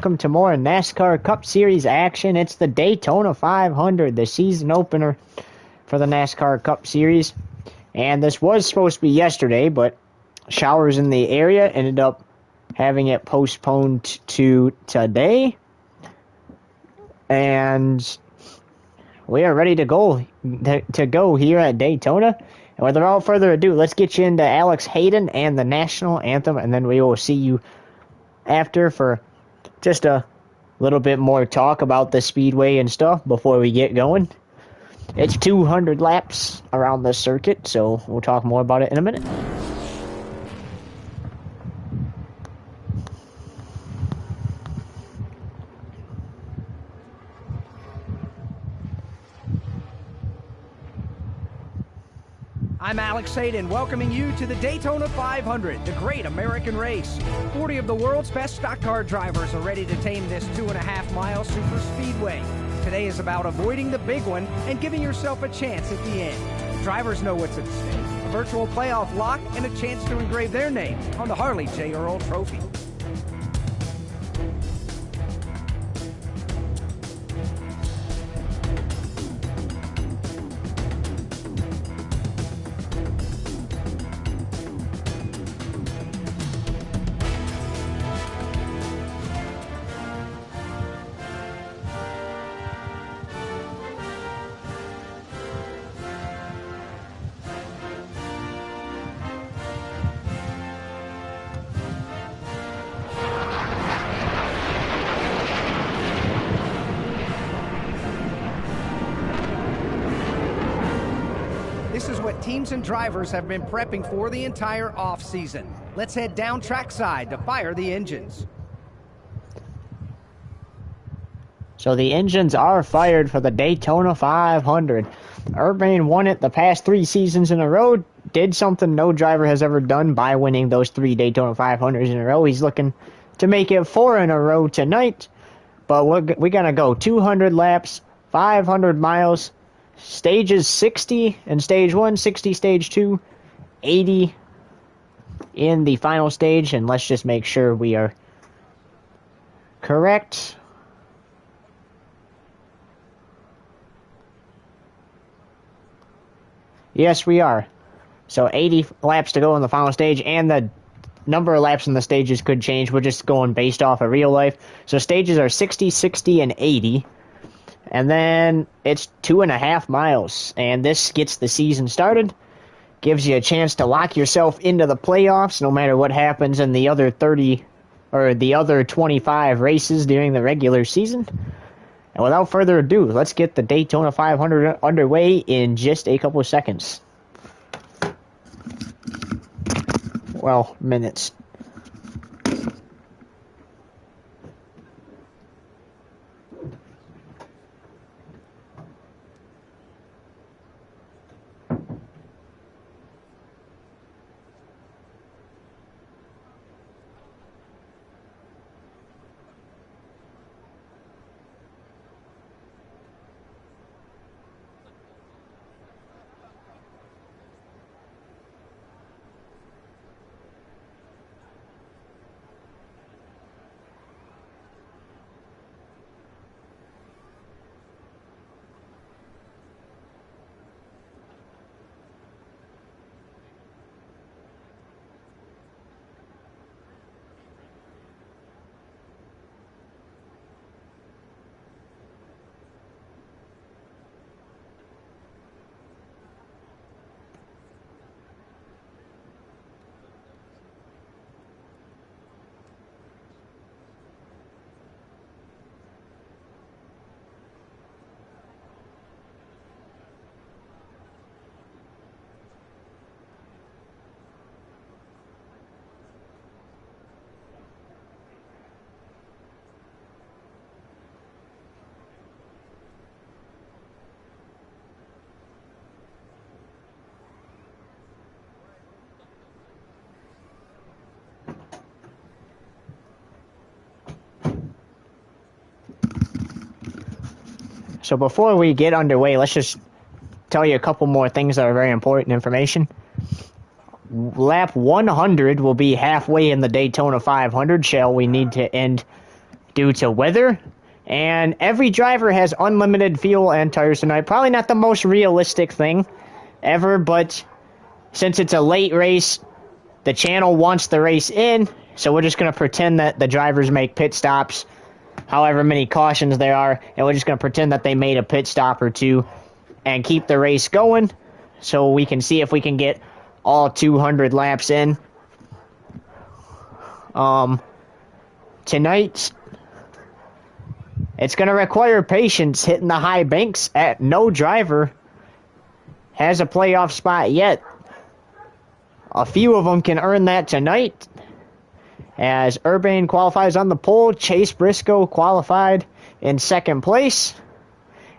welcome to more NASCAR Cup Series action. It's the Daytona 500, the season opener for the NASCAR Cup Series. And this was supposed to be yesterday, but showers in the area ended up having it postponed to today. And we are ready to go here at Daytona. And without further ado, let's get you into Alex Hayden and the national anthem, and then we will see you after for just a little bit more talk about the Speedway and stuff before we get going. It's 200 laps around the circuit, so we'll talk more about it in a minute. I'm Alex Hayden, welcoming you to the Daytona 500, the great American race. 40 of the world's best stock car drivers are ready to tame this 2.5-mile super speedway. Today is about avoiding the big one and giving yourself a chance at the end. Drivers know what's at stake: a virtual playoff lock and a chance to engrave their name on the Harley J. Earl Trophy. This is what teams and drivers have been prepping for the entire off-season. Let's head down trackside to fire the engines. So the engines are fired for the Daytona 500. Urban won it the past 3 seasons in a row. Did something no driver has ever done by winning those 3 Daytona 500s in a row. He's looking to make it 4 in a row tonight. But we're going to go 200 laps, 500 miles. Stages 60 in stage 1, 60 stage 2, 80 in the final stage, and let's just make sure we are correct. Yes, we are. So 80 laps to go in the final stage, and the number of laps in the stages could change. We're just going based off of real life. So stages are 60, 60, and 80. And then it's 2.5 miles, and this gets the season started. Gives you a chance to lock yourself into the playoffs, no matter what happens in the other 30 or the other 25 races during the regular season. And without further ado, let's get the Daytona 500 underway in just a couple of seconds. Well, minutes. So before we get underway, let's just tell you a couple more things that are very important information. Lap 100 will be halfway in the Daytona 500. Shall we need to end due to weather. And every driver has unlimited fuel and tires tonight. Probably not the most realistic thing ever, but since it's a late race, the channel wants the race in, so we're just going to pretend that the drivers make pit stops, however many cautions there are, and we're just going to pretend that they made a pit stop or two and keep the race going so we can see if we can get all 200 laps in. Tonight, it's going to require patience hitting the high banks. No driver has a playoff spot yet. A few of them can earn that tonight, as Urban qualifies on the pole. Chase Briscoe qualified in second place,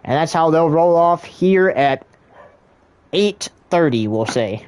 and that's how they'll roll off here at 8:30, we'll say.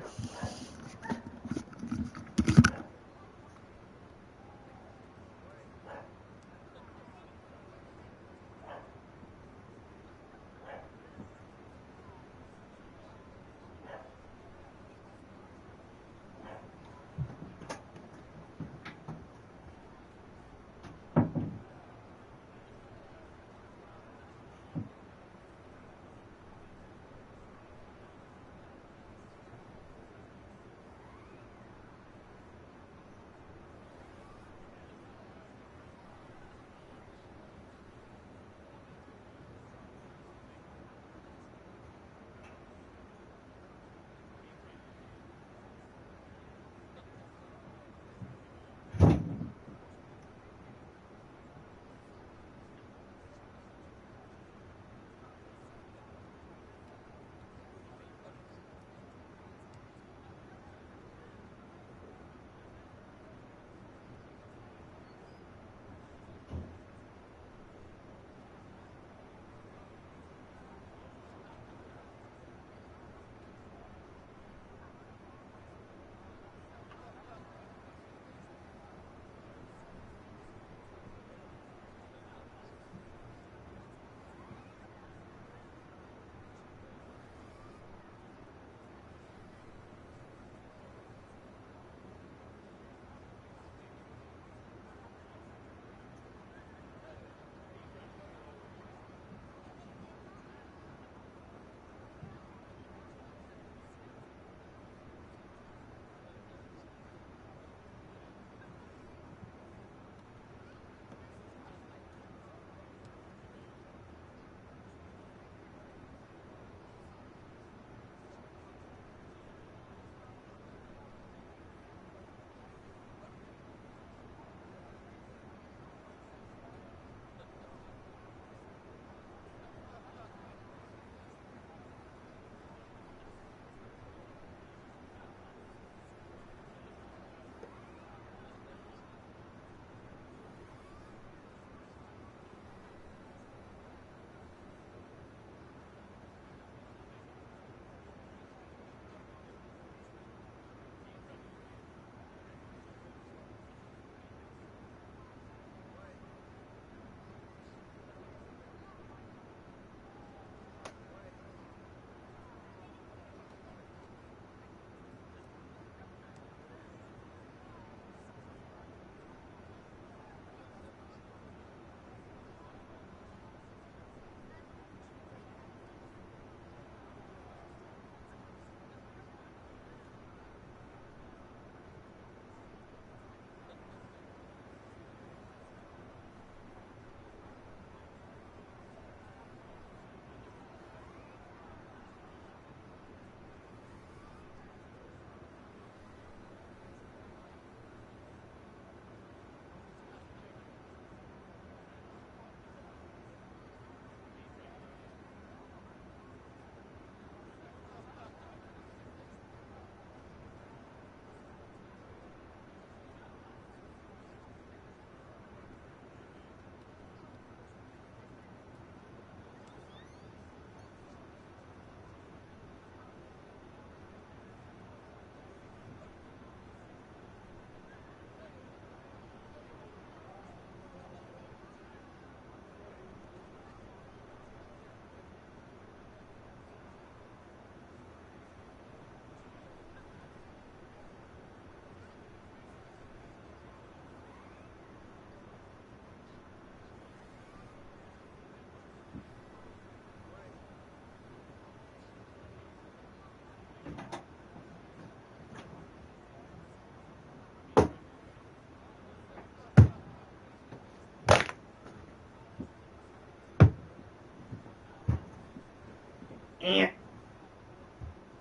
ant.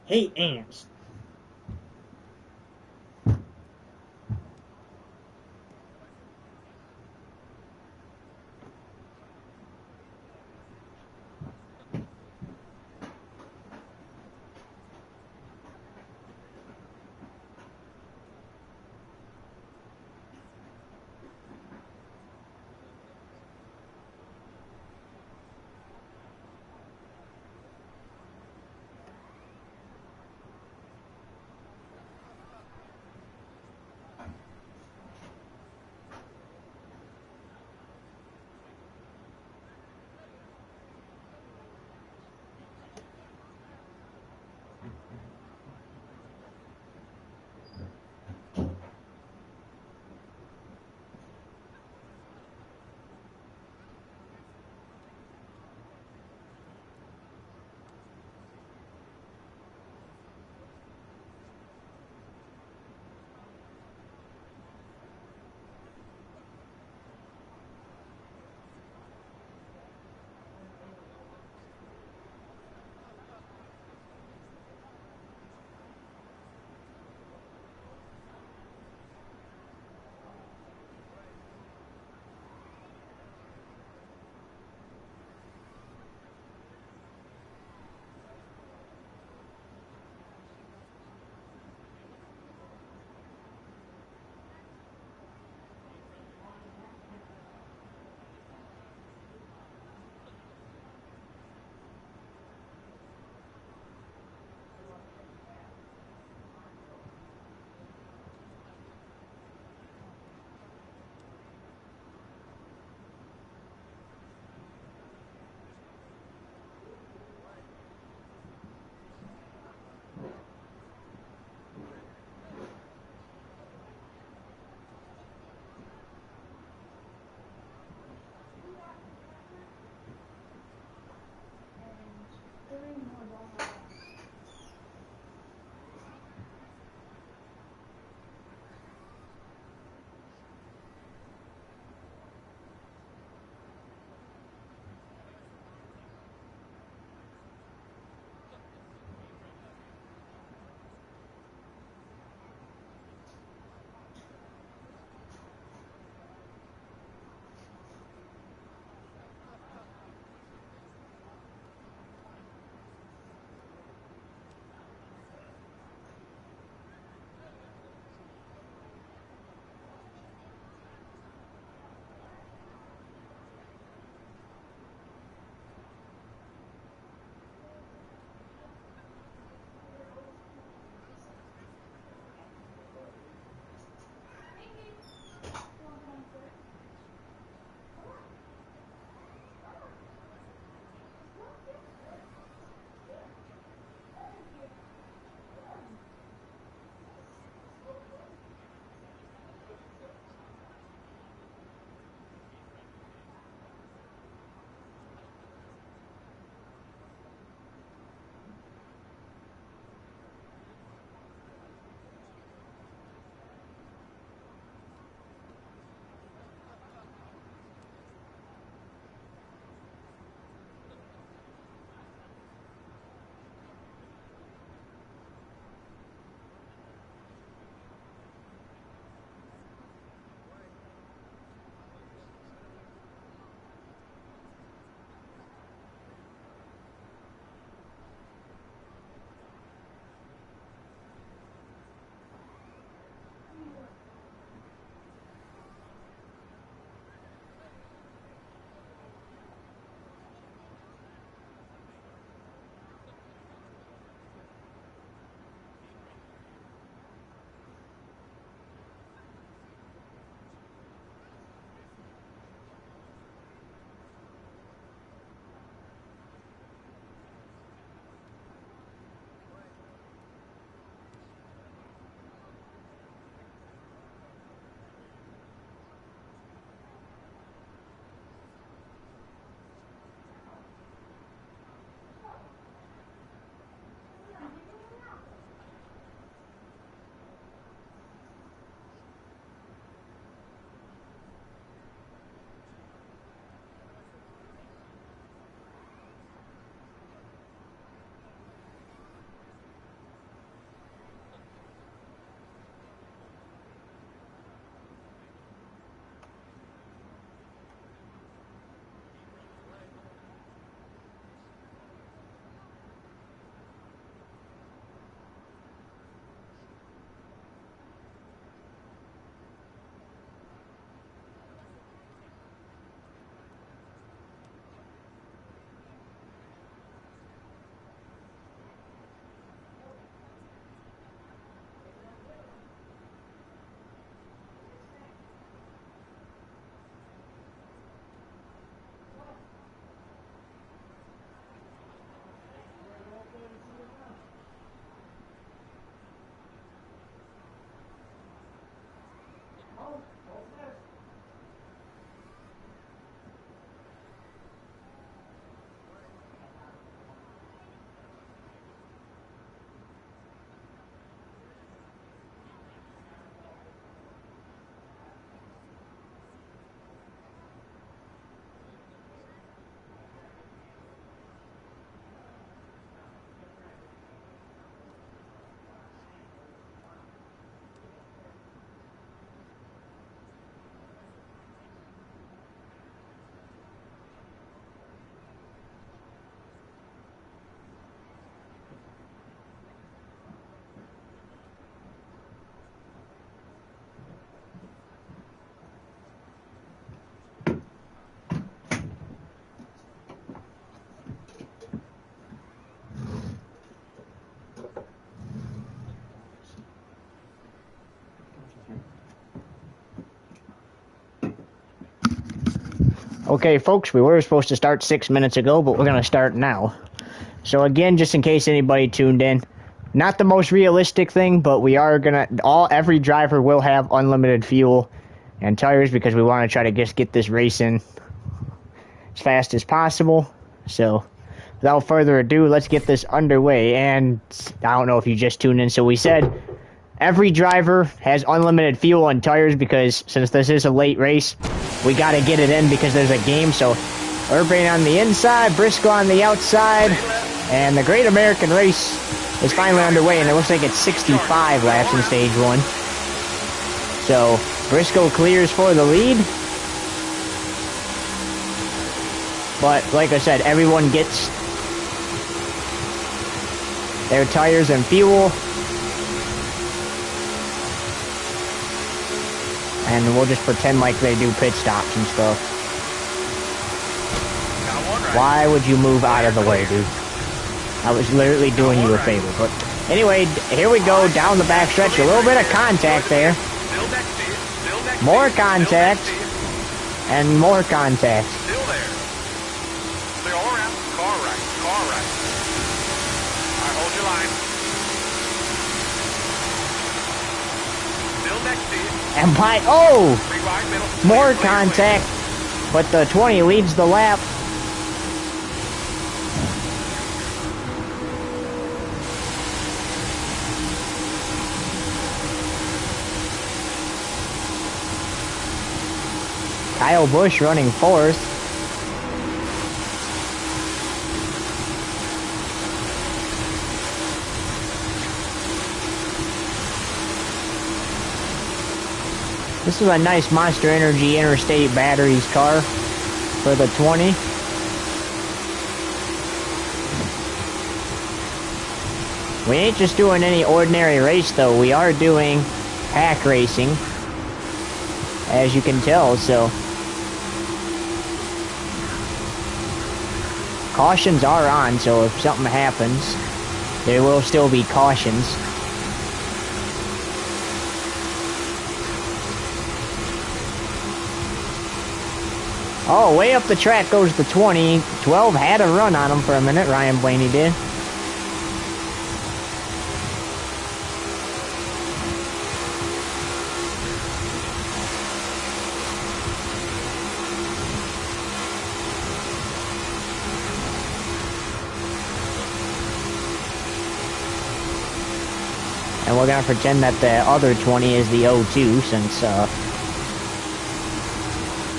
Hate ants. Okay, folks, we were supposed to start 6 minutes ago, but we're going to start now. So again, just in case anybody tuned in, not the most realistic thing, but we are going to, every driver will have unlimited fuel and tires because we want to try to just get this racing as fast as possible. So without further ado, let's get this underway. And I don't know if you just tuned in, so we said every driver has unlimited fuel and tires because since this is a late race, we got to get it in because there's a game. So Urban on the inside, Briscoe on the outside, and the Great American Race is finally underway, and it looks like it's 65 laps in stage 1. So Briscoe clears for the lead. But like I said, everyone gets their tires and fuel. And we'll just pretend like they do pit stops and stuff. Why would you move out of the way, dude? I was literally doing you a favor. But anyway, here we go down the backstretch. A little bit of contact there. More contact. And more contact. Still there. Clear all around. Car right. Car right. All right, hold your line. Still next to you. And by, Big wide, middle. more Clear, contact. But the 20 leads the lap. Kyle Busch running 4th. This is a nice Monster Energy Interstate Batteries car for the 20. We ain't just doing any ordinary race though, we are doing pack racing, as you can tell, so cautions are on, so if something happens, there will still be cautions. Oh, way up the track goes the 20. 12 had a run on him for a minute, Ryan Blaney did. And we're going to pretend that the other 20 is the 02 since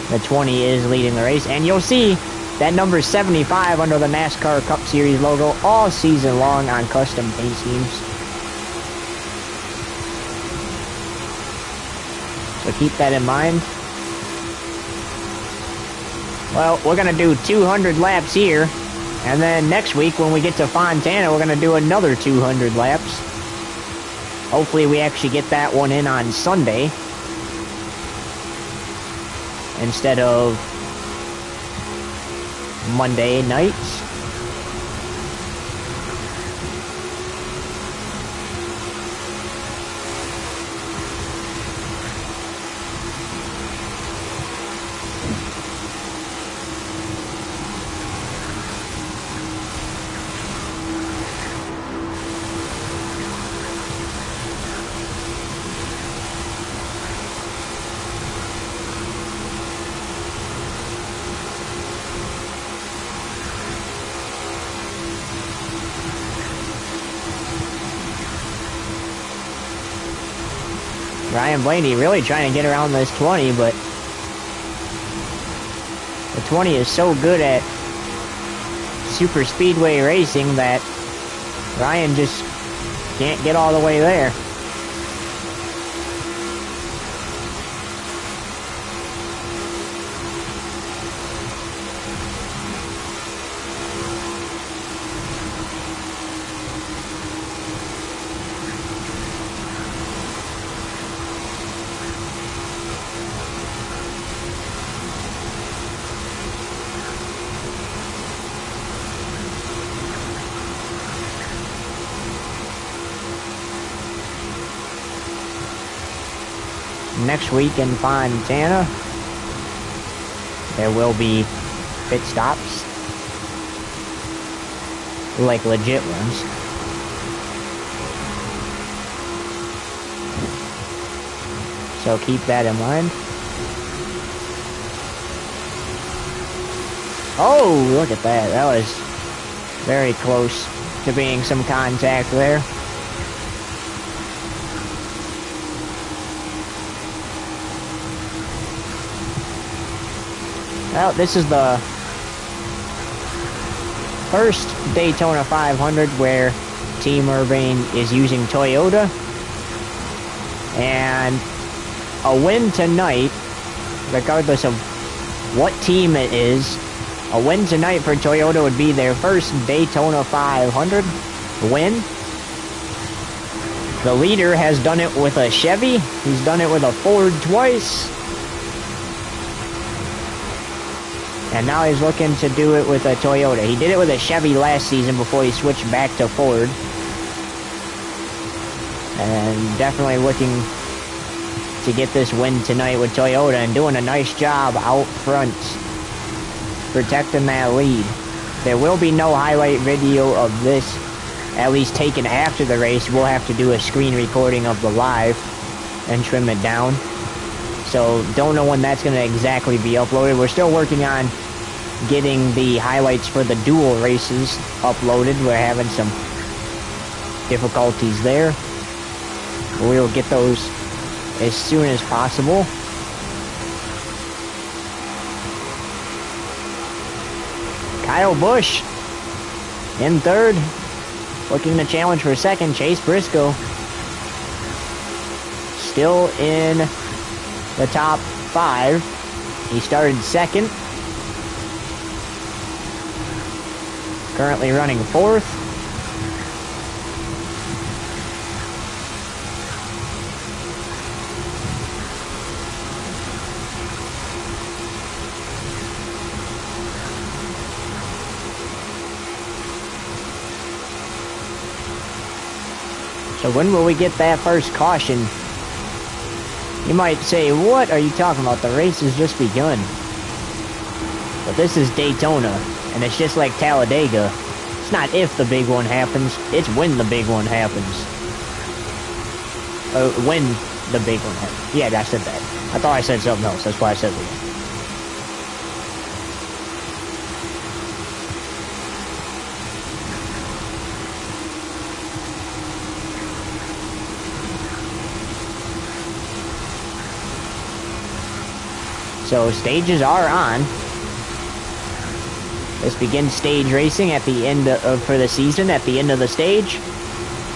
the 20 is leading the race. And you'll see that number 75 under the NASCAR Cup Series logo all season long on custom paint schemes. So keep that in mind. Well, we're going to do 200 laps here. And then next week when we get to Fontana, we're going to do another 200 laps. Hopefully we actually get that one in on Sunday instead of Monday nights. Ryan Blaney really trying to get around this 20, but the 20 is so good at super speedway racing that Ryan just can't get all the way there. Next week in Fontana, There will be pit stops, like legit ones. So keep that in mind. Oh, look at that. That was very close to being some contact there. Well, this is the first Daytona 500 where Team Urbane is using Toyota. And a win tonight, regardless of what team it is, a win tonight for Toyota would be their first Daytona 500 win. The leader has done it with a Chevy. He's done it with a Ford twice. And now he's looking to do it with a Toyota. He did it with a Chevy last season before he switched back to Ford. And definitely looking to get this win tonight with Toyota and doing a nice job out front, protecting that lead. There will be no highlight video of this, at least taken after the race. We'll have to do a screen recording of the live and trim it down. So don't know when that's going to exactly be uploaded. We're still working on getting the highlights for the dual races uploaded. We're having some difficulties there. We will get those as soon as possible. Kyle Busch in third, looking to challenge for second. Chase Briscoe still in the top 5. He started second, currently running 4th. So when will we get that first caution? You might say, what are you talking about? The race has just begun. But this is Daytona, and it's just like Talladega. It's not if the big one happens, it's when the big one happens. When the big one happens. Yeah, I said that. I thought I said something else, that's why I said that. So stages are on. This begins stage racing at the end for the season. At the end of the stage,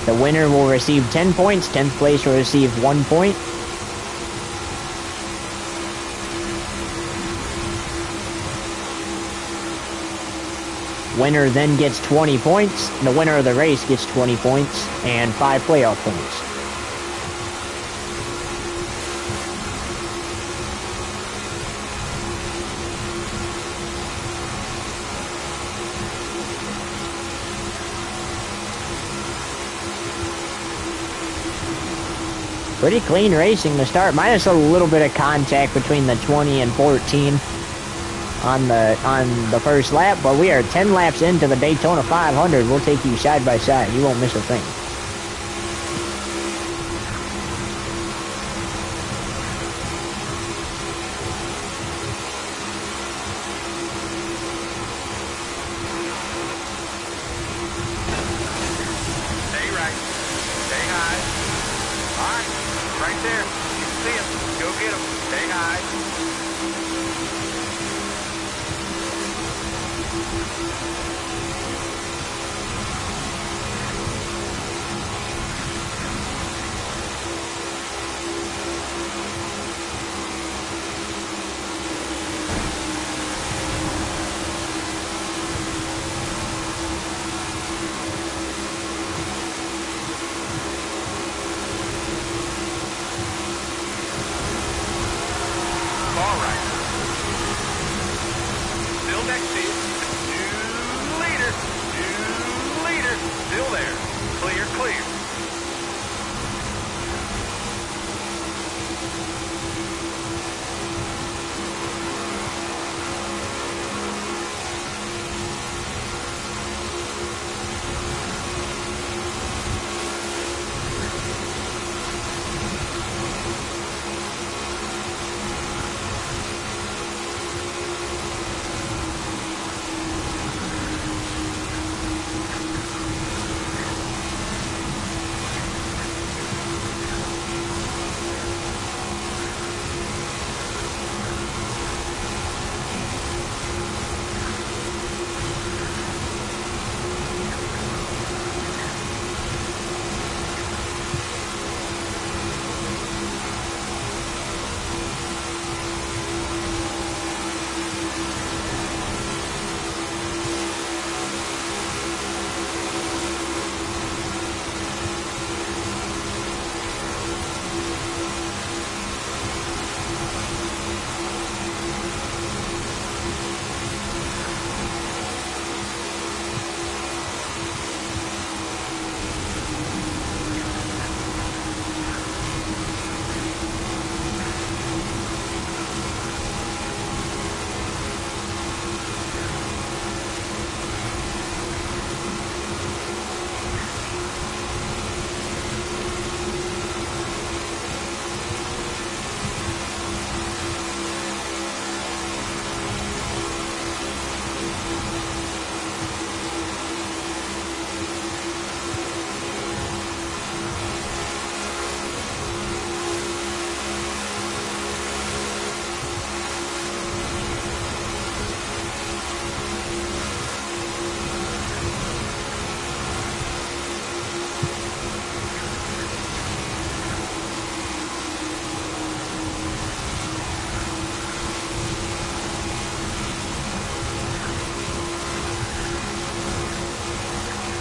the winner will receive 10 points. 10th place will receive 1 point. Winner then gets 20 points. The winner of the race gets 20 points and 5 playoff points. Pretty clean racing to start, minus a little bit of contact between the 20 and 14 on the first lap, but we are 10 laps into the Daytona 500. We'll take you side by side. You won't miss a thing. Stay right. Stay high. All right. Right there. You can see him. Go get him. Stay high.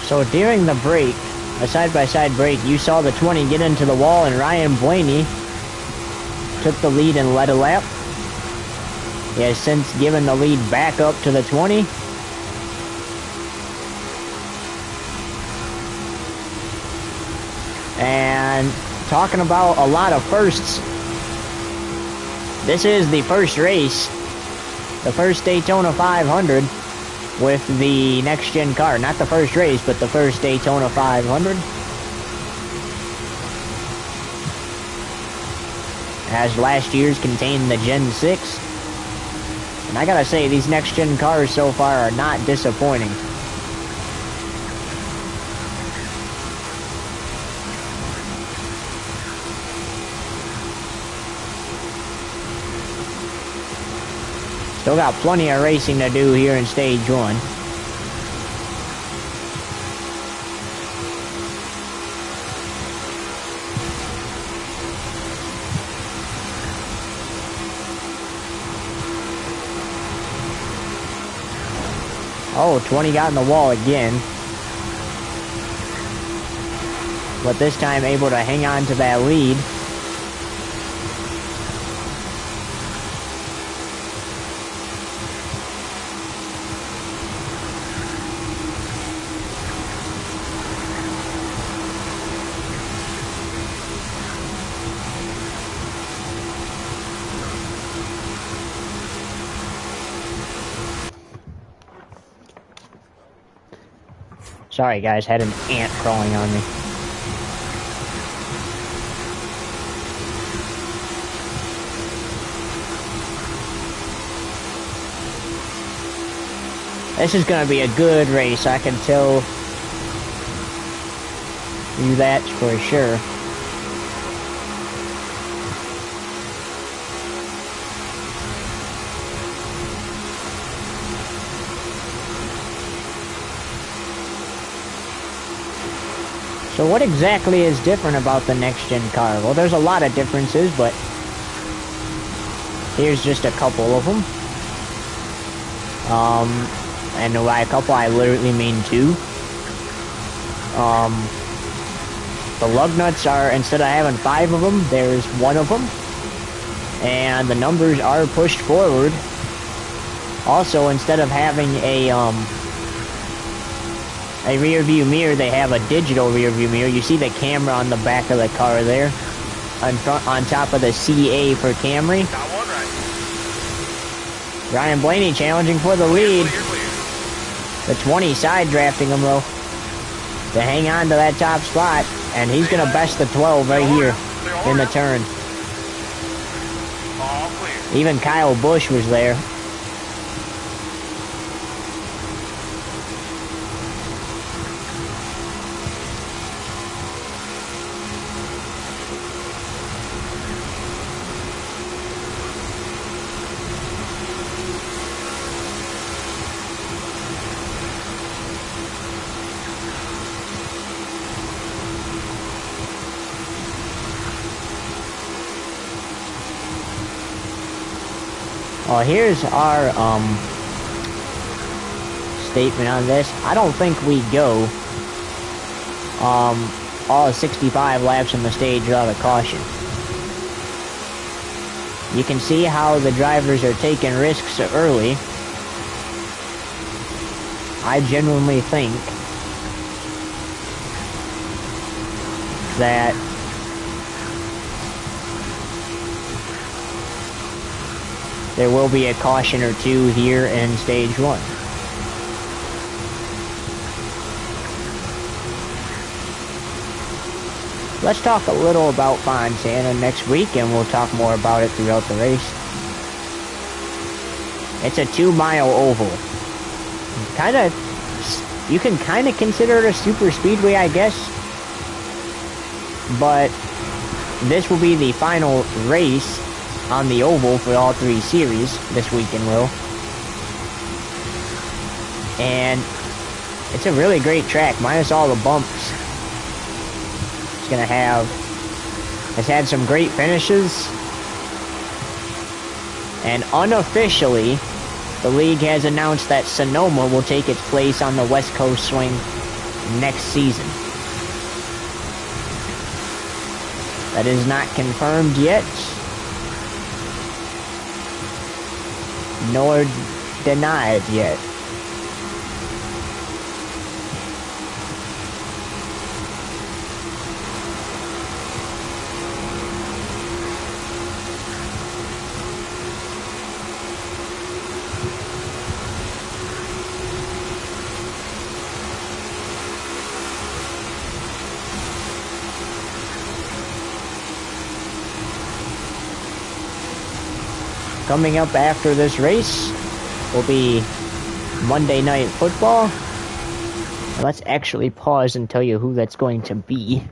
So during the break, a side-by-side break, you saw the 20 get into the wall, and Ryan Blaney took the lead and led a lap. He has since given the lead back up to the 20. And talking about a lot of firsts, this is the first race, the first Daytona 500 with the next-gen car. Not the first race, but the first Daytona 500. As last year's contained the Gen 6. And I gotta say, these next-gen cars so far are not disappointing. Still got plenty of racing to do here in Stage 1. Oh, 20 got in the wall again. But this time able to hang on to that lead. Sorry guys, had an ant crawling on me. This is gonna be a good race, I can tell you that for sure. So what exactly is different about the next-gen car? Well, there's a lot of differences, but here's just a couple of them. And by a couple, I literally mean two. The lug nuts are, instead of having 5 of them, there's 1 of them. And the numbers are pushed forward. Also, instead of having a rear view mirror, they have a digital rear view mirror. You see the camera on the back of the car there, on top of the CA for Camry. Got one right. Ryan Blaney challenging for the lead. Clear. The 20 side drafting him though to hang on to that top spot, and he's gonna best the 12 right here in the turn. All clear. Even Kyle Busch was there. Well, here's our statement on this. I don't think we go all 65 laps in the stage without a caution. You can see how the drivers are taking risks early. I genuinely think that there will be a caution or two here in Stage 1. Let's talk a little about Fontana next week, and we'll talk more about it throughout the race. It's a 2-mile oval. You can kind of consider it a super speedway, I guess. But this will be the final race on the oval for all 3 series this weekend, will. And it's a really great track, minus all the bumps. It's had some great finishes. And unofficially, the league has announced that Sonoma will take its place on the West Coast Swing next season. That is not confirmed yet, nor denied yet. Coming up after this race will be Monday Night Football. Let's actually pause and tell you who that's going to be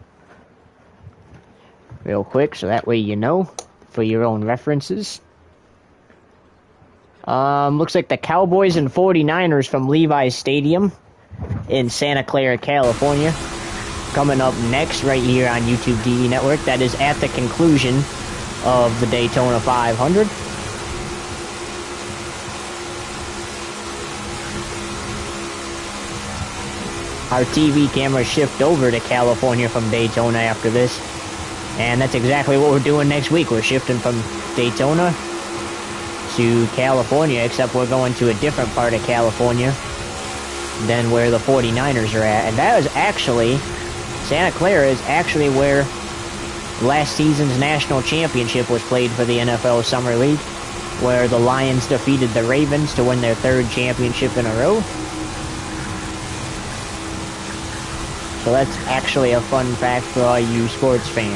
real quick, so that way you know for your own references. Looks like the Cowboys and 49ers from Levi's Stadium in Santa Clara, California. Coming up next right here on YouTube TV Network. That is at the conclusion of the Daytona 500. Our TV cameras shift over to California from Daytona after this. And that's exactly what we're doing next week. We're shifting from Daytona to California, except we're going to a different part of California than where the 49ers are at. And that is actually, Santa Clara is actually where last season's national championship was played for the NFL Summer League, where the Lions defeated the Ravens to win their third championship in a row. So that's actually a fun fact for all you sports fans.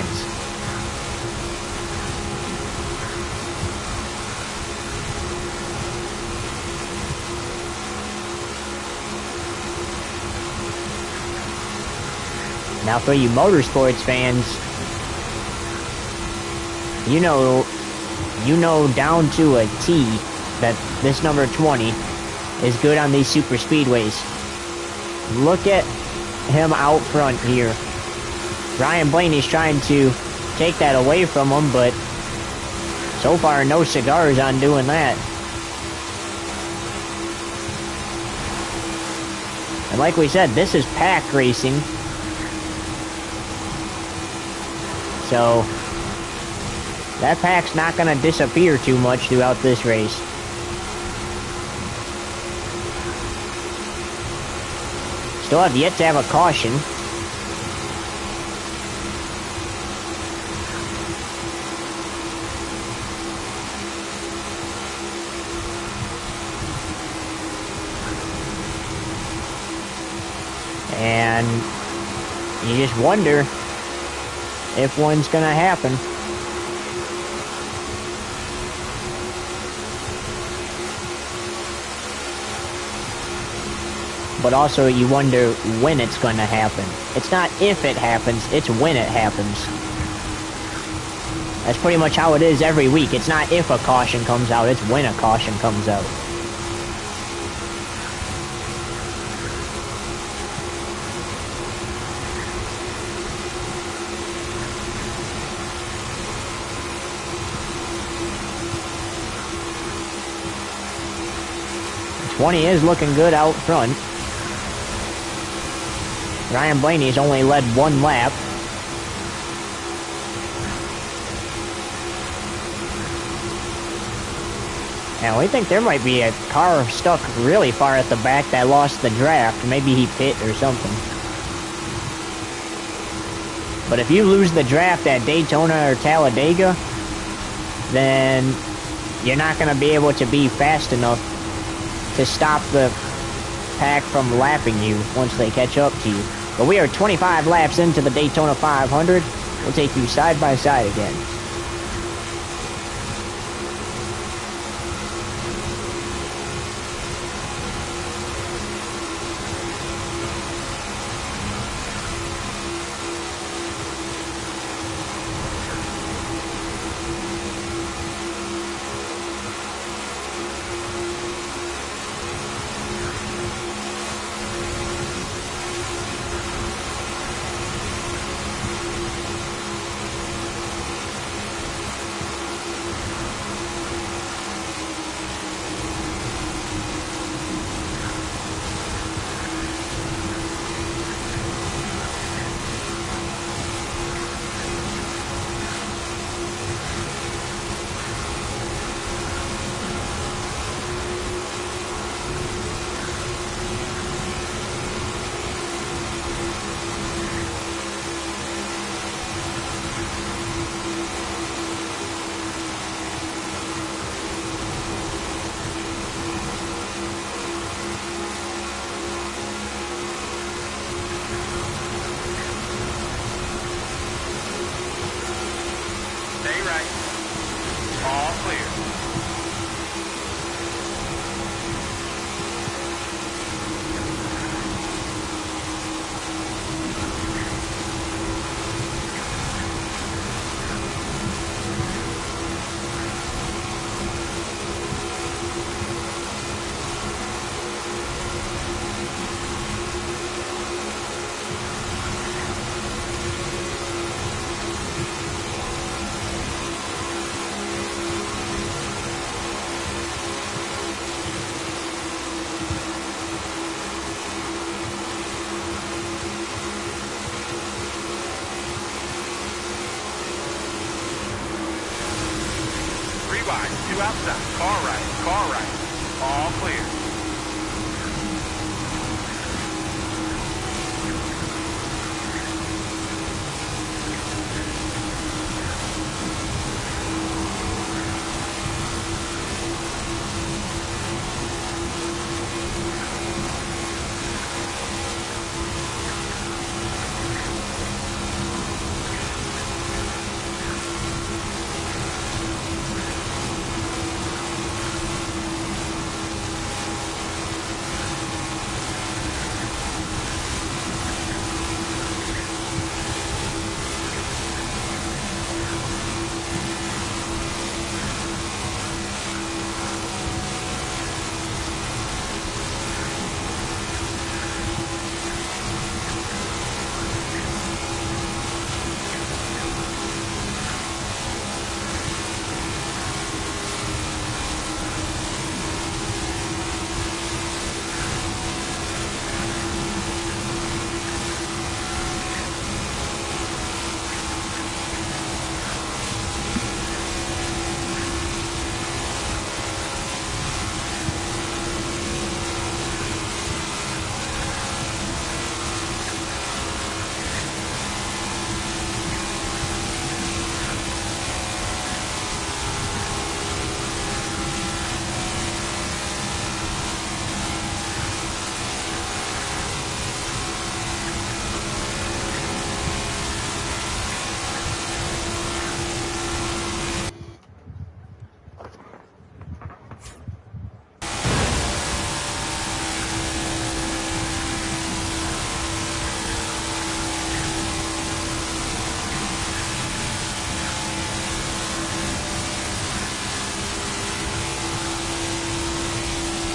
Now for you motorsports fans, you know down to a T that this number 20 is good on these super speedways. Look at him out front here. Ryan Blaney's trying to take that away from him, but so far no cigars on doing that. And like we said, this is pack racing, so that pack's not going to disappear too much throughout this race. Still have yet to have a caution. And you just wonder if one's gonna happen. But also you wonder when it's going to happen. It's not if it happens, it's when it happens. That's pretty much how it is every week. It's not if a caution comes out, it's when a caution comes out. '20 is looking good out front. Ryan Blaney's only led one lap. And we think there might be a car stuck really far at the back that lost the draft. Maybe he pit or something. But if you lose the draft at Daytona or Talladega, then you're not going to be able to be fast enough to stop the pack from lapping you once they catch up to you. But we are 25 laps into the Daytona 500. We'll take you side by side again. stop. Car right. All clear.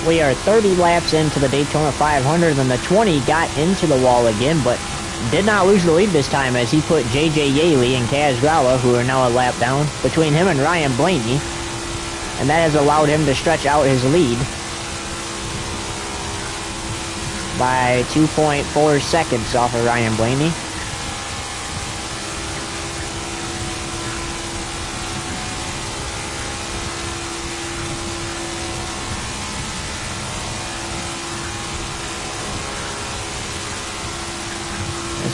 We are 30 laps into the Daytona 500, and the 20 got into the wall again, but did not lose the lead this time as he put J.J. Yaley and Kaz Gralla, who are now a lap down, between him and Ryan Blaney, and that has allowed him to stretch out his lead by 2.4 seconds off of Ryan Blaney.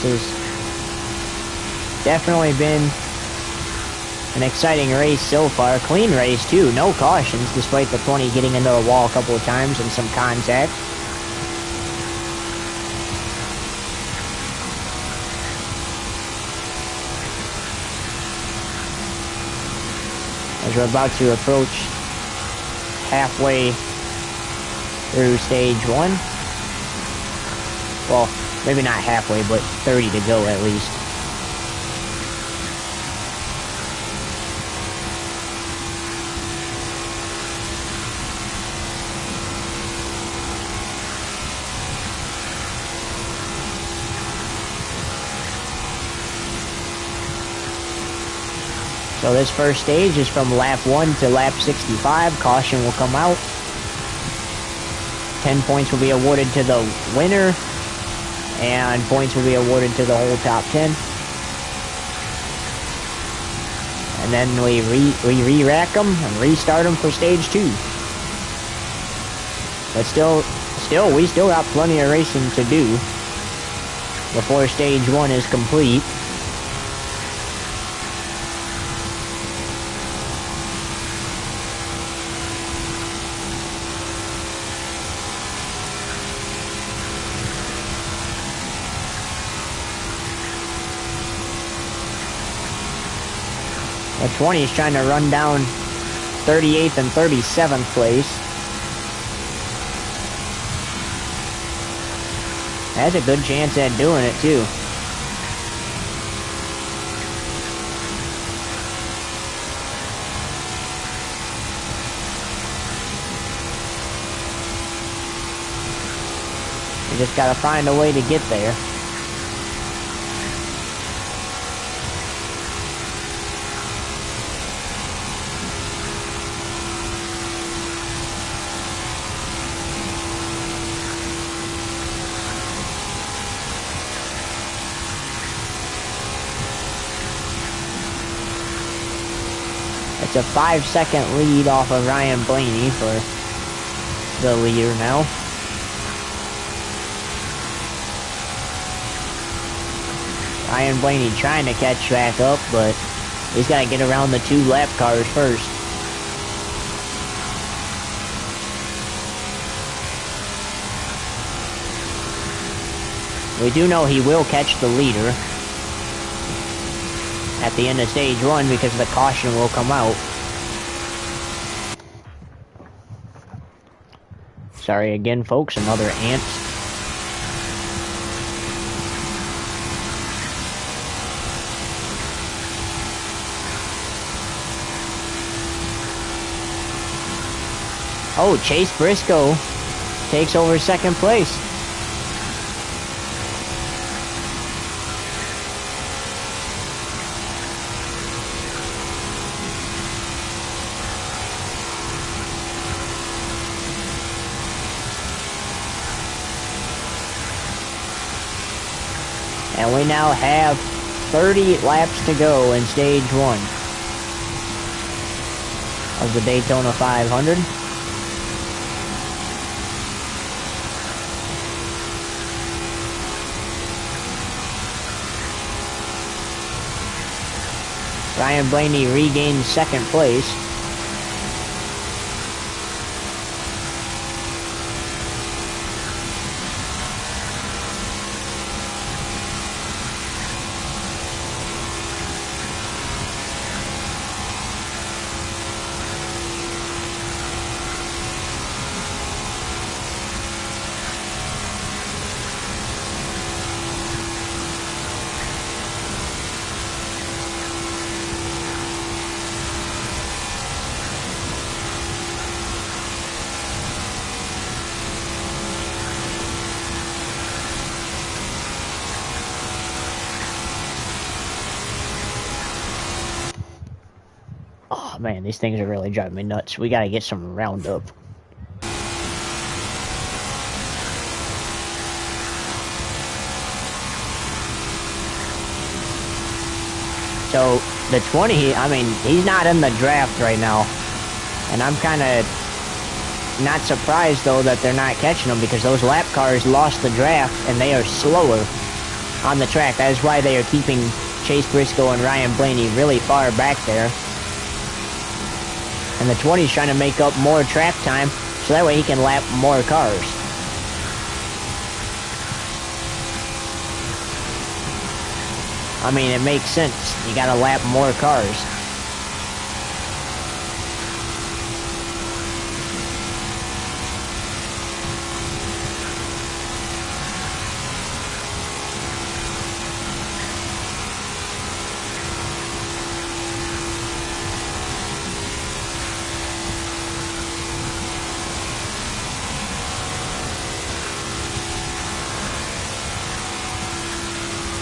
This has definitely been an exciting race so far. Clean race too, no cautions despite the 20 getting into the wall a couple of times and some contact. As we're about to approach halfway through stage 1. Well, maybe not halfway, but 30 to go at least. So this first stage is from lap 1 to lap 65. Caution will come out. 10 points will be awarded to the winner, and points will be awarded to the whole top 10. And then we re-rack them and restart them for stage 2. But we still got plenty of racing to do before stage 1 is complete. The 20 is trying to run down 38th and 37th place. Has a good chance at doing it too. You just gotta find a way to get there. It's a 5-second lead off of Ryan Blaney for the leader now. Ryan Blaney trying to catch back up, but he's got to get around the 2 lap cars first. We do know he will catch the leader at the end of stage 1 because the caution will come out. Sorry again, folks, another ant. Oh, Chase Briscoe takes over 2nd place. And we now have 30 laps to go in stage 1 of the Daytona 500. Ryan Blaney regains 2nd place. Oh man, these things are really driving me nuts. We gotta get some Roundup. So, the 20, I mean, he's not in the draft right now. And I'm kind of not surprised, though, that they're not catching him because those lap cars lost the draft and they are slower on the track. That is why they are keeping Chase Briscoe and Ryan Blaney really far back there. And the 20's trying to make up more track time so that way he can lap more cars. I mean, it makes sense. You gotta lap more cars.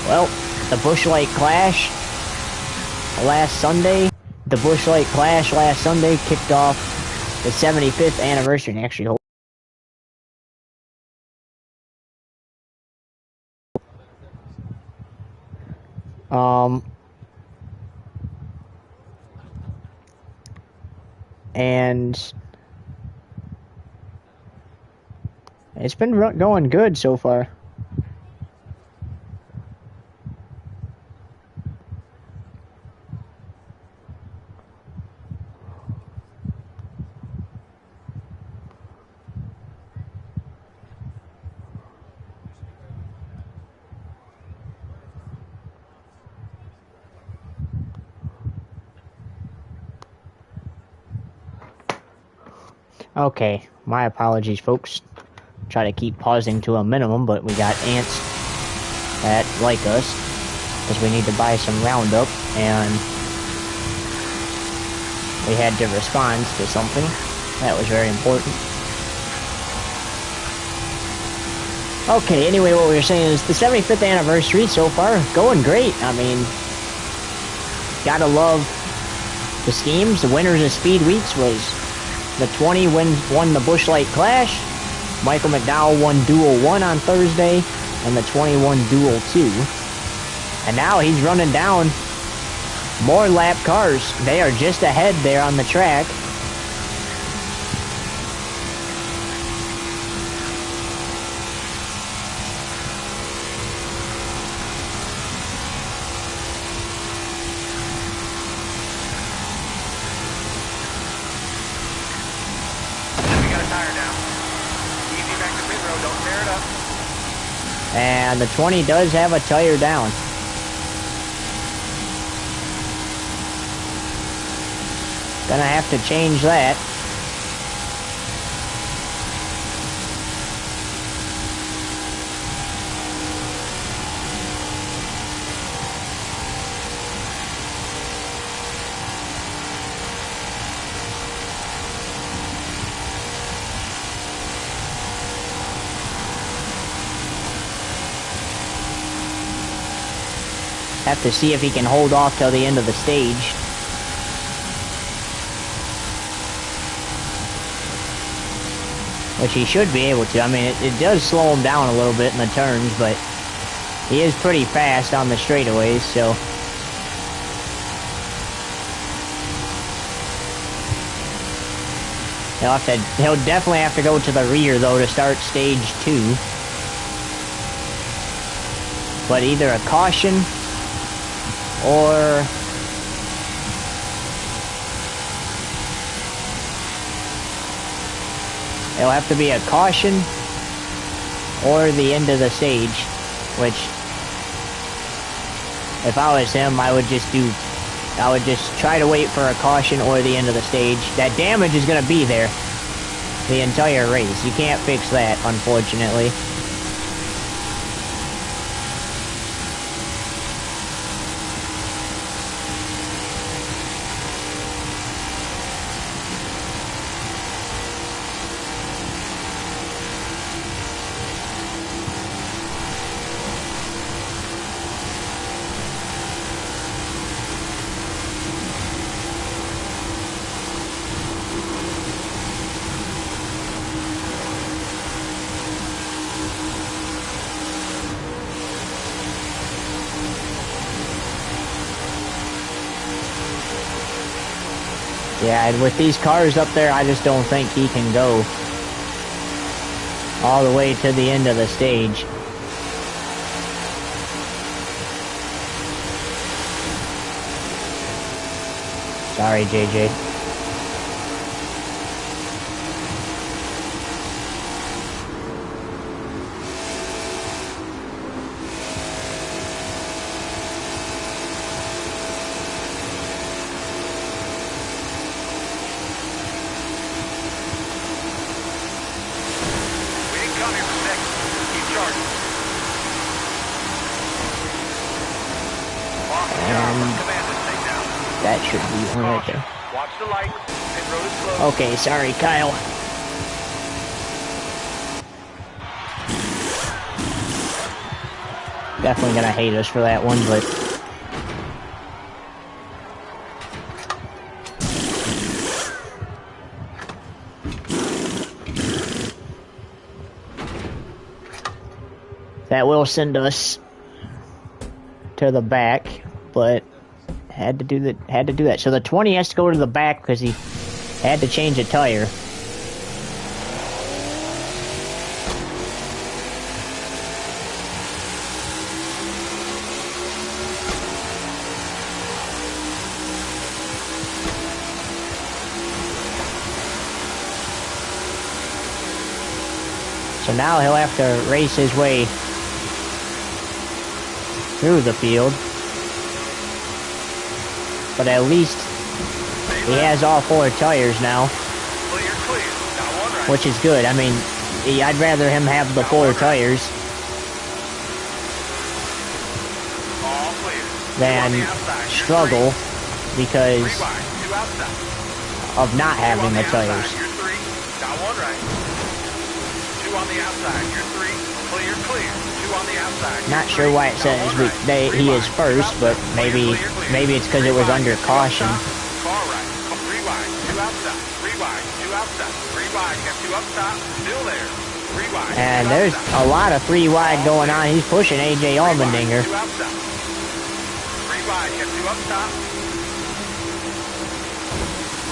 Well, the Busch Light Clash last Sunday. The Busch Light Clash last Sunday kicked off the 75th anniversary. And actually, and it's been going good so far. Okay, my apologies, folks. Try to keep pausing to a minimum, but we got ants that like us because we need to buy some Roundup, and we had to respond to something that was very important. Okay, anyway, what we were saying is the 75th anniversary so far going great. I mean, gotta love the schemes. The winners of Speed Weeks was the 20 won the Busch Light Clash. Michael McDowell won Duel 1 on Thursday, and the 20 won Duel 2. And now he's running down more lap cars. They are just ahead there on the track. And the 20 does have a tire down. Gonna have to change that. Have to see if he can hold off till the end of the stage. Which he should be able to. I mean, it does slow him down a little bit in the turns, but he is pretty fast on the straightaways, so. He'll definitely have to go to the rear, though, to start stage 2. But either a caution or it'll have to be a caution or the end of the stage, which if I was him, I would just try to wait for a caution or the end of the stage. That damage is going to be there the entire race. You can't fix that, unfortunately. Yeah, and with these cars up there, I just don't think he can go all the way to the end of the stage. Sorry, JJ. That should be one right there. Watch the light. Pit road is closed. Okay, sorry, Kyle. Definitely gonna hate us for that one, but that will send us to the back, but had to do that. So the 20 has to go to the back because he had to change a tire. So now he'll have to race his way through the field. But at least he has all 4 tires now, which is good. I mean, I'd rather him have the 4 tires than struggle because of not having the tires. Not sure why it says he is first, but maybe it's because it was under caution. And there's a lot of 3 wide going on. He's pushing AJ Allmendinger.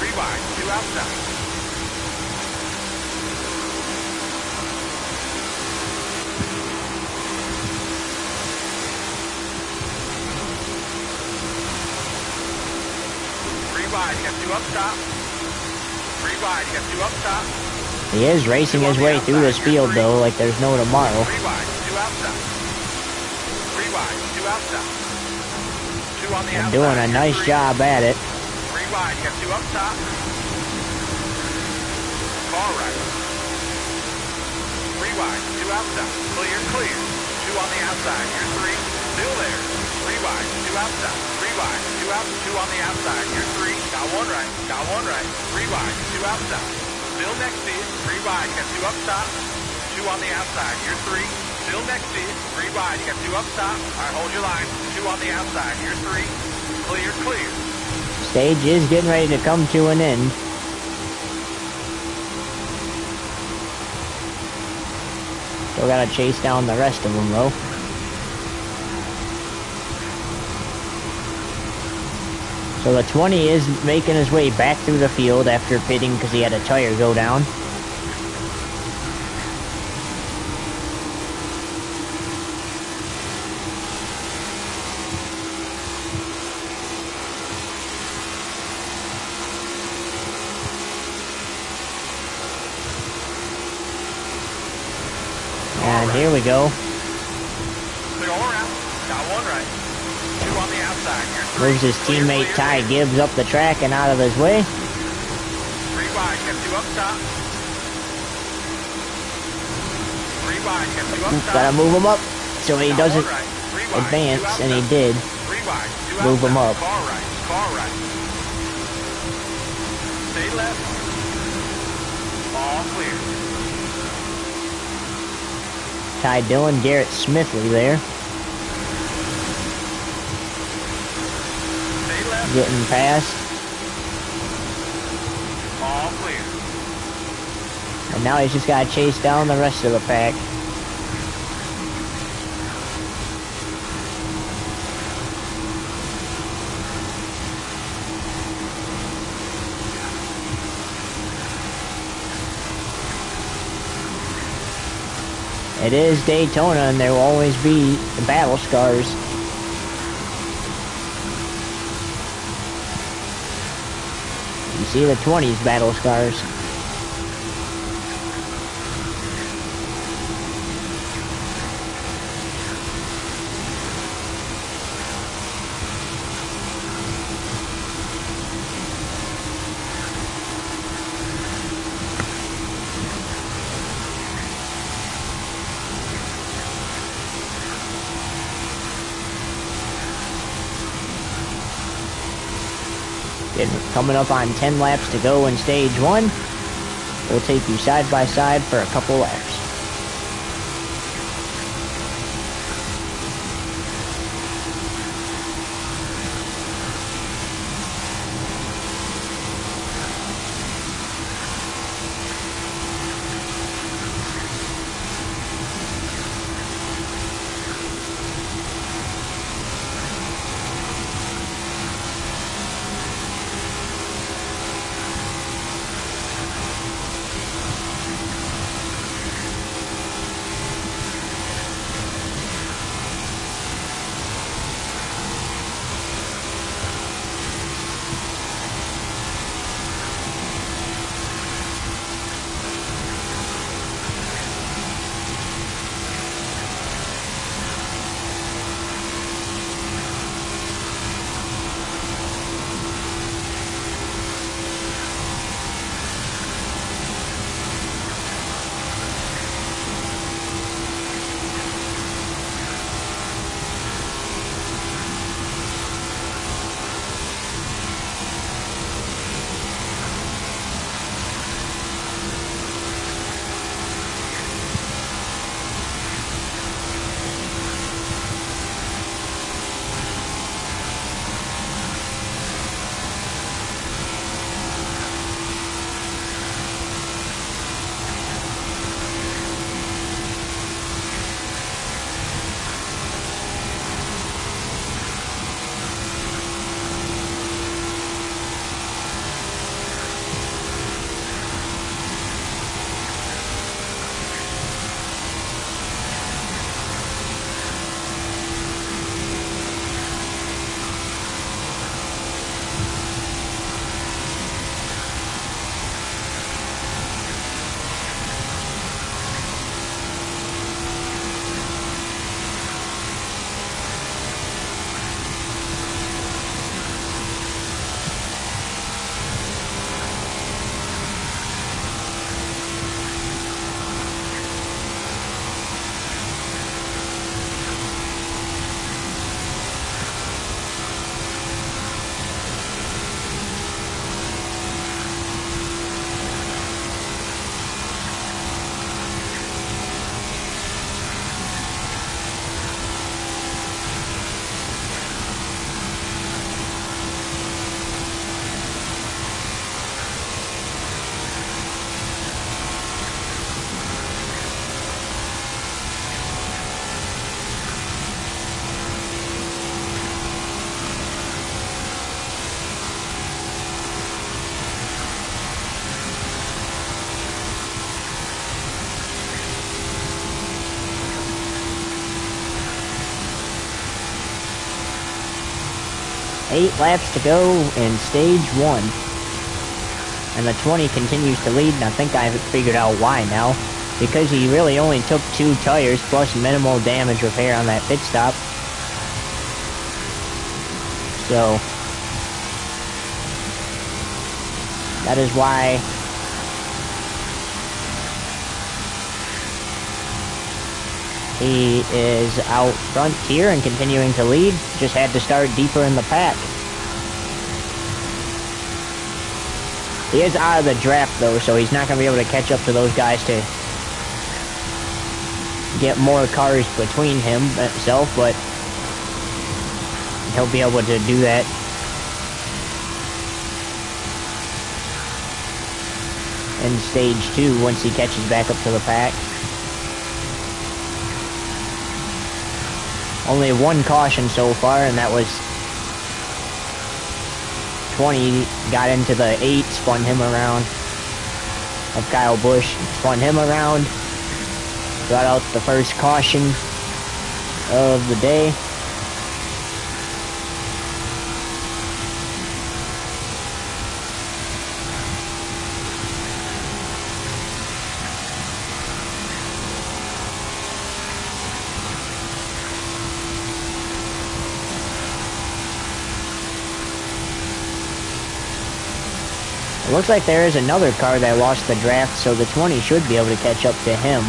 3 wide, 2 outside. Wide, you got 2 up top. 3 wide, you got 2 up top. He is racing his way through this field, though, like there's no tomorrow. 3 wide, 2 outside. 3 wide, 2 outside. 2 on the outside. And doing a nice job at it. 3 wide, you got 2 up top. Far right. 3 wide, 2 outside. Clear, clear. 2 on the outside, you're 3. Still there. 3 wide, 2 outside. 3 wide, 2 out, 2 on the outside, you're 3. Got 1 right, got 1 right. 3 wide, 2 outside. Still next to you. 3 wide, you got 2 up top. 2 on the outside, you're 3. Still next to you. 3 wide, you got 2 up top. All right, hold your line. 2 on the outside, you're 3. Clear, clear. Stage is getting ready to come to an end. Still gotta chase down the rest of them, though. So the 20 is making his way back through the field after pitting because he had a tire go down. And here we go. Clear all around. Got 1 right. 2 on the outside. You're 3. Moves his teammate Ty Gibbs up the track and out of his way. 3 wide, got 2 up top. 3 wide, got 2 up top. Gotta move him up so he Got doesn't 1 right. 3 wide, advance, 2 and he outside. did. 3 wide, 2 Move him outside. up. Far right, far right. Stay left. All clear. Ty Dillon, Garrett Smithley there. Stay left. Getting past. All clear. And now he's just gotta chase down the rest of the pack. It is Daytona, and there will always be the battle scars. You see the 20s battle scars. Coming up on 10 laps to go in stage 1. We'll take you side by side for a couple laps. 8 laps to go in stage 1. And the 20 continues to lead, and I think I've figured out why now. Because he really only took 2 tires plus minimal damage repair on that pit stop. So that is why he is out front here and continuing to lead. Just had to start deeper in the pack. He is out of the draft though, so he's not going to be able to catch up to those guys to get more cars between himself, but he'll be able to do that in stage 2 once he catches back up to the pack. Only 1 caution so far, and that was 20 got into the 8, spun him around. Of Kyle Busch, spun him around. Brought out the first caution of the day. It looks like there is another car that lost the draft, so the 20 should be able to catch up to him,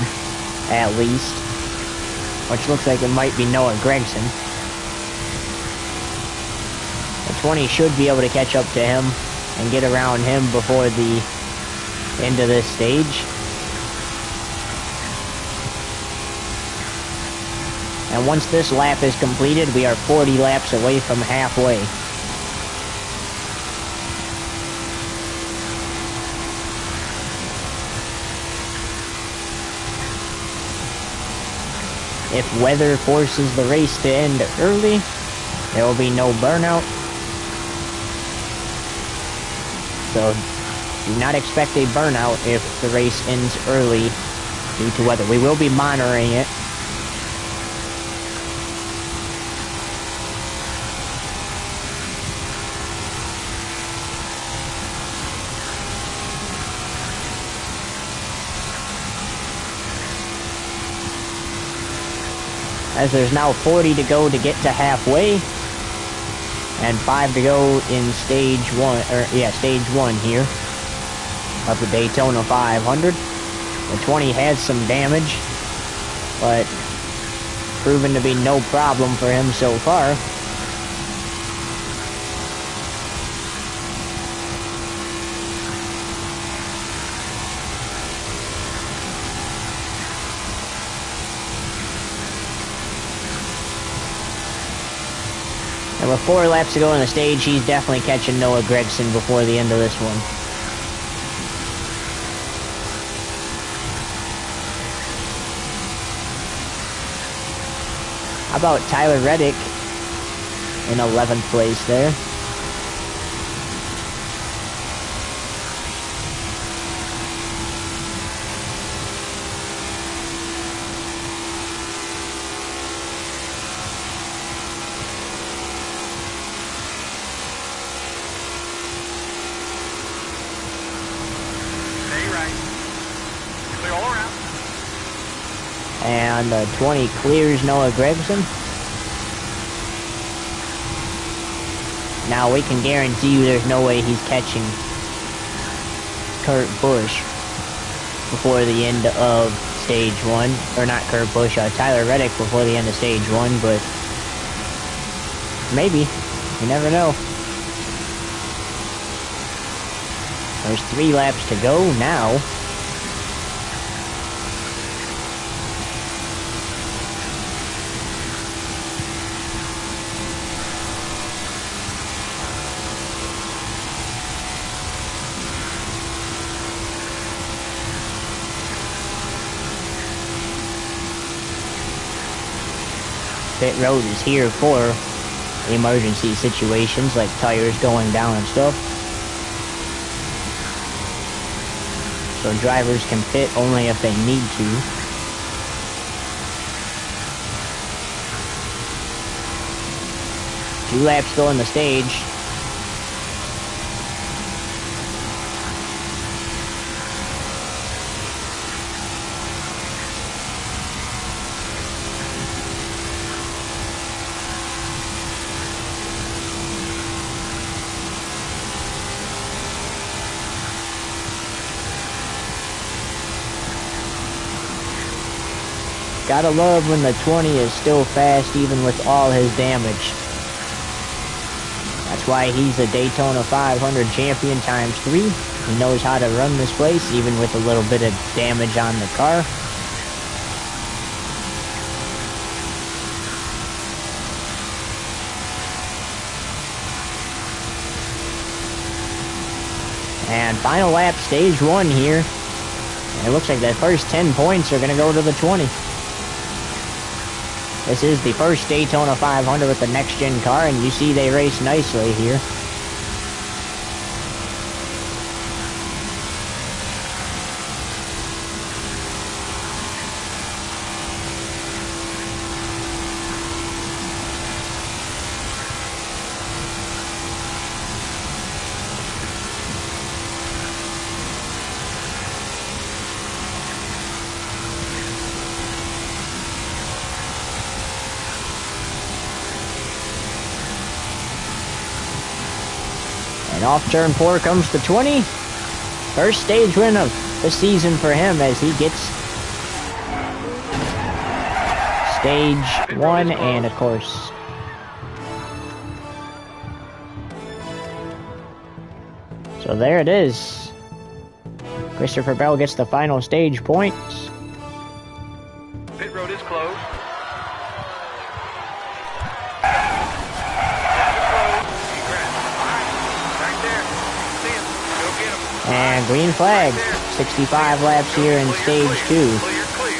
at least. Which looks like it might be Noah Gragson. The 20 should be able to catch up to him and get around him before the end of this stage. And once this lap is completed, we are 40 laps away from halfway. If weather forces the race to end early, there will be no burnout. So do not expect a burnout if the race ends early due to weather. We will be monitoring it. As there's now 40 to go to get to halfway, and 5 to go in stage 1 here of the Daytona 500. The 20 has some damage, but proven to be no problem for him so far. And with 4 laps to go in the stage, he's definitely catching Noah Gragson before the end of this one. How about Tyler Reddick in 11th place there? And the 20 clears Noah Gragson. Now we can guarantee you there's no way he's catching Kurt Busch before the end of stage 1. Or not Kurt Busch, Tyler Reddick before the end of stage 1, but maybe. You never know. There's 3 laps to go now. Pit road is here for emergency situations like tires going down and stuff. So drivers can pit only if they need to. 2 laps still in the stage. Gotta love when the 20 is still fast even with all his damage. That's why he's a Daytona 500 champion ×3. He knows how to run this place even with a little bit of damage on the car. And final lap, stage 1 here. And it looks like the first 10 points are going to go to the 20. This is the first Daytona 500 with the next-gen car, and you see they race nicely here. And off turn 4 comes the 20. First stage win of the season for him as he gets stage 1 and of course so there it is. Christopher Bell gets the final stage points. Pit road is closed. And green flag, 65 laps here in stage 2. Clear, clear.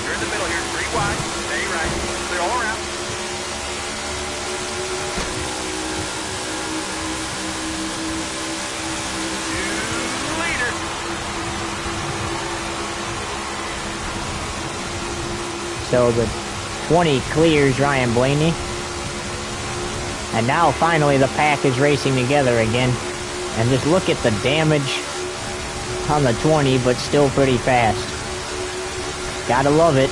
You're in the middle here, 3 wide, stay right, clear all around. So the 20 clears Ryan Blaney. And now finally the pack is racing together again. And just look at the damage on the 20, but still pretty fast. Gotta love it.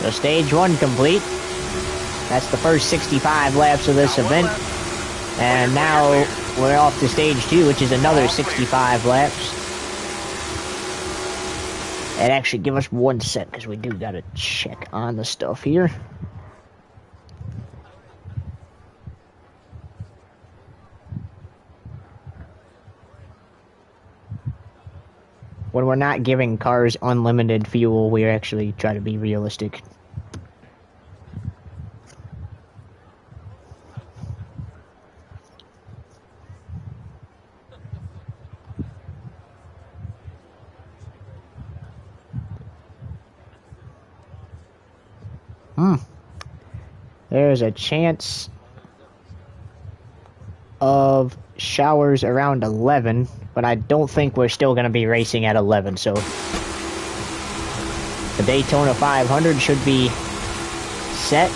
So stage 1 complete. That's the first 65 laps of this event. And now we're off to stage 2, which is another 65 laps. And actually, give us 1 sec, because we do gotta check on the stuff here. When we're not giving cars unlimited fuel, we actually try to be realistic. There's a chance of showers around 11, but I don't think we're still going to be racing at 11, so the Daytona 500 should be set.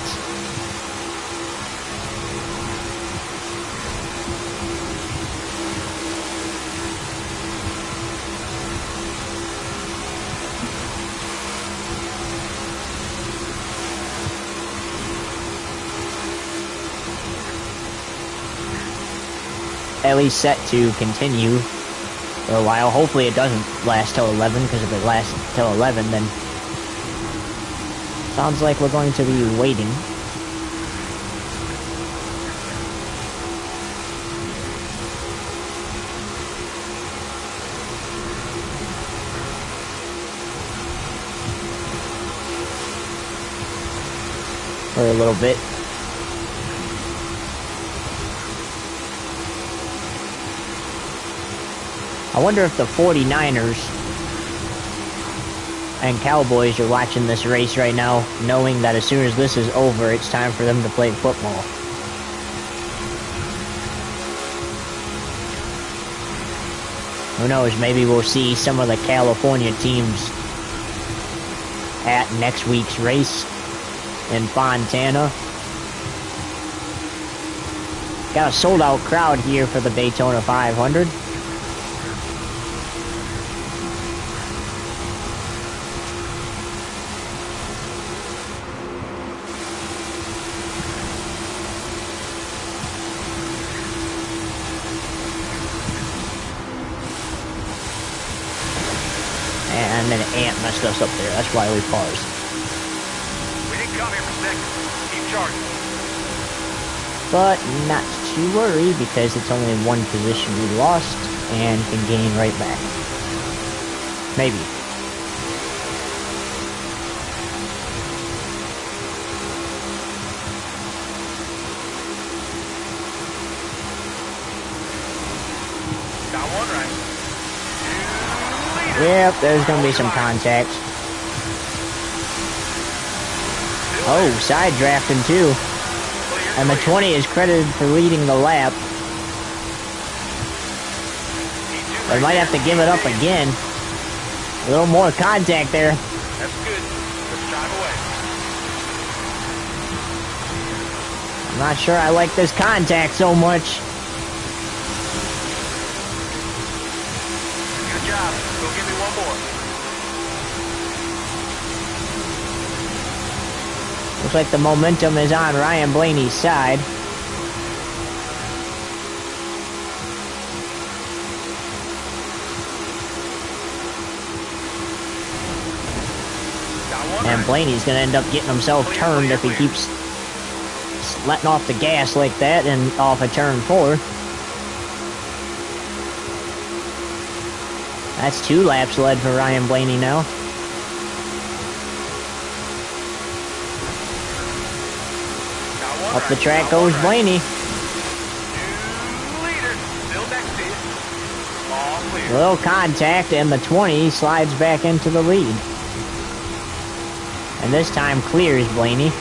At least set to continue for a while. Hopefully it doesn't last till 11, because if it lasts till 11, then sounds like we're going to be waiting. For a little bit. I wonder if the 49ers and Cowboys are watching this race right now, knowing that as soon as this is over, it's time for them to play football. Who knows, maybe we'll see some of the California teams at next week's race in Fontana. Got a sold-out crowd here for the Daytona 500. And then an ant messed us up there. That's why we paused. We didn't come here for seconds. Keep charging. But not to worry, because it's only one position we lost and can gain right back. Maybe. Got one right. Yep, there's gonna be some contact. Oh, side drafting too. And the 20 is credited for leading the lap. They might have to give it up again. A little more contact there. That's good. Let's drive away. I'm not sure I like this contact so much. Good job. Go give me one more. Looks like the momentum is on Ryan Blaney's side. And Blaney's going to end up getting himself turned if he keeps letting off the gas like that and off a turn 4. That's 2 laps led for Ryan Blaney now. Up the track goes Blaney. Little contact and the 20 slides back into the lead. And this time clears Blaney.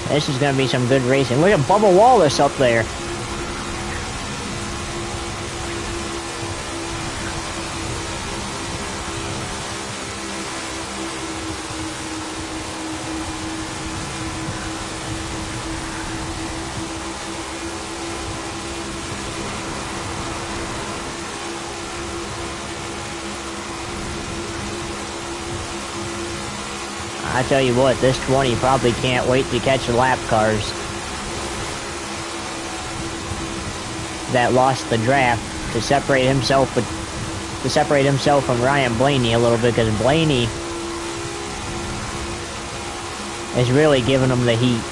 This is going to be some good racing. Look at Bubba Wallace up there. I tell you what, this 20 probably can't wait to catch the lap cars that lost the draft to separate himself from Ryan Blaney a little bit, because Blaney is really giving him the heat.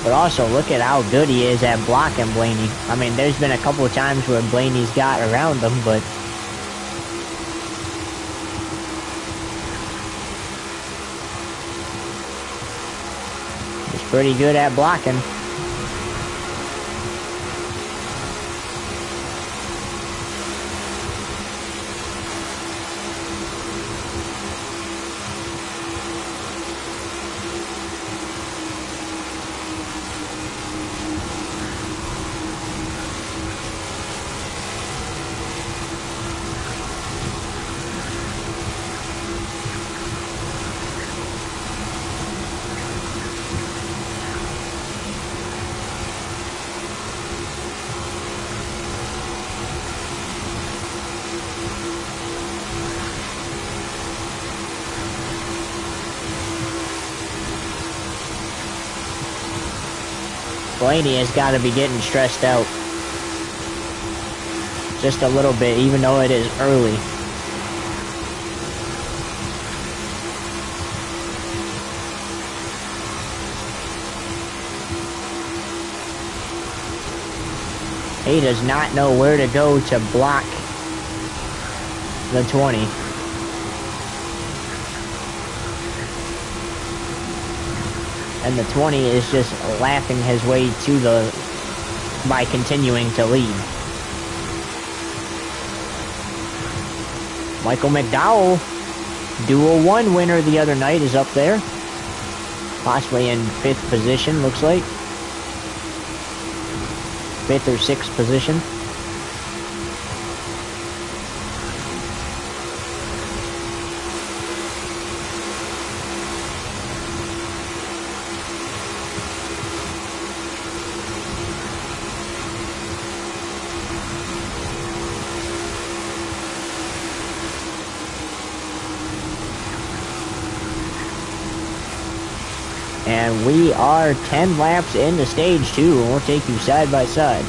But also, look at how good he is at blocking Blaney. I mean, there's been a couple of times where Blaney's got around him, but he's pretty good at blocking. Blaney has got to be getting stressed out just a little bit, even though it is early. He does not know where to go to block the 20. And the 20 is just laughing his way to by continuing to lead. Michael McDowell, Dual 1 winner the other night, is up there. Possibly in 5th position, looks like. 5th or 6th position. And we are 10 laps into stage 2, and we'll take you side by side.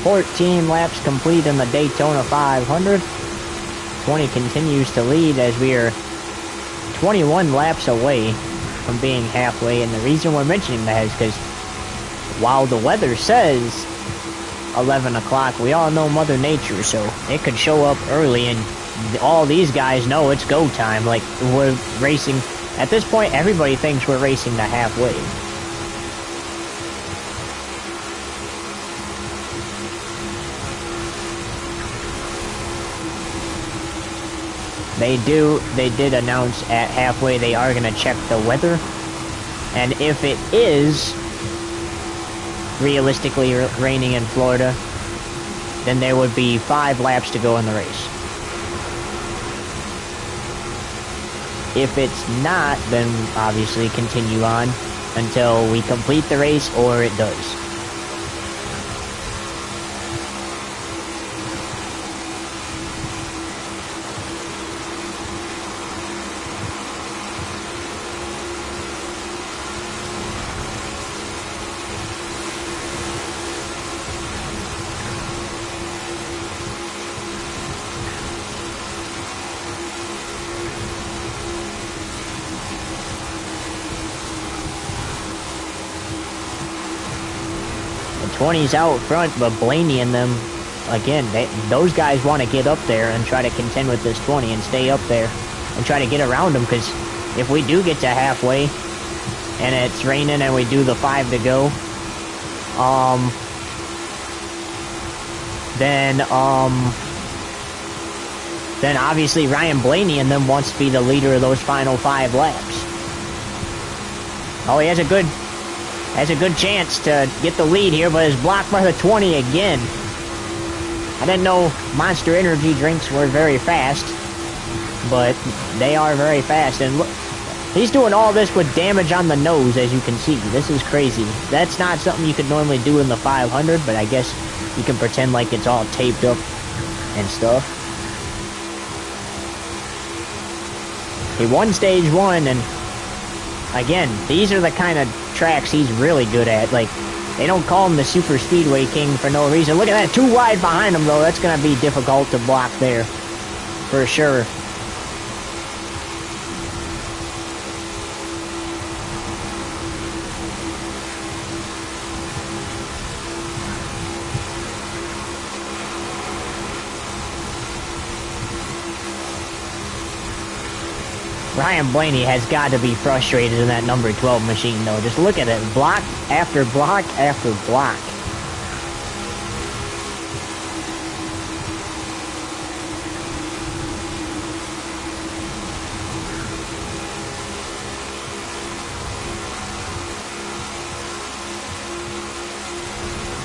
.14 laps complete in the Daytona 500. 20 continues to lead as we are 21 laps away from being halfway. And the reason we're mentioning that is because while the weather says 11 o'clock, we all know Mother Nature, so it could show up early, and all these guys know it's go time. Like, we're racing. At this point, everybody thinks we're racing to halfway. They did announce at halfway they are going to check the weather And if it is realistically raining in Florida, then there would be 5 laps to go in the race. If it's not, then obviously continue on until we complete the race, or it does. The 20's out front, but Blaney and them, again, those guys want to get up there and try to contend with this 20 and stay up there and try to get around them, because if we do get to halfway and it's raining and we do the 5 to go, then obviously Ryan Blaney and them wants to be the leader of those final 5 laps. Oh, he has a good chance to get the lead here, but is blocked by the 20 again. I didn't know Monster Energy drinks were very fast, but they are very fast. And look, he's doing all this with damage on the nose, as you can see. This is crazy. That's not something you could normally do in the 500, but I guess you can pretend like it's all taped up and stuff. He won stage 1, and again, these are the kind of tracks he's really good at. Like, they don't call him the Super Speedway King for no reason. Look at that, 2 wide behind him, though. That's going to be difficult to block there, for sure. Ryan Blaney has got to be frustrated in that number 12 machine, though. Just look at it. Block after block after block.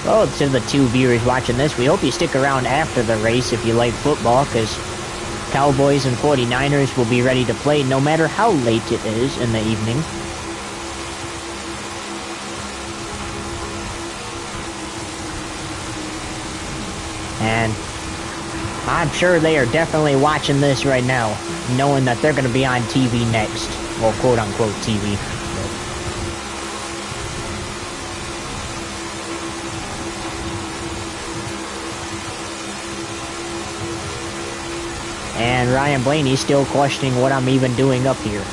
Well, to the 2 viewers watching this, we hope you stick around after the race if you like football, because Cowboys and 49ers will be ready to play no matter how late it is in the evening. And I'm sure they are definitely watching this right now, knowing that they're going to be on TV next. Well, quote-unquote TV. And Ryan Blaney's still questioning what I'm even doing up here.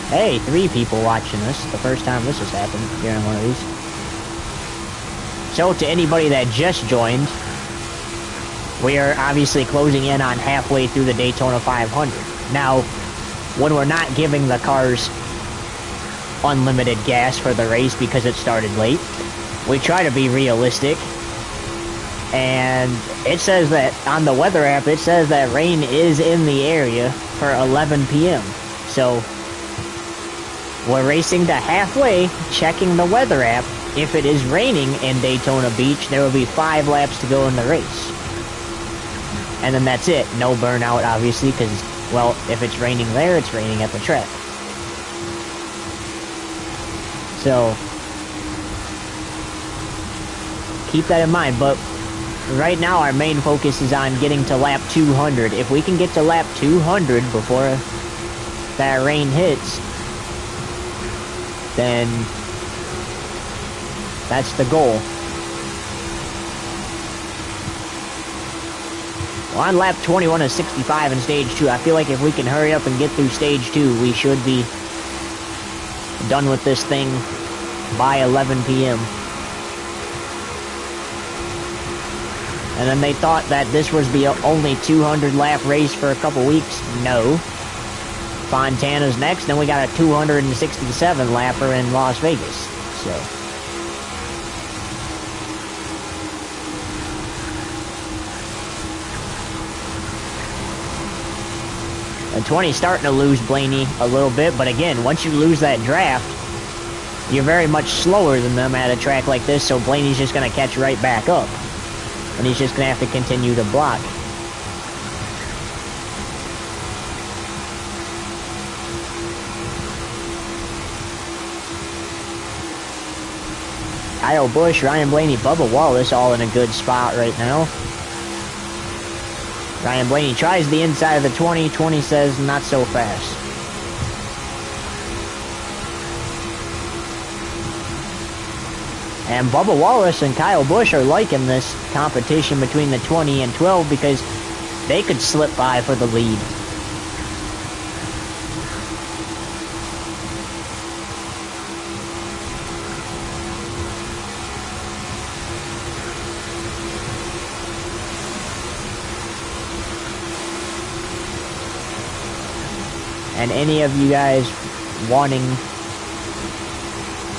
Hey, 3 people watching this. The first time this has happened during one of these. So, to anybody that just joined, we are obviously closing in on halfway through the Daytona 500. Now, when we're not giving the cars unlimited gas for the race because it started late, we try to be realistic. And it says that on the weather app, it says that rain is in the area for 11 p.m. So we're racing to halfway, checking the weather app. If it is raining in Daytona Beach, there will be 5 laps to go in the race. And then that's it. No burnout, obviously, because, well, if it's raining there, it's raining at the track. So keep that in mind. But right now, our main focus is on getting to lap 200. If we can get to lap 200 before that rain hits, then that's the goal. Well, on lap 21 of 65 in stage 2, I feel like if we can hurry up and get through stage 2, we should be done with this thing by 11 p.m. And then they thought that this was the only 200 lap race for a couple weeks. No. Fontana's next, then we got a 267 lapper in Las Vegas. So the 20's starting to lose Blaney a little bit, but again, once you lose that draft, you're very much slower than them at a track like this, so Blaney's just going to catch right back up. And he's just going to have to continue to block. Kyle Busch, Ryan Blaney, Bubba Wallace all in a good spot right now. Ryan Blaney tries the inside of the 20. 20 says not so fast. And Bubba Wallace and Kyle Busch are liking this competition between the 20 and 12 because they could slip by for the lead. And any of you guys wanting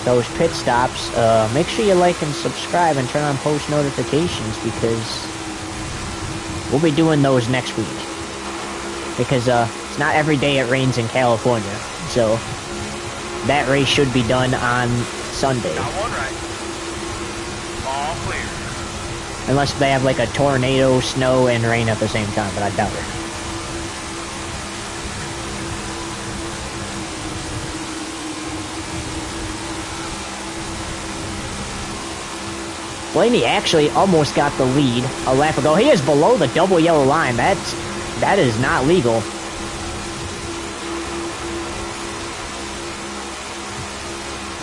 those pit stops, make sure you like and subscribe and turn on post notifications because we'll be doing those next week. Because it's not every day it rains in California, so that race should be done on Sunday. Got one right. All clear. Unless they have like a tornado, snow, and rain at the same time, but I doubt it. Blaney actually almost got the lead a lap ago. He is below the double yellow line. That is not legal.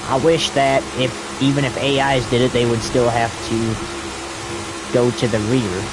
I wish that even if AIs did it, they would still have to go to the rear.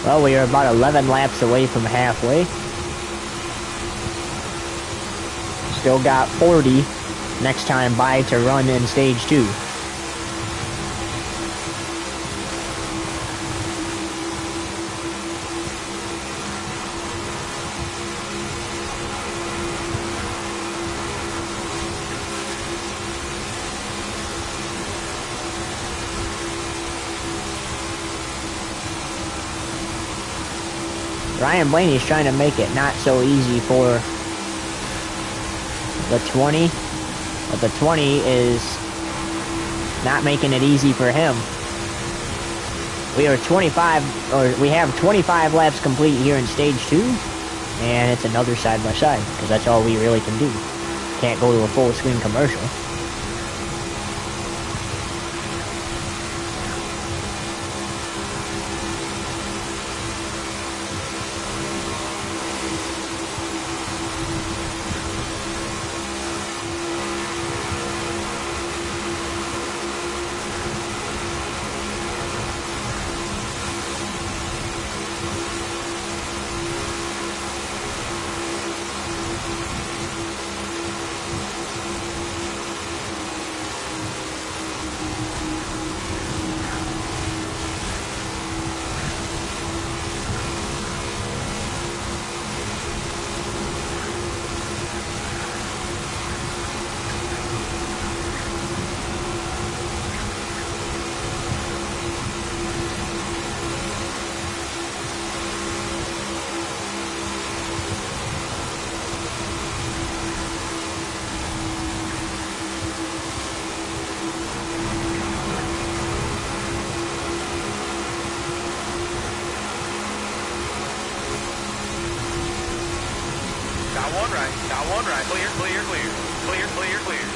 Well, we are about 11 laps away from halfway. Still got 40 next time by to run in stage 2. Ryan Blaney's trying to make it not so easy for the 20, but the 20 is not making it easy for him. We have 25 laps complete here in stage 2, and it's another side by side because that's all we really can do. Can't go to a full screen commercial. Got one right. Clear, clear, clear. Clear, clear, clear.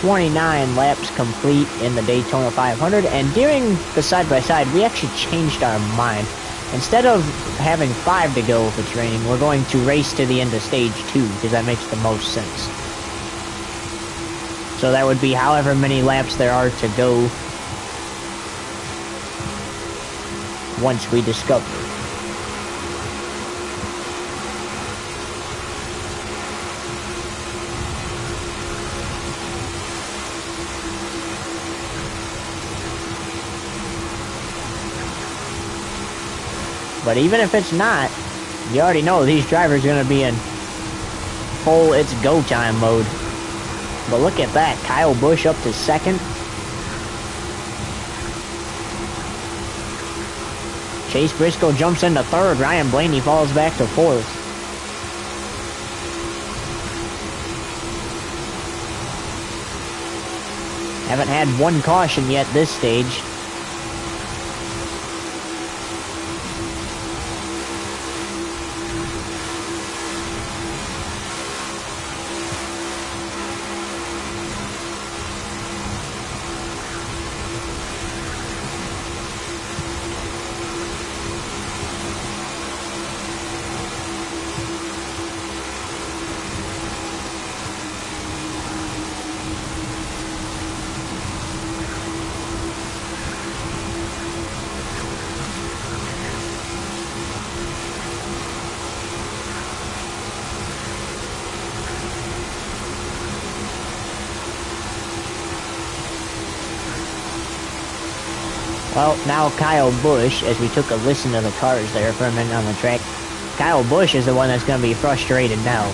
29 laps complete in the Daytona 500, and during the side-by-side, we actually changed our mind. Instead of having 5 to go if it's raining, we're going to race to the end of stage 2, because that makes the most sense. So that would be however many laps there are to go once we discover. But even if it's not, you already know these drivers are going to be in full it's go time mode. But look at that, Kyle Busch up to second. Chase Briscoe jumps into third. Ryan Blaney falls back to fourth. Haven't had one caution yet this stage. Well, now Kyle Busch, as we took a listen to the cars there for a minute on the track, Kyle Busch is the one that's going to be frustrated now.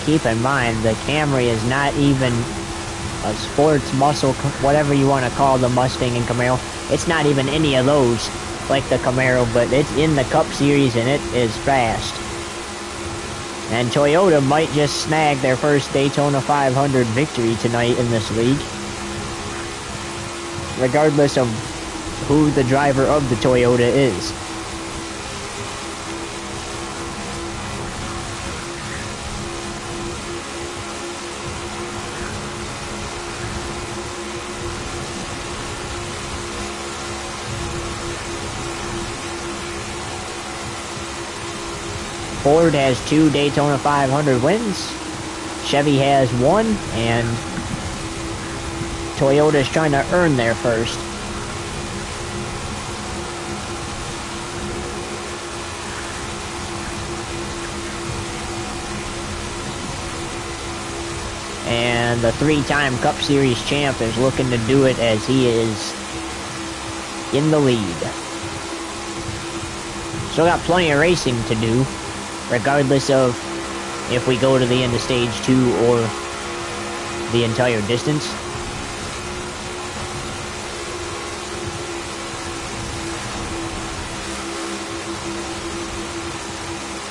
Keep in mind, the Camry is not even a sports muscle, whatever you want to call the Mustang and Camaro. It's not even any of those like the Camaro, but it's in the Cup Series and it is fast. And Toyota might just snag their first Daytona 500 victory tonight in this league. Regardless of who the driver of the Toyota is. Ford has 2 Daytona 500 wins. Chevy has 1, and Toyota is trying to earn their first. And the 3-time Cup Series champ is looking to do it as he is in the lead. Still got plenty of racing to do, regardless of if we go to the end of stage 2 or the entire distance.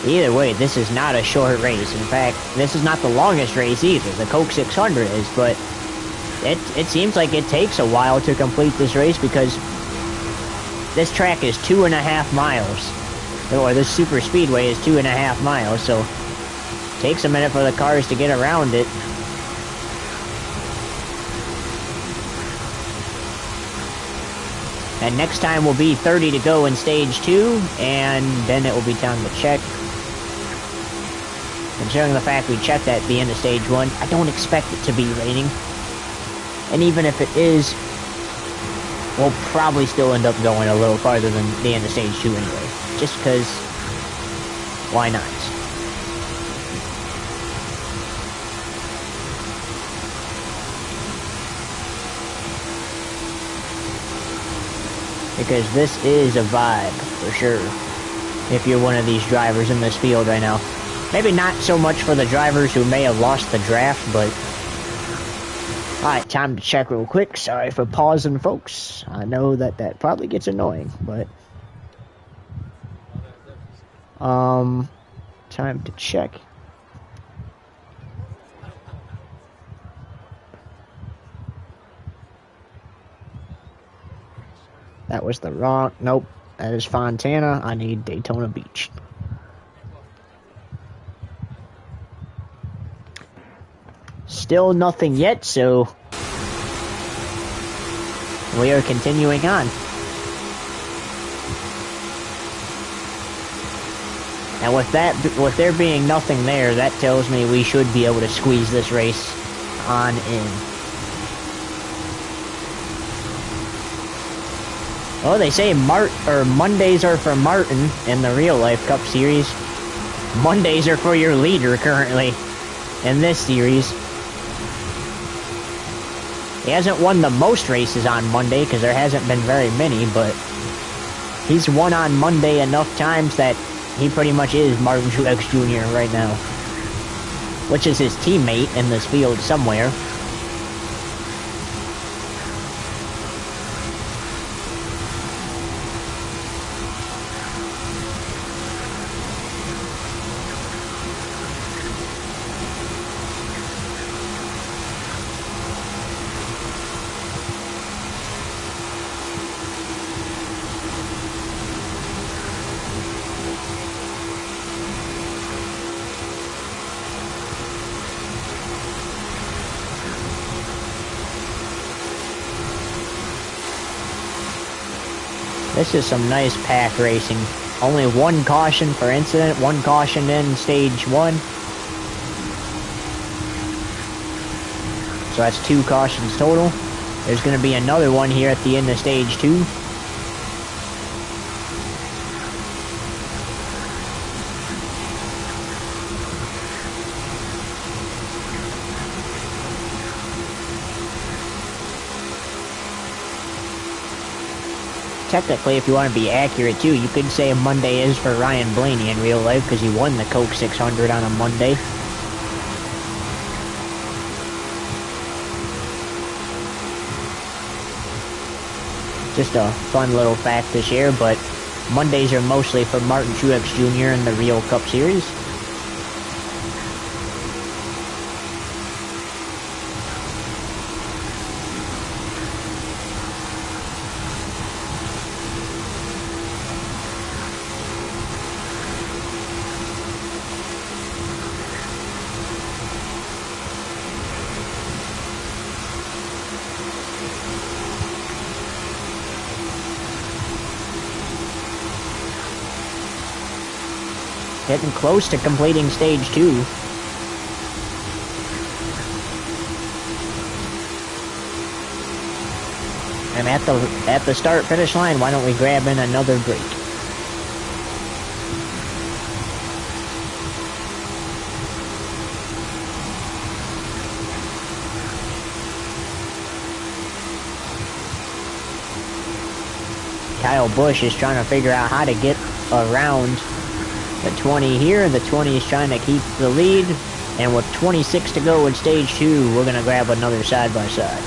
Either way, this is not a short race. In fact, this is not the longest race either. The Coke 600 is, but it seems like it takes a while to complete this race because this track is 2.5 miles. Or this super speedway is 2.5 miles, so it takes a minute for the cars to get around it. And next time will be 30 to go in stage 2, and then it will be time to check. Considering the fact we checked at the end of stage 1, I don't expect it to be raining. And even if it is, we'll probably still end up going a little farther than the end of stage 2 anyway. Just because, why not? Because this is a vibe, for sure, if you're one of these drivers in this field right now. Maybe not so much for the drivers who may have lost the draft, but Alright, time to check real quick. Sorry for pausing, folks. I know that probably gets annoying, but... time to check. That was the wrong... Nope. That is Fontana. I need Daytona Beach. Still nothing yet, so... we are continuing on. And with there being nothing there, that tells me we should be able to squeeze this race on in. Oh, they say Mondays are for Martin in the real life Cup Series. Mondays are for your leader currently in this series. He hasn't won the most races on Monday because there hasn't been very many, but he's won on Monday enough times that he pretty much is Martin Truex Jr. right now, which is his teammate in this field somewhere. This is some nice pack racing. Only one caution per incident, one caution in stage 1. So that's 2 cautions total. There's going to be another one here at the end of stage 2. Technically, if you want to be accurate too, you could say Monday is for Ryan Blaney in real life because he won the Coke 600 on a Monday. Just a fun little fact to share, but Mondays are mostly for Martin Truex Jr. in the real Cup Series. Getting close to completing stage 2. And at the start finish line, why don't we grab in another break? Kyle Busch is trying to figure out how to get around the 20 here. The 20 is trying to keep the lead, and with 26 to go in stage 2, we're going to grab another side-by-side.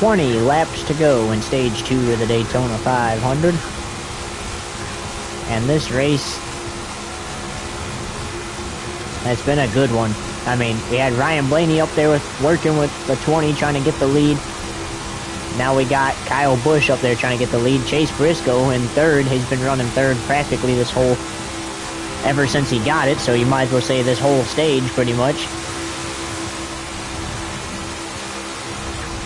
20 laps to go in stage 2 of the Daytona 500. And this race has been a good one. I mean, we had Ryan Blaney up there working with the 20, trying to get the lead. Now we got Kyle Busch up there trying to get the lead. Chase Briscoe in third. He's been running third practically ever since he got it, so you might as well say this whole stage pretty much.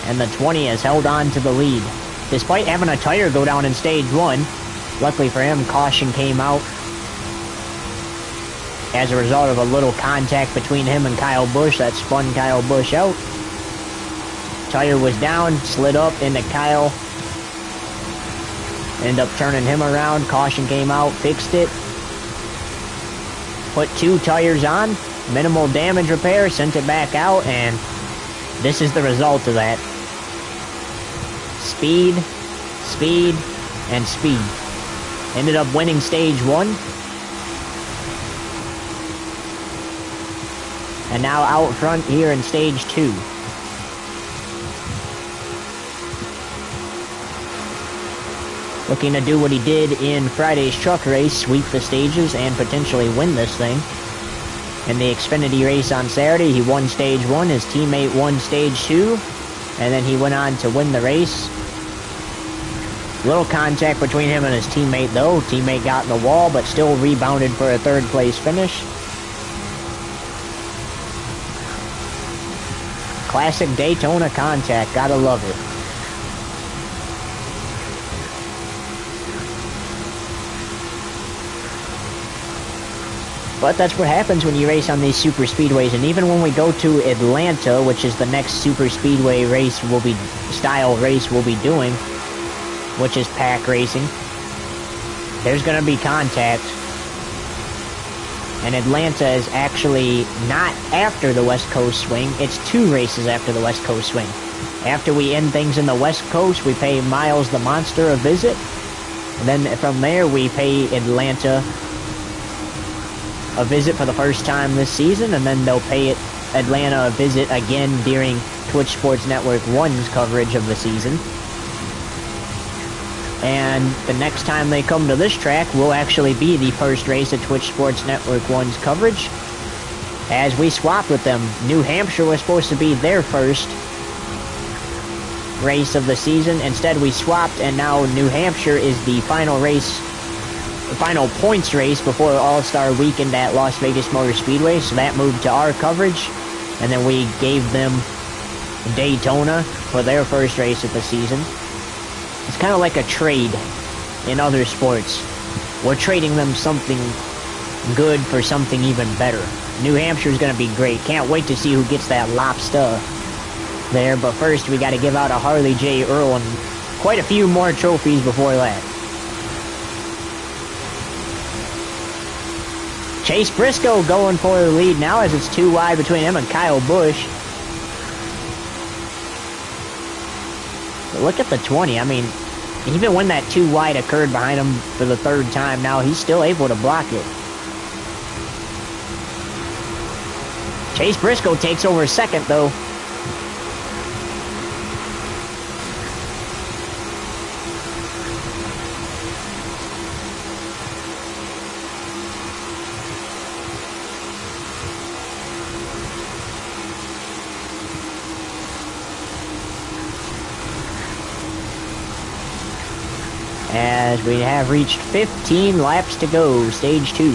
And the 20 has held on to the lead. Despite having a tire go down in stage 1, luckily for him, caution came out as a result of a little contact between him and Kyle Busch that spun Kyle Busch out. Tire was down, slid up into Kyle. Ended up turning him around. Caution came out, fixed it. Put 2 tires on. Minimal damage repair, sent it back out, and this is the result of that. Speed, speed, and speed. Ended up winning stage 1. And now out front here in stage 2. Looking to do what he did in Friday's truck race, sweep the stages and potentially win this thing. In the Xfinity race on Saturday, he won stage 1, his teammate won stage 2, and then he went on to win the race. Little contact between him and his teammate though. Teammate got in the wall, but still rebounded for a 3rd place finish. Classic Daytona contact, gotta love it. But that's what happens when you race on these super speedways, and even when we go to Atlanta, which is the next super speedway race we'll be doing, which is pack racing, there's gonna be contact. And Atlanta is actually not after the West Coast swing, it's 2 races after the West Coast swing. After we end things in the West Coast, we pay Miles the Monster a visit, and then from there we pay Atlanta a visit for the first time this season, and then they'll pay Atlanta a visit again during Twitch Sports Network 1's coverage of the season. And the next time they come to this track will actually be the first race of Twitch Sports Network 1's coverage, as we swapped with them. New Hampshire was supposed to be their first race of the season. Instead we swapped, and now New Hampshire is the final race, the final points race before All-Star Weekend at Las Vegas Motor Speedway, so that moved to our coverage, and then we gave them Daytona for their first race of the season. It's kind of like a trade in other sports. We're trading them something good for something even better. New Hampshire's going to be great. Can't wait to see who gets that lobster there, but first we got to give out a Harley J. Earl and quite a few more trophies before that. Chase Briscoe going for the lead now, as it's 2 wide between him and Kyle Busch. But look at the 20. I mean, even when that 2 wide occurred behind him for the 3rd time now, he's still able to block it. Chase Briscoe takes over 2nd though. As we have reached 15 laps to go, stage 2.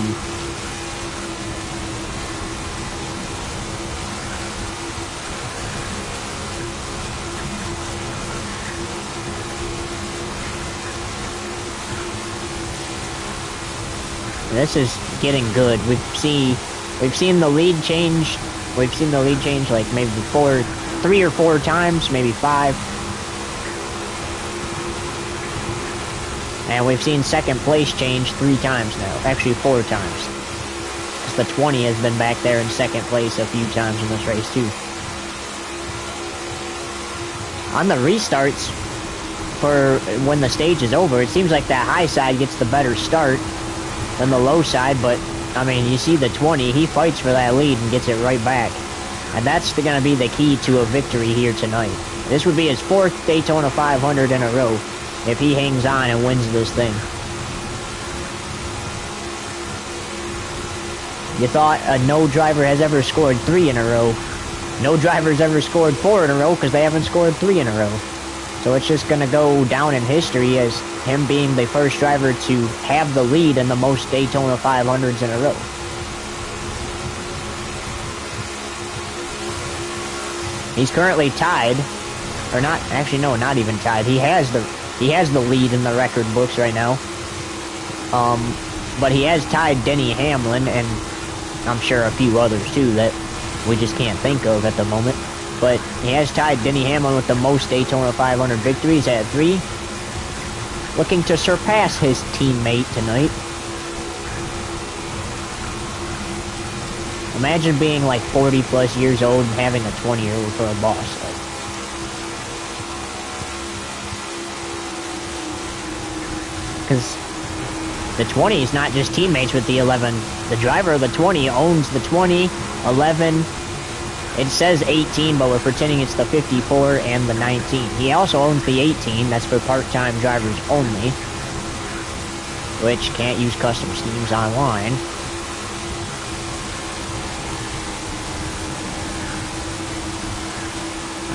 This is getting good. We've seen the lead change. We've seen the lead change like maybe 3 or 4 times, maybe 5. And we've seen 2nd place change 3 times now. Actually 4 times. Because the 20 has been back there in 2nd place a few times in this race too. On the restarts, for when the stage is over, it seems like that high side gets the better start than the low side, but I mean, you see the 20, he fights for that lead and gets it right back. And that's going to be the key to a victory here tonight. This would be his 4th Daytona 500 in a row if he hangs on and wins this thing. You thought no driver has ever scored 3 in a row. No driver's ever scored 4 in a row because they haven't scored 3 in a row. So it's just going to go down in history as him being the first driver to have the lead in the most Daytona 500s in a row. He's currently tied, or not, actually no, not even tied. He has the lead in the record books right now. But he has tied Denny Hamlin, and I'm sure a few others too that we just can't think of at the moment. But he has tied Denny Hamlin with the most Daytona 500 victories at 3. Looking to surpass his teammate tonight. Imagine being like 40 plus years old and having a 20-year-old for a boss. Because the 20 is not just teammates with the 11. The driver of the 20 owns the 20, 11. It says 18, but we're pretending it's the 54 and the 19. He also owns the 18. That's for part-time drivers only, which can't use custom schemes online.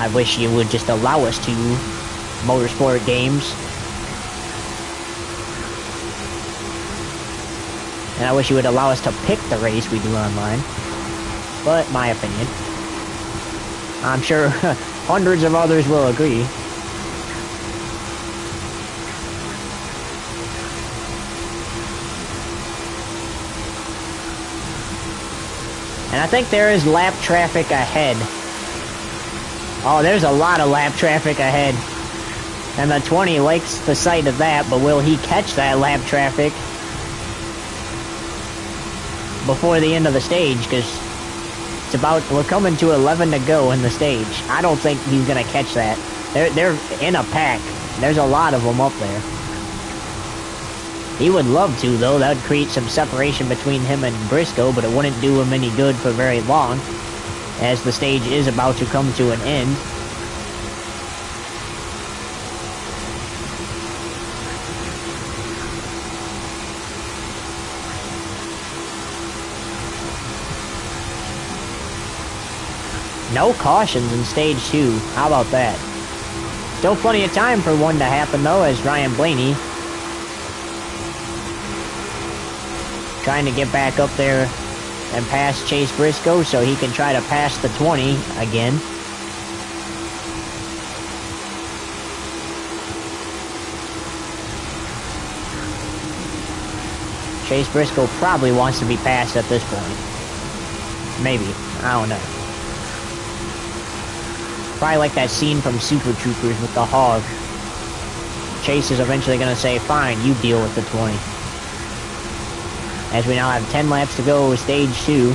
I wish you would just allow us to motorsport games. And I wish you would allow us to pick the race we do online. But my opinion. I'm sure hundreds of others will agree. And I think there is lap traffic ahead. Oh, there's a lot of lap traffic ahead. And the 20 likes the sight of that, but will he catch that lap traffic before the end of the stage? Because we're coming to 11 to go in the stage. I don't think he's gonna catch that. They're in a pack. There's a lot of them up there. He would love to, though. That would create some separation between him and Briscoe, but it wouldn't do him any good for very long, as the stage is about to come to an end. No cautions in stage 2. How about that? Still plenty of time for one to happen, though, as Ryan Blaney trying to get back up there and pass Chase Briscoe so he can try to pass the 20 again. Chase Briscoe probably wants to be passed at this point. Maybe. I don't know. Probably like that scene from Super Troopers with the hog. Chase is eventually going to say, fine, you deal with the 20. As we now have 10 laps to go with stage 2.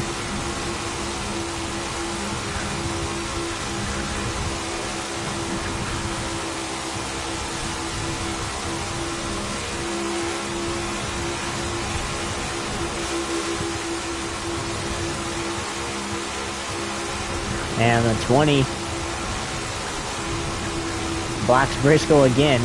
And the 20 blocks Briscoe again.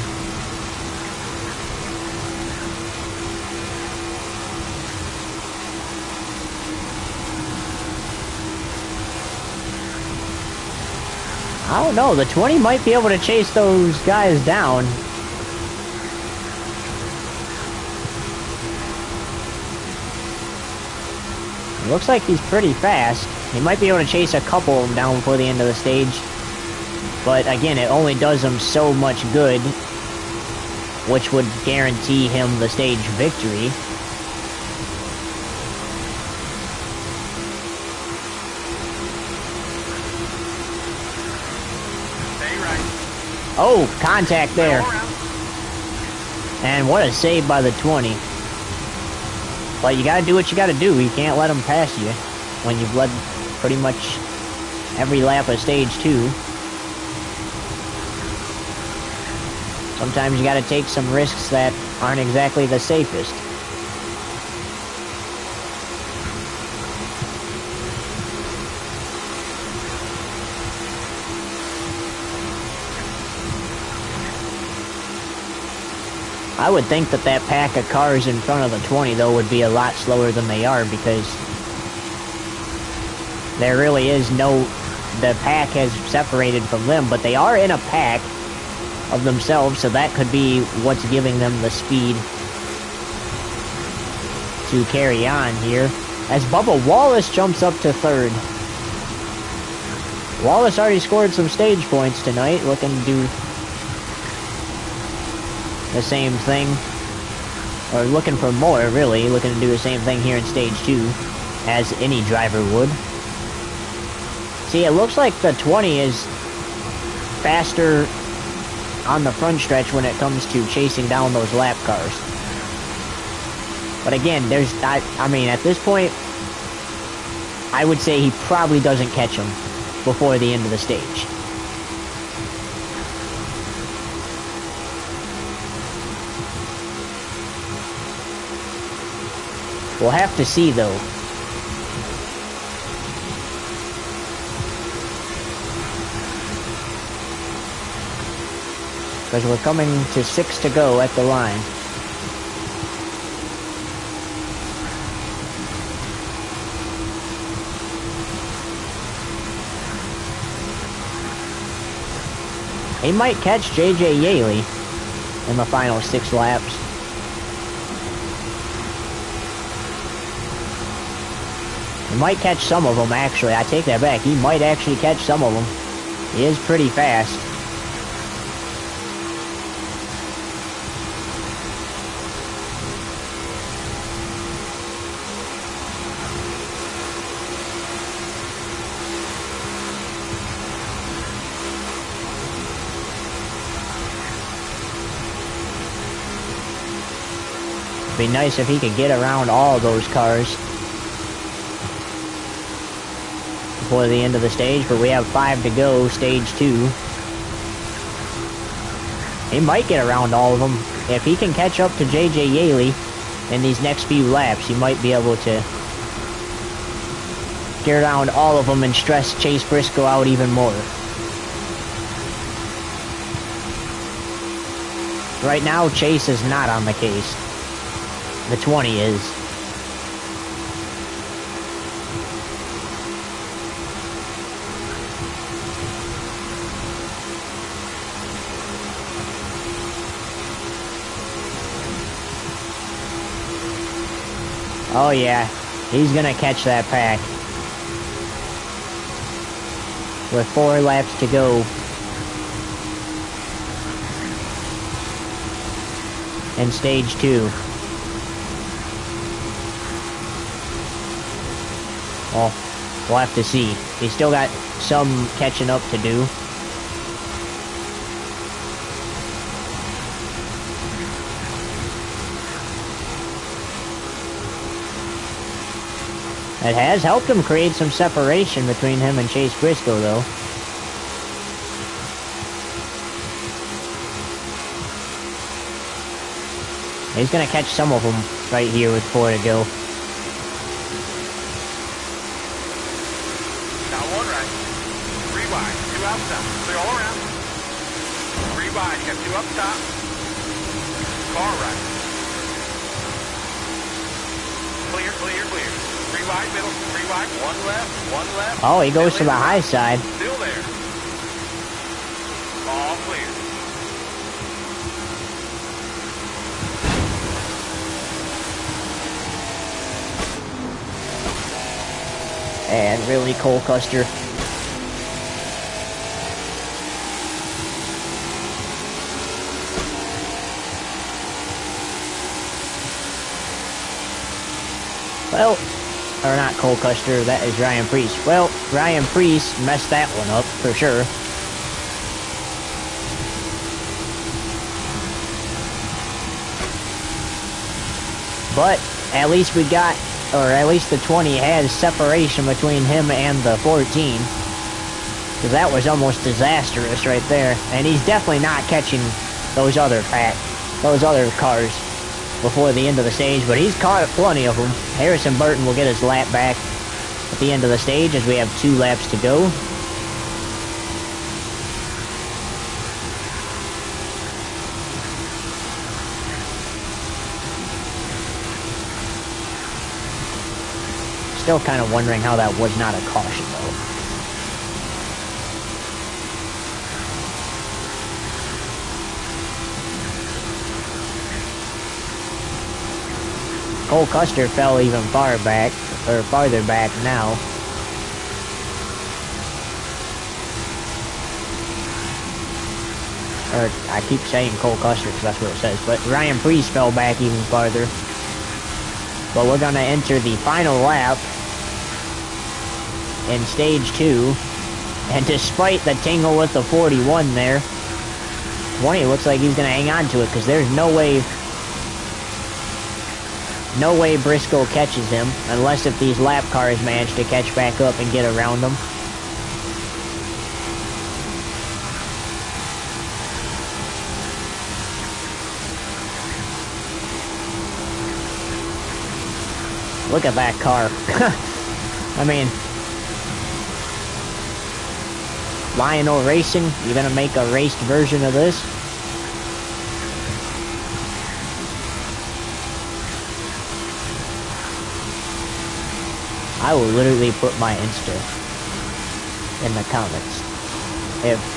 I don't know, the 20 might be able to chase those guys down. It looks like he's pretty fast. He might be able to chase a couple of them down before the end of the stage. But again, it only does him so much good, which would guarantee him the stage victory. Oh, contact there. And what a save by the 20. But you gotta do what you gotta do. You can't let them pass you when you've led pretty much every lap of stage 2. Sometimes you gotta take some risks that aren't exactly the safest. I would think that that pack of cars in front of the 20, though, would be a lot slower than they are because there really is no... The pack has separated from them, but they are in a pack of themselves, so that could be what's giving them the speed to carry on here. As Bubba Wallace jumps up to third. Wallace already scored some stage points tonight, looking to do the same thing. Or looking for more, really. Looking to do the same thing here in stage 2, as any driver would. See, it looks like the 20 is faster on the front stretch when it comes to chasing down those lap cars. But again, I mean, at this point, I would say he probably doesn't catch them before the end of the stage. We'll have to see, though. Because we're coming to 6 to go at the line. He might catch J.J. Yaley in the final 6 laps. He might catch some of them, actually. I take that back. He might actually catch some of them. He is pretty fast. Be nice if he could get around all those cars before the end of the stage, but we have 5 to go, stage 2. He might get around all of them. If he can catch up to J.J. Yaley in these next few laps, he might be able to get around all of them and stress Chase Briscoe out even more. Right now, Chase is not on the case. The 20 is. Oh yeah, he's gonna catch that pack. With 4 laps to go. In stage 2. Well, we'll have to see. He's still got some catching up to do. It has helped him create some separation between him and Chase Briscoe, though. He's gonna catch some of them right here with 4 to go. Clear all around. 3 wide, got 2 up top. Car right. Clear, clear, clear. 3 wide, middle, 3 wide, 1 left, 1 left. Oh, he goes to the high side. Still there. All clear. And really, Cole Custer. Well, or not Cole Custer, that is Ryan Preece. Well, Ryan Preece messed that one up, for sure. But, at least we got, or at least the 20 has separation between him and the 14. Because that was almost disastrous right there. And he's definitely not catching those other cars before the end of the stage, but he's caught plenty of them. Harrison Burton will get his lap back at the end of the stage as we have 2 laps to go. Still kind of wondering how that was not a caution, though. Cole Custer fell even farther back now. Or, I keep saying Cole Custer because that's what it says, but Ryan Preece fell back even farther. But we're going to enter the final lap in stage 2. And despite the tingle with the 41 there, 20 looks like he's going to hang on to it because there's no way Briscoe catches him, unless if these lap cars manage to catch back up and get around him. Look at that car. I mean, Lionel Racing, you gonna make a raced version of this? I will literally put my Insta in the comments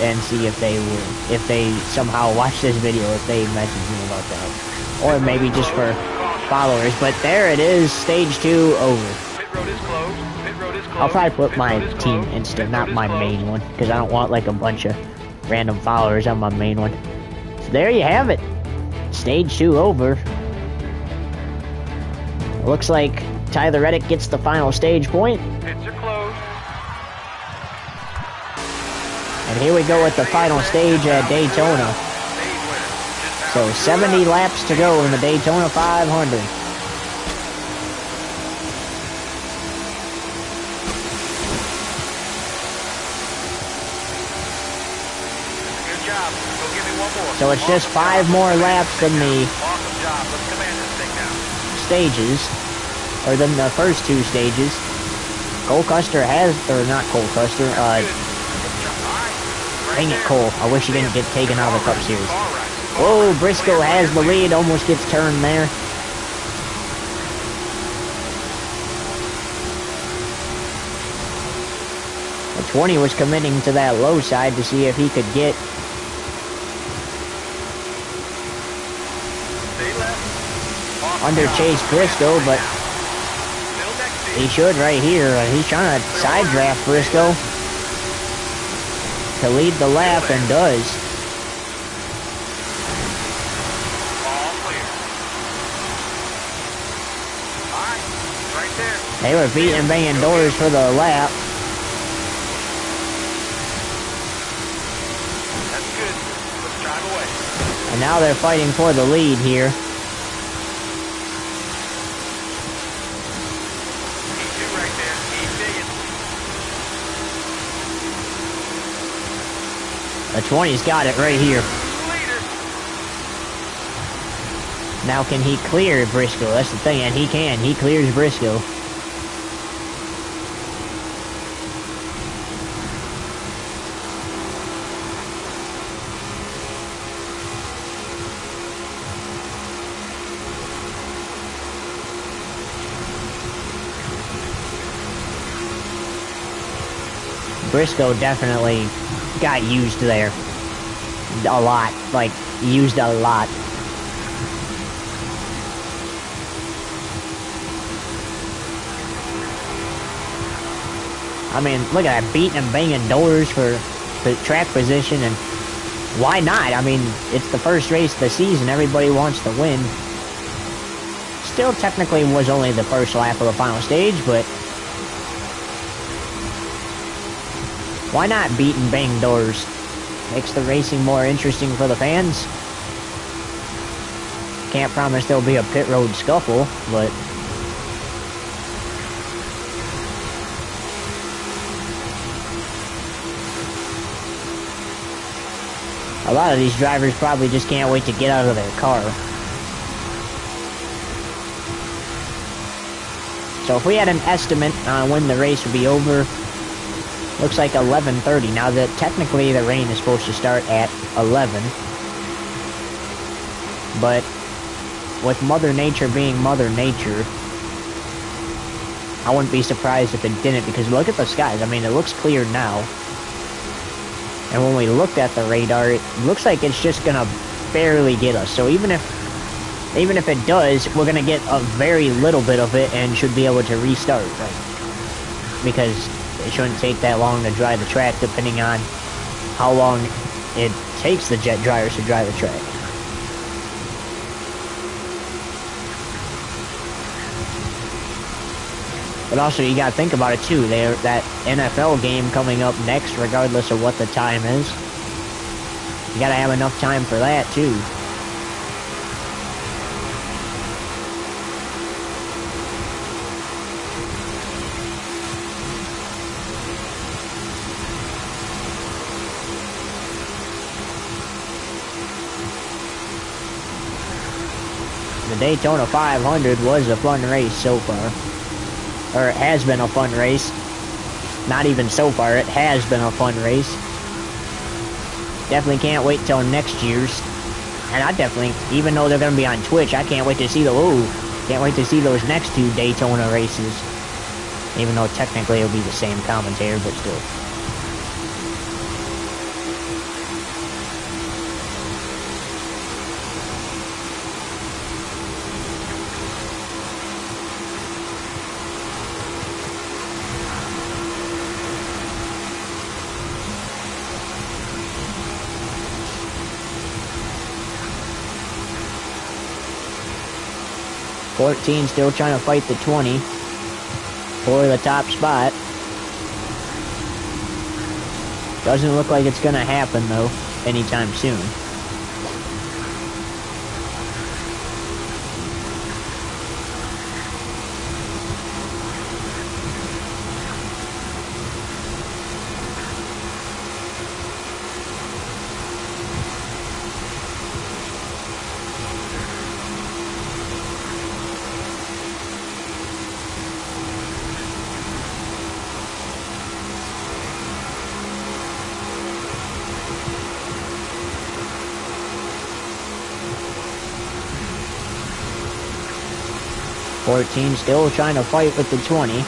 and see if they somehow watch this video, if they message me about that. Or maybe just for followers. But there it is, stage 2 over. I'll probably put my team Insta, not my main one, because I don't want like a bunch of random followers on my main one. So there you have it. Stage 2 over. Looks like Tyler Reddick gets the final stage point. Pits are closed. And here we go with the final stage at Daytona. So 70 laps to go in the Daytona 500. Good job. Go give me one more. So it's just 5 more laps than the Awesome job. Let's command this thing now. stages, or than the first 2 stages. Cole Custer has, or not Cole Custer, dang it, Cole. I wish he didn't get taken out of the Cup Series. Whoa, Briscoe has the lead, almost gets turned there. The 20 was committing to that low side to see if he could get under Chase Briscoe, but he should right here. He's trying to side draft Briscoe to lead the lap, and does. They were beating banging doors for the lap. That's good. Let's drive away. And now they're fighting for the lead here. E2 right there. Keep digging. The 20's got it right here. Leader. Now can he clear Briscoe? That's the thing, and he can. He clears Briscoe. Briscoe definitely got used there. A lot. Like, used a lot. I mean, look at that, beating and banging doors for the track position, and why not? I mean, it's the first race of the season. Everybody wants to win. Still technically was only the first lap of the final stage, but why not beat and bang doors? Makes the racing more interesting for the fans. Can't promise there'll be a pit road scuffle, but a lot of these drivers probably just can't wait to get out of their car. So if we had an estimate on when the race would be over, looks like 11:30. Now that technically the rain is supposed to start at 11. But with Mother Nature being Mother Nature, I wouldn't be surprised if it didn't, because look at the skies. I mean, it looks clear now. And when we looked at the radar, it looks like it's just gonna barely get us. So even if it does, we're gonna get a very little bit of it and should be able to restart, right? Because it shouldn't take that long to dry the track, depending on how long it takes the jet dryers to dry the track. But also, you gotta think about it too. That NFL game coming up next, regardless of what the time is. You gotta have enough time for that too. The Daytona 500 was a fun race so far. Or it has been a fun race. Not even so far, it has been a fun race. Definitely can't wait till next year's. And I definitely, even though they're going to be on Twitch, I can't wait to see can't wait to see those next two Daytona races. Even though technically it'll be the same commentator, but still. .14 still trying to fight the 20 for the top spot. Doesn't look like it's going to happen, though, anytime soon. .14 still trying to fight with the 20.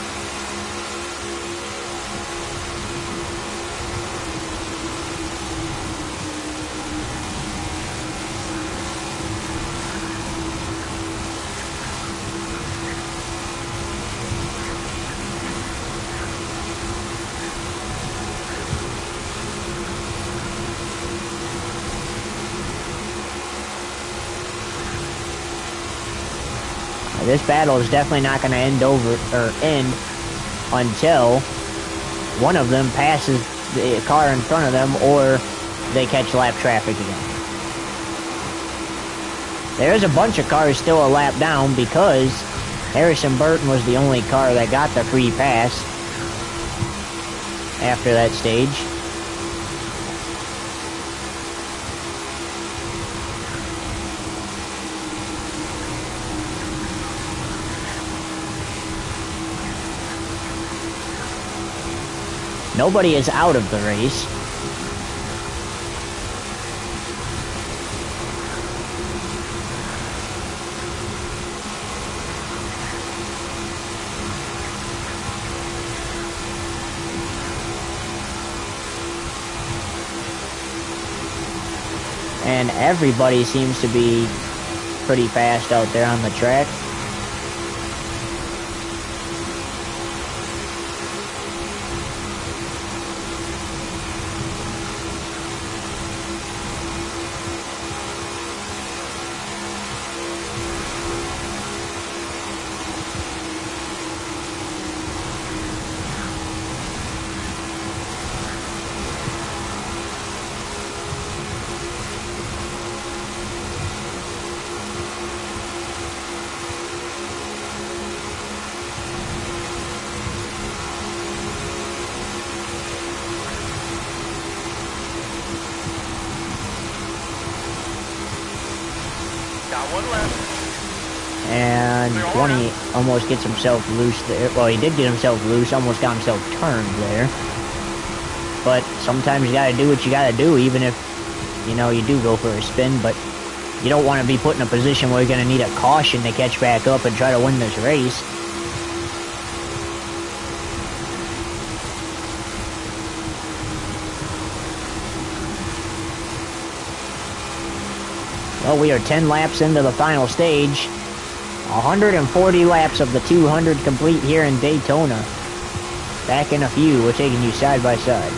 This battle is definitely not going to end until one of them passes the car in front of them or they catch lap traffic again. There's a bunch of cars still a lap down because Harrison Burton was the only car that got the free pass after that stage. Nobody is out of the race. And everybody seems to be pretty fast out there on the track. And 20 almost gets himself loose there. Well, he did get himself loose, almost got himself turned there. But sometimes you gotta do what you gotta do, even if, you know, you do go for a spin. But you don't want to be put in a position where you're gonna need a caution to catch back up and try to win this race. Well, we are 10 laps into the final stage. 140 laps of the 200 complete here in Daytona. Back in a few, we're taking you side by side.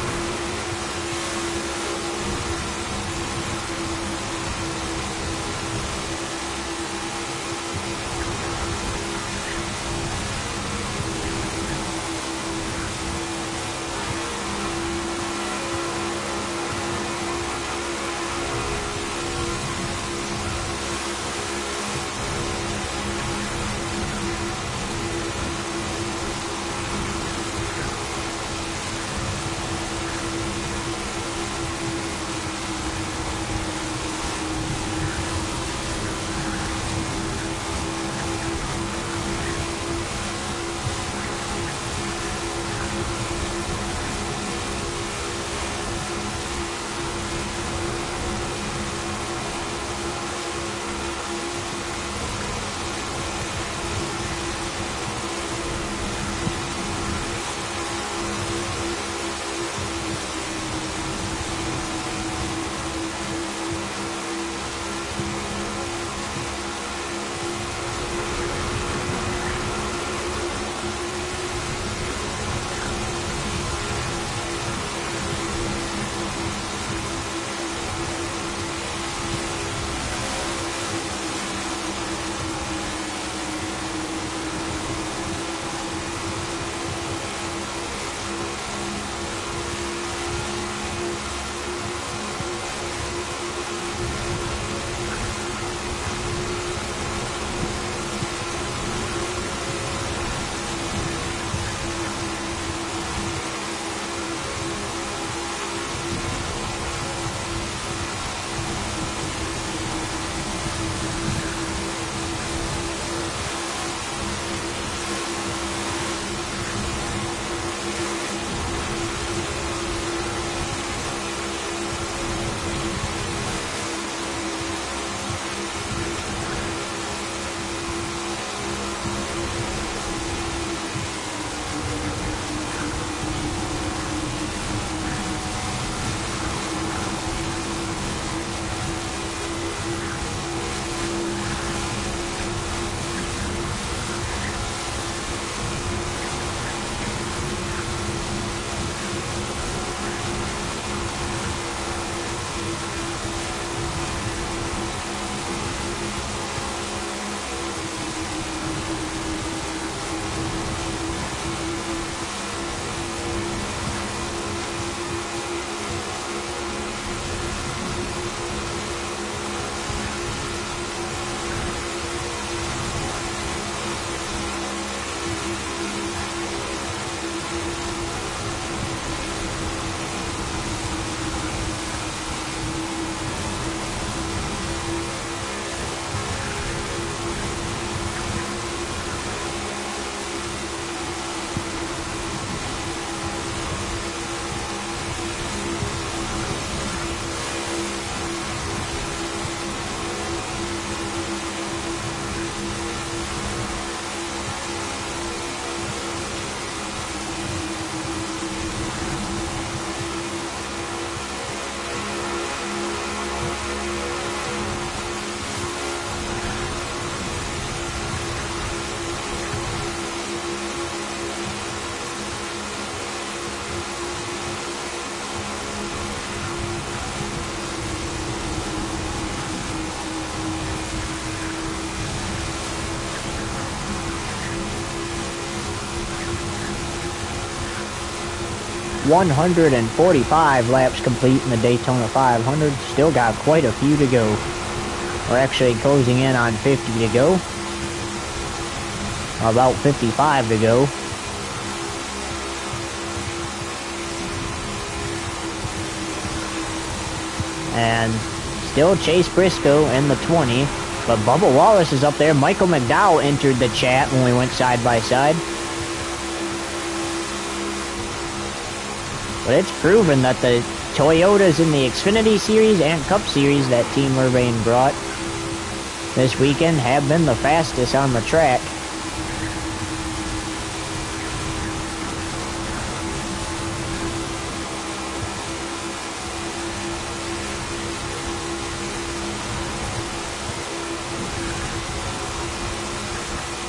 ...145 laps complete in the Daytona 500. Still got quite a few to go. We're actually closing in on 50 to go. About 55 to go. And still Chase Briscoe in the 20. But Bubba Wallace is up there. Michael McDowell entered the chat when we went side by side. But it's proven that the Toyotas in the Xfinity Series and Cup Series that Team Irvine brought this weekend have been the fastest on the track.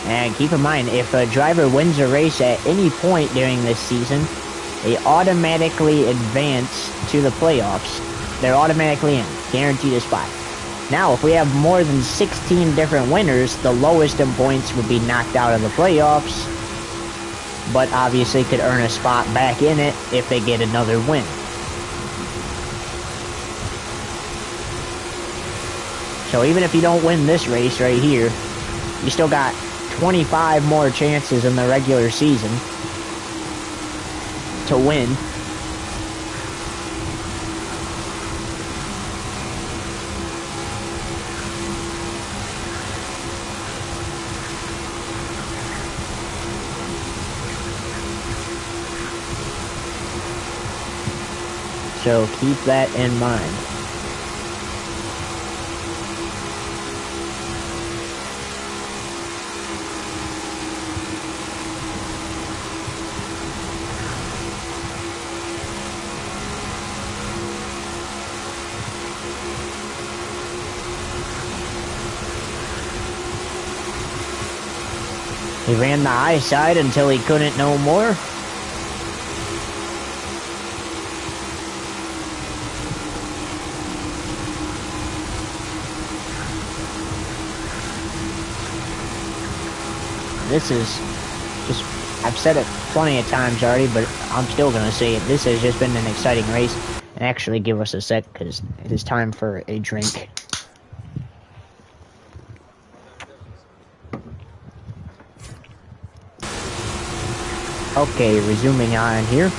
And keep in mind, if a driver wins a race at any point during this season, they automatically advance to the playoffs. They're automatically in, guaranteed a spot. Now, if we have more than 16 different winners, the lowest in points would be knocked out of the playoffs, but obviously could earn a spot back in it if they get another win. So even if you don't win this race right here, you still got 25 more chances in the regular season to win. So keep that in mind. He ran the high side until he couldn't no more. This is just, I've said it plenty of times already, but I'm still going to say it. This has just been an exciting race. And actually, give us a sec, because it is time for a drink. Okay, resuming on here.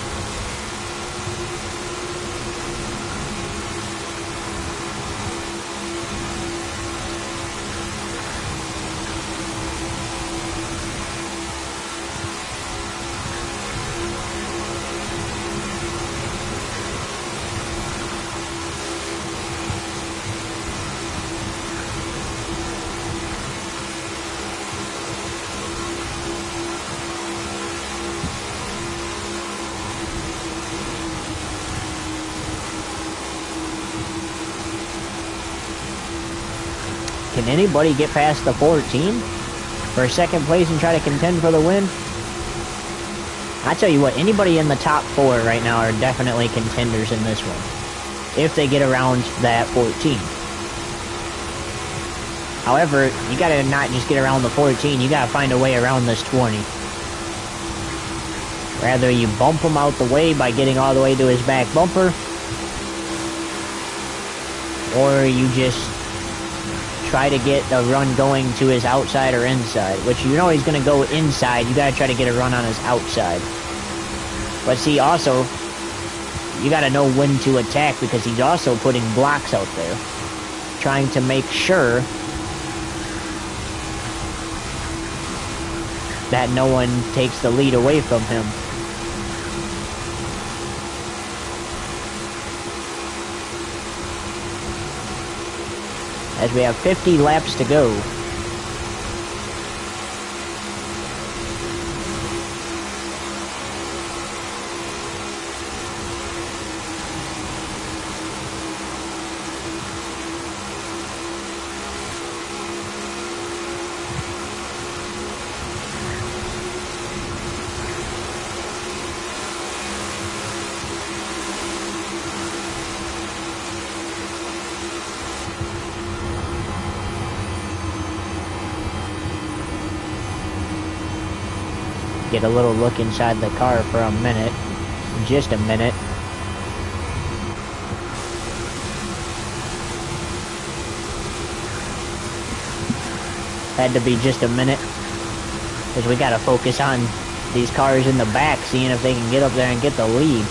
Can anybody get past the 14 for second place and try to contend for the win? I tell you what, anybody in the top 4 right now are definitely contenders in this one, if they get around that 14. However, you gotta not just get around the 14, you gotta find a way around this 20. Rather you bump him out the way by getting all the way to his back bumper, or you just try to get a run going to his outside or inside, which you know he's going to go inside. You got to try to get a run on his outside. But see, also, you got to know when to attack, because he's also putting blocks out there, trying to make sure that no one takes the lead away from him. As we have 50 laps to go. Get a little look inside the car for a minute. Just a minute. Had to be just a minute, because we gotta focus on these cars in the back, seeing if they can get up there and get the lead.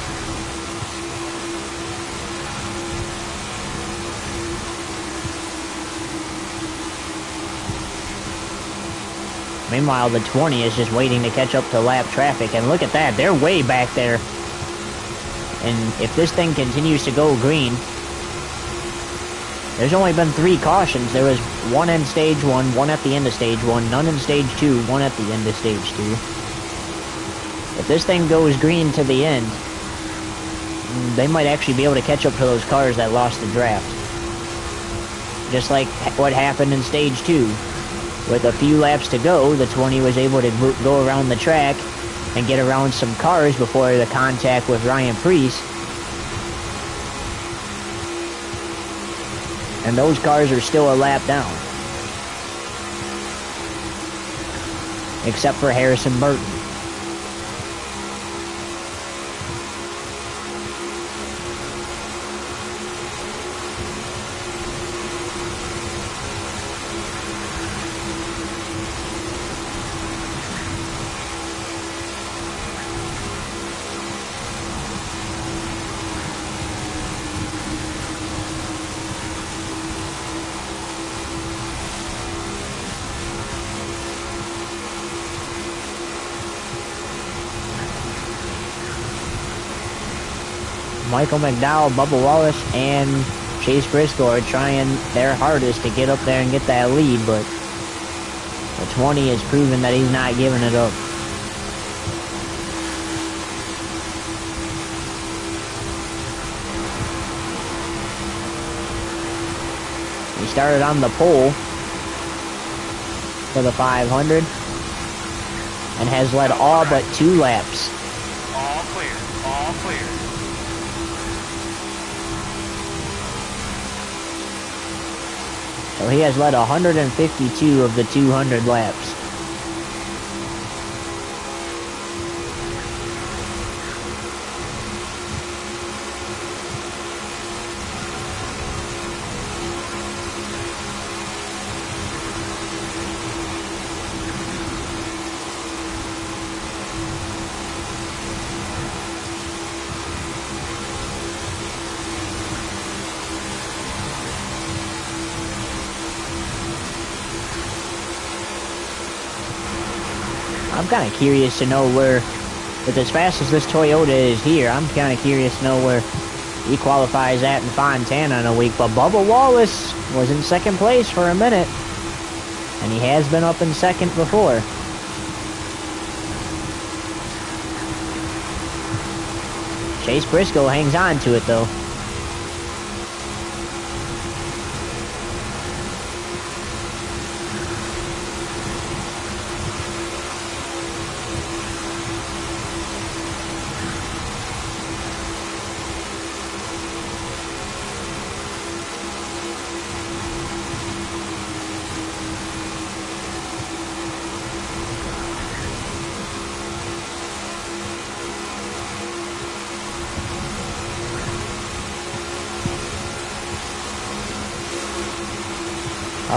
Meanwhile, the 20 is just waiting to catch up to lap traffic, and look at that, they're way back there. And if this thing continues to go green, there's only been 3 cautions. There was one in stage 1, one at the end of stage 1, none in stage 2, one at the end of stage 2. If this thing goes green to the end, they might actually be able to catch up to those cars that lost the draft. Just like what happened in stage 2. With a few laps to go, the 20 was able to go around the track and get around some cars before the contact with Ryan Preece. And those cars are still a lap down. Except for Harrison Burton. Michael McDowell, Bubba Wallace, and Chase Briscoe are trying their hardest to get up there and get that lead, but the 20 has proven that he's not giving it up. He started on the pole for the 500 and has led all but 2 laps. All clear. All clear. So he has led 152 of the 200 laps. I'm kind of curious to know where, with as fast as this Toyota is here, I'm kind of curious to know where he qualifies at in Fontana in a week. But Bubba Wallace was in second place for a minute, and he has been up in second before. Chase Briscoe hangs on to it, though.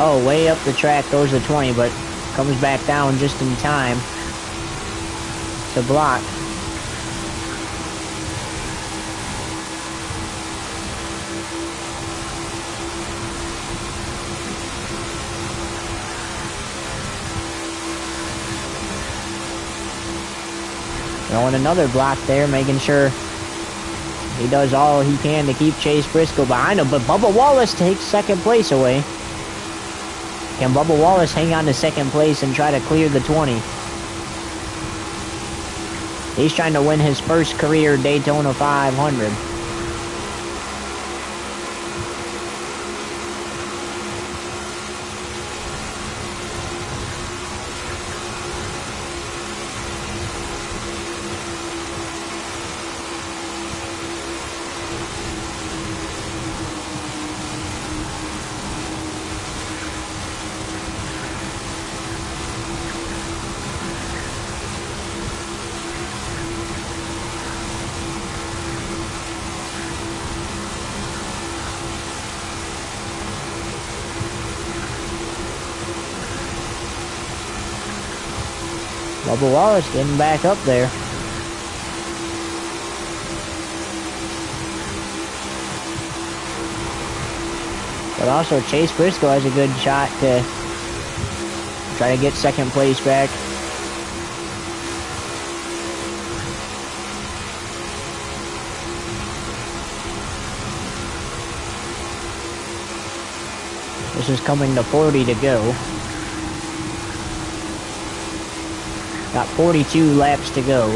Oh, way up the track goes the 20, but comes back down just in time to block. Throwing another block there, making sure he does all he can to keep Chase Briscoe behind him, but Bubba Wallace takes second place away. Can Bubba Wallace hang on to second place and try to clear the 20? He's trying to win his first career Daytona 500. Bubba Wallace getting back up there. But also Chase Briscoe has a good shot to try to get second place back. This is coming to 40 to go. Got 42 laps to go.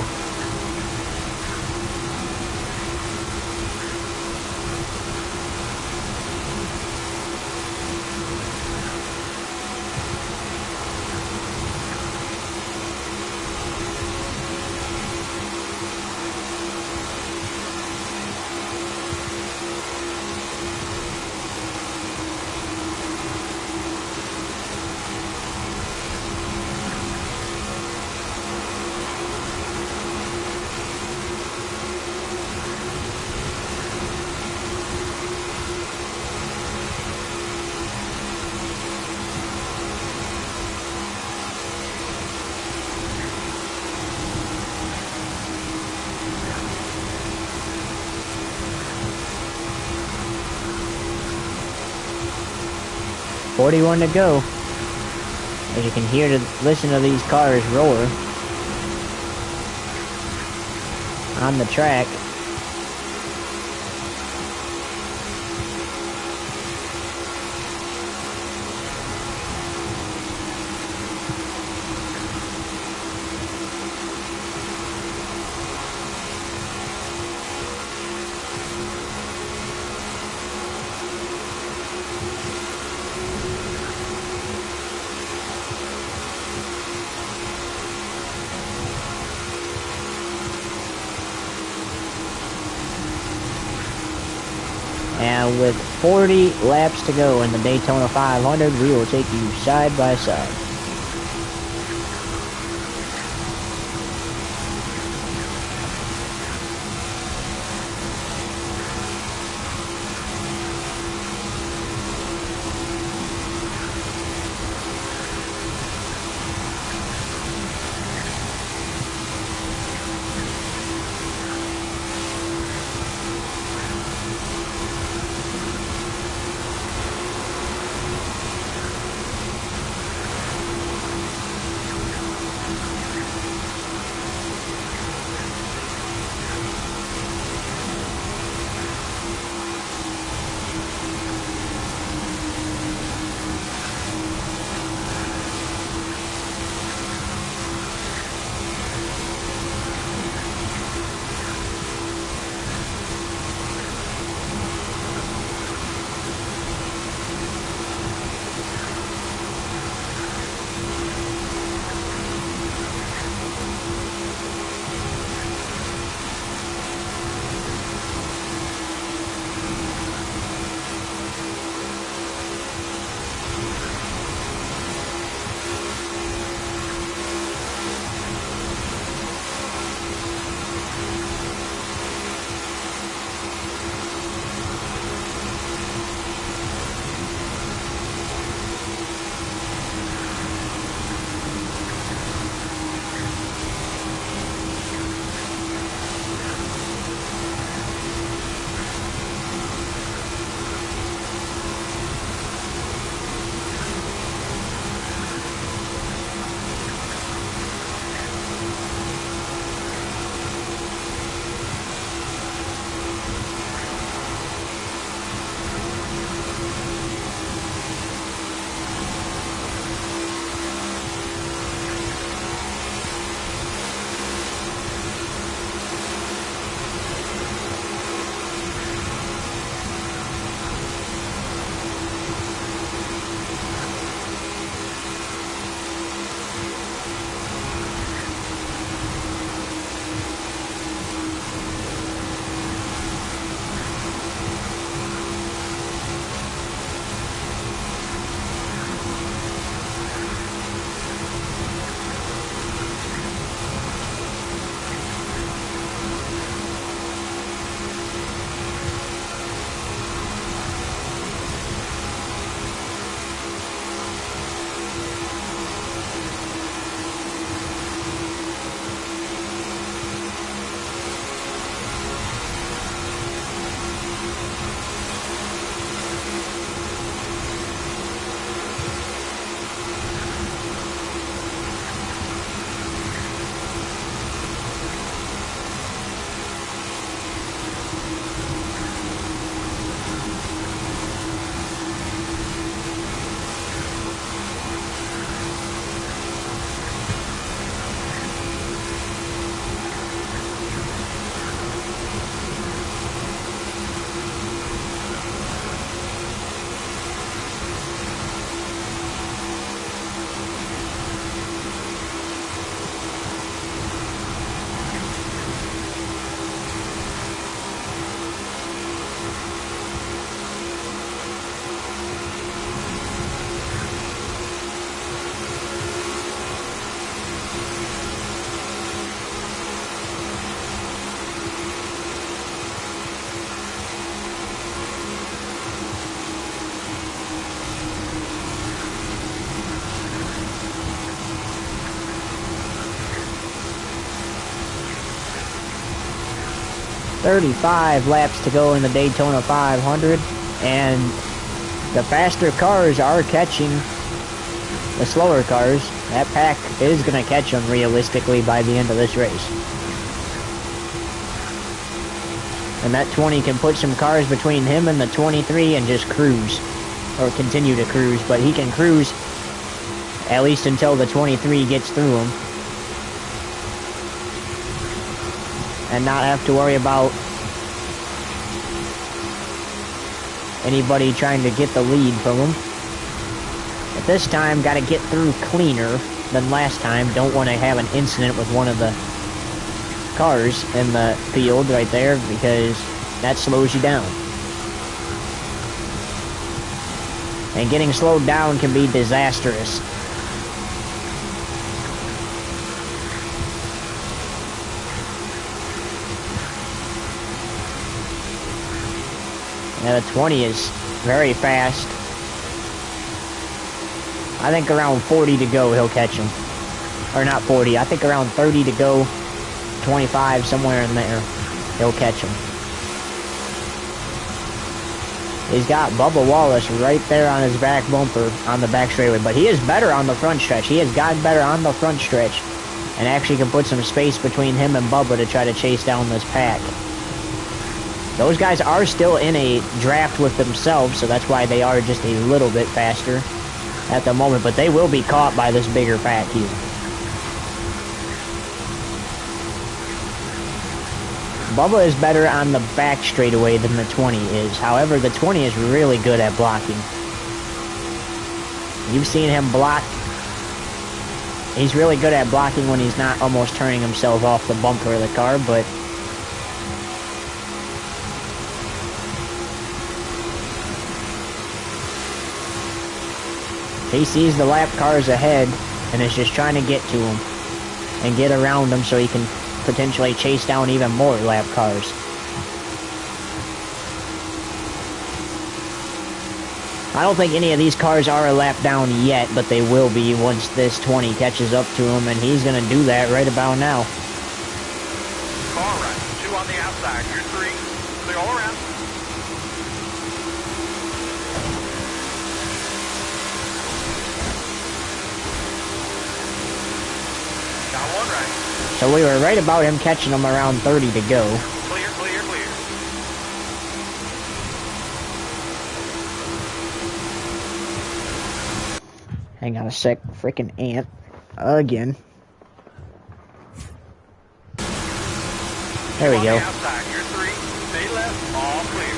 41 to go. As you can listen to these cars roar on the track. And with 40 laps to go in the Daytona 500, we will take you side by side. .35 laps to go in the Daytona 500, and the faster cars are catching the slower cars. That pack is going to catch them realistically by the end of this race. And that 20 can put some cars between him and the 23 and just cruise. Or continue to cruise, but he can cruise at least until the 23 gets through him. And not have to worry about anybody trying to get the lead from him. But this time, got to get through cleaner than last time. Don't want to have an incident with one of the cars in the field right there, because that slows you down. And getting slowed down can be disastrous. Yeah, the 20 is very fast. I think around 40 to go he'll catch him. Or not 40, I think around 30 to go, 25, somewhere in there, he'll catch him. He's got Bubba Wallace right there on his back bumper on the back straightaway, but he is better on the front stretch. He has gotten better on the front stretch and actually can put some space between him and Bubba to try to chase down this pack. Those guys are still in a draft with themselves, so that's why they are just a little bit faster at the moment, but they will be caught by this bigger pack here. Bubba is better on the back straightaway than the 20 is. However, the 20 is really good at blocking. You've seen him block. He's really good at blocking when he's not almost turning himself off the bumper of the car, but he sees the lap cars ahead and is just trying to get to them and get around them so he can potentially chase down even more lap cars. I don't think any of these cars are a lap down yet, but they will be once this 20 catches up to him, and he's going to do that right about now. Car right, 2 on the outside, you're 3, clear all around. Got 1 right. So we were right about him catching him around 30 to go. Clear, clear, clear. Hang on a sec, freaking ant. Again. There we go. Outside, you're 3, stay left, all clear.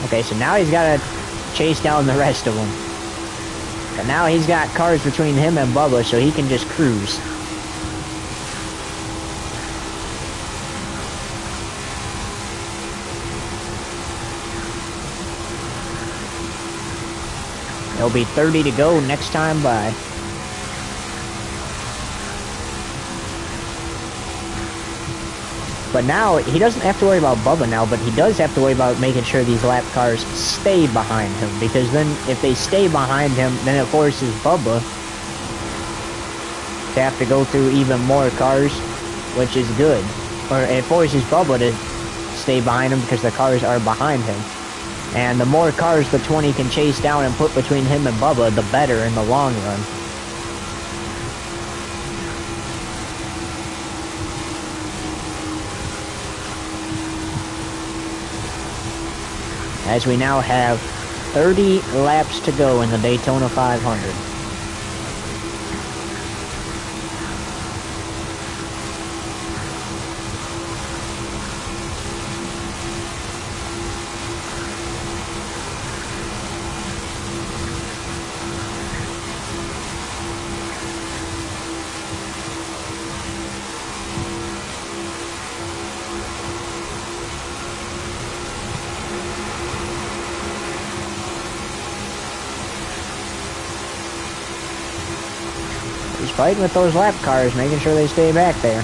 Okay, so now he's got to chase down the rest of them. But now he's got cars between him and Bubba, so he can just cruise. It'll be 30 to go next time by. But now, he doesn't have to worry about Bubba now, but he does have to worry about making sure these lap cars stay behind him. Because then, if they stay behind him, then it forces Bubba to have to go through even more cars, which is good. Or it forces Bubba to stay behind him because the cars are behind him. And the more cars the 20 can chase down and put between him and Bubba, the better in the long run. As we now have 30 laps to go in the Daytona 500. He's fighting with those lap cars, making sure they stay back there.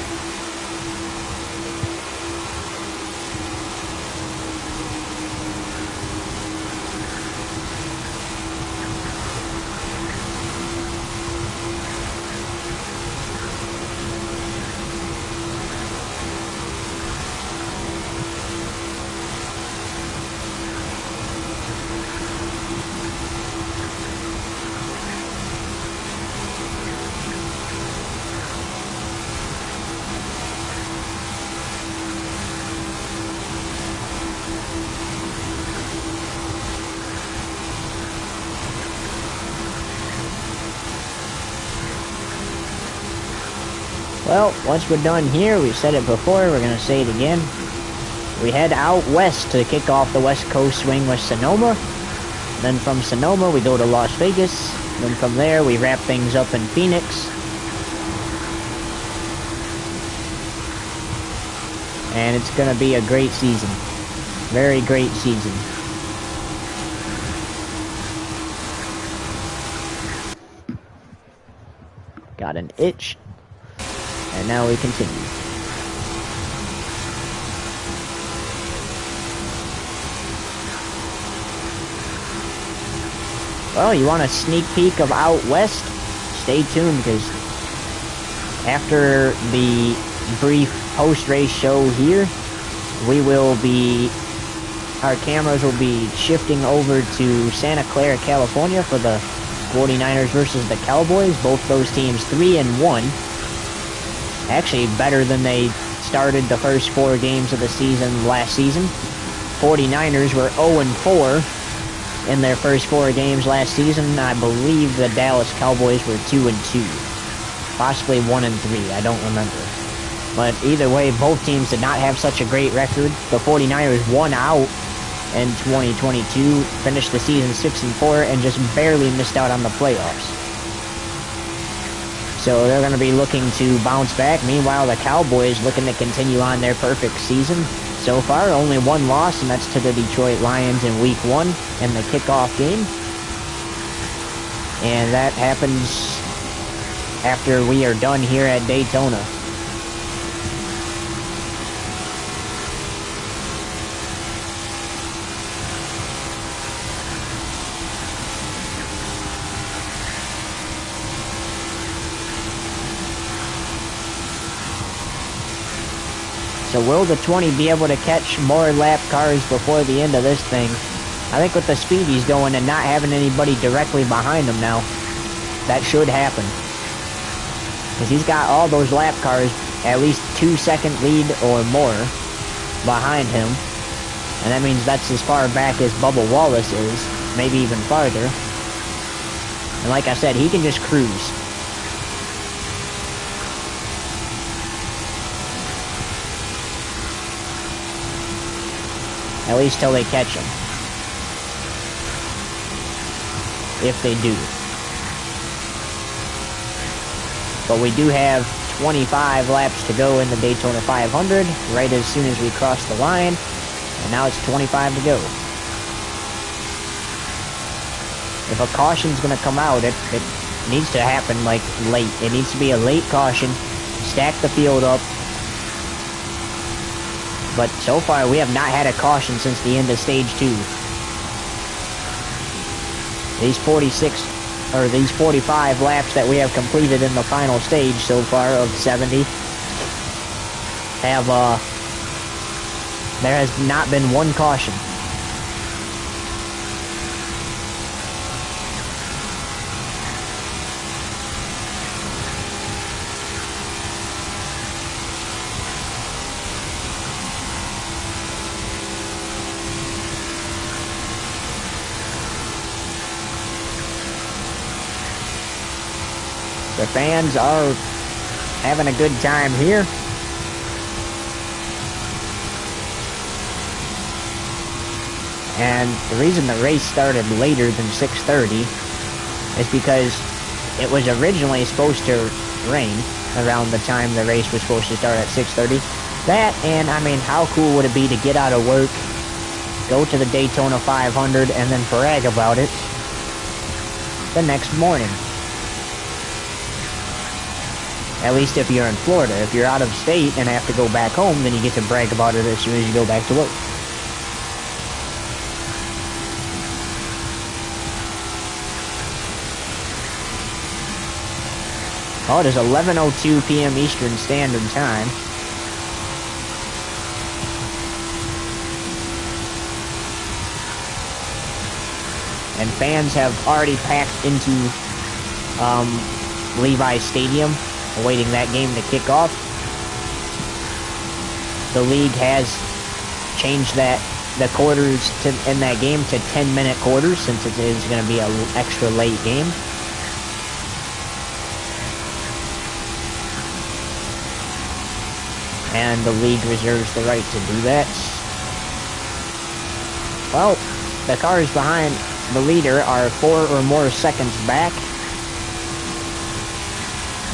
Well, once we're done here, we said it before, we're going to say it again. We head out west to kick off the West Coast swing with Sonoma. Then from Sonoma, we go to Las Vegas. Then from there, we wrap things up in Phoenix. And it's going to be a great season. Very great season. Got an itch. And now we continue. Well, you want a sneak peek of out west? Stay tuned, because after the brief post-race show here, our cameras will be shifting over to Santa Clara, California for the 49ers versus the Cowboys. Both those teams 3-1. Actually better than they started the first 4 games of the season last season. 49ers were 0-4 in their first 4 games last season. I believe the Dallas Cowboys were 2-2. Possibly 1-3, I don't remember. But either way, both teams did not have such a great record. The 49ers won out in 2022, finished the season 6-4, and just barely missed out on the playoffs. So they're going to be looking to bounce back. Meanwhile, the Cowboys looking to continue on their perfect season. So far, only 1 loss, and that's to the Detroit Lions in Week 1 in the kickoff game. And that happens after we are done here at Daytona. So will the 20 be able to catch more lap cars before the end of this thing? I think with the speed he's going and not having anybody directly behind him now, that should happen. Because he's got all those lap cars at least 2-second lead or more behind him. And that means that's as far back as Bubba Wallace is, maybe even farther. And like I said, he can just cruise. At least till they catch him. If they do. But we do have 25 laps to go in the Daytona 500, right as soon as we cross the line. And now it's 25 to go. If a caution's going to come out, it needs to happen, like, late. It needs to be a late caution. Stack the field up. But so far, we have not had a caution since the end of Stage 2. These 45 laps that we have completed in the final stage so far of 70 have, there has not been one caution. The fans are having a good time here. And the reason the race started later than 6:30 is because it was originally supposed to rain around the time the race was supposed to start at 6:30. That, and I mean, how cool would it be to get out of work, go to the Daytona 500, and then brag about it the next morning? At least if you're in Florida. If you're out of state and have to go back home, then you get to brag about it as soon as you go back to work. Oh, it is 11:02 p.m. Eastern Standard Time. And fans have already packed into Levi's Stadium, awaiting that game to kick off. The league has changed the quarters in that game to 10-minute quarters, since it is going to be an extra late game. and the league reserves the right to do that. Well, the cars behind the leader are 4 or more seconds back.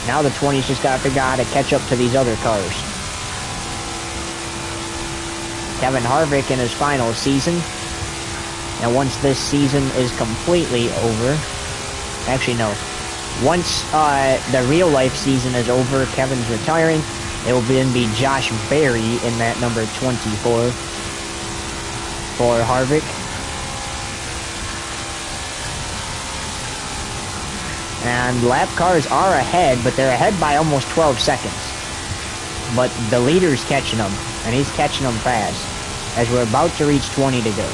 Now the 20's just got to figure out how to catch up to these other cars. Kevin Harvick in his final season. And once this season is completely over, actually no, once the real life season is over, Kevin's retiring, it will then be Josh Berry in that number 24 for Harvick. And lap cars are ahead, but they're ahead by almost 12 seconds. But the leader's catching them, and he's catching them fast, as we're about to reach 20 to go.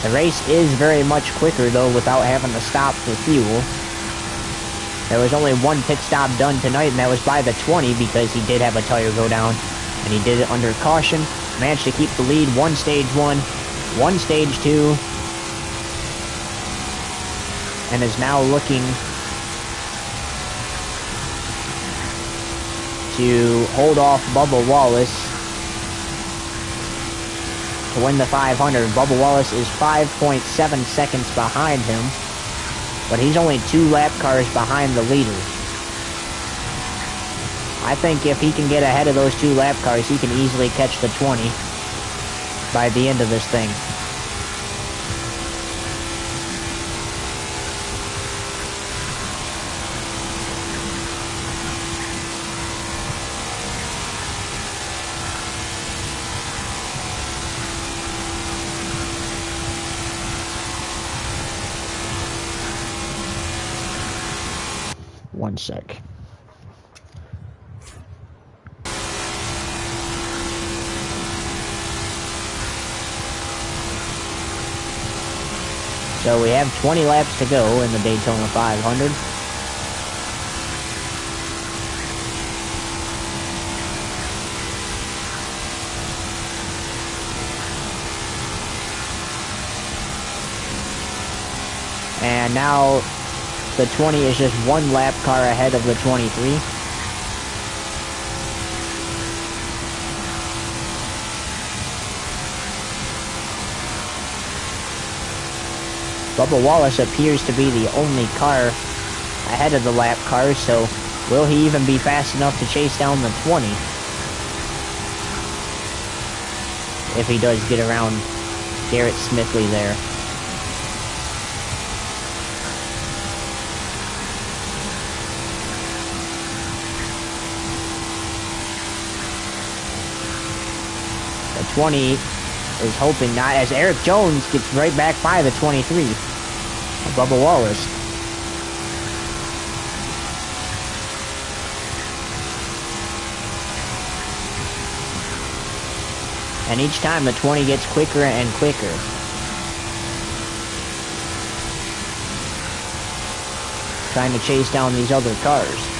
The race is very much quicker, though, without having to stop for fuel. There was only one pit stop done tonight, and that was by the 20, because he did have a tire go down, and he did it under caution. Managed to keep the lead, one stage 1, one stage 2, and is now looking to hold off Bubba Wallace to win the 500. Bubba Wallace is 5.7 seconds behind him, but he's only 2 lap cars behind the leader. I think if he can get ahead of those 2 lap cars, he can easily catch the 20 by the end of this thing. One sec. So we have 20 laps to go in the Daytona 500. And now the 20 is just 1 lap car ahead of the 23. Bubba Wallace appears to be the only car ahead of the lap cars, so will he even be fast enough to chase down the 20? If he does get around Garrett Smithley there. The 20 is hoping not, as Eric Jones gets right back by the 23 of Bubba Wallace. And each time the 20 gets quicker and quicker. Trying to chase down these other cars.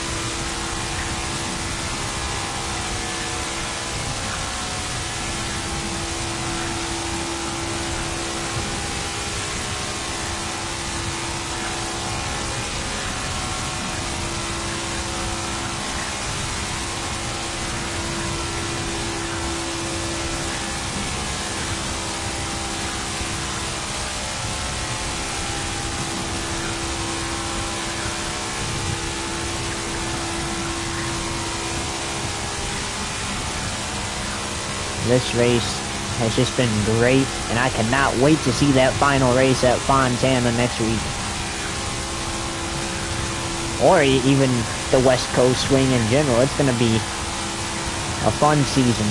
This race has just been great, and I cannot wait to see that final race at Fontana next week. Or even the West Coast swing in general. It's going to be a fun season.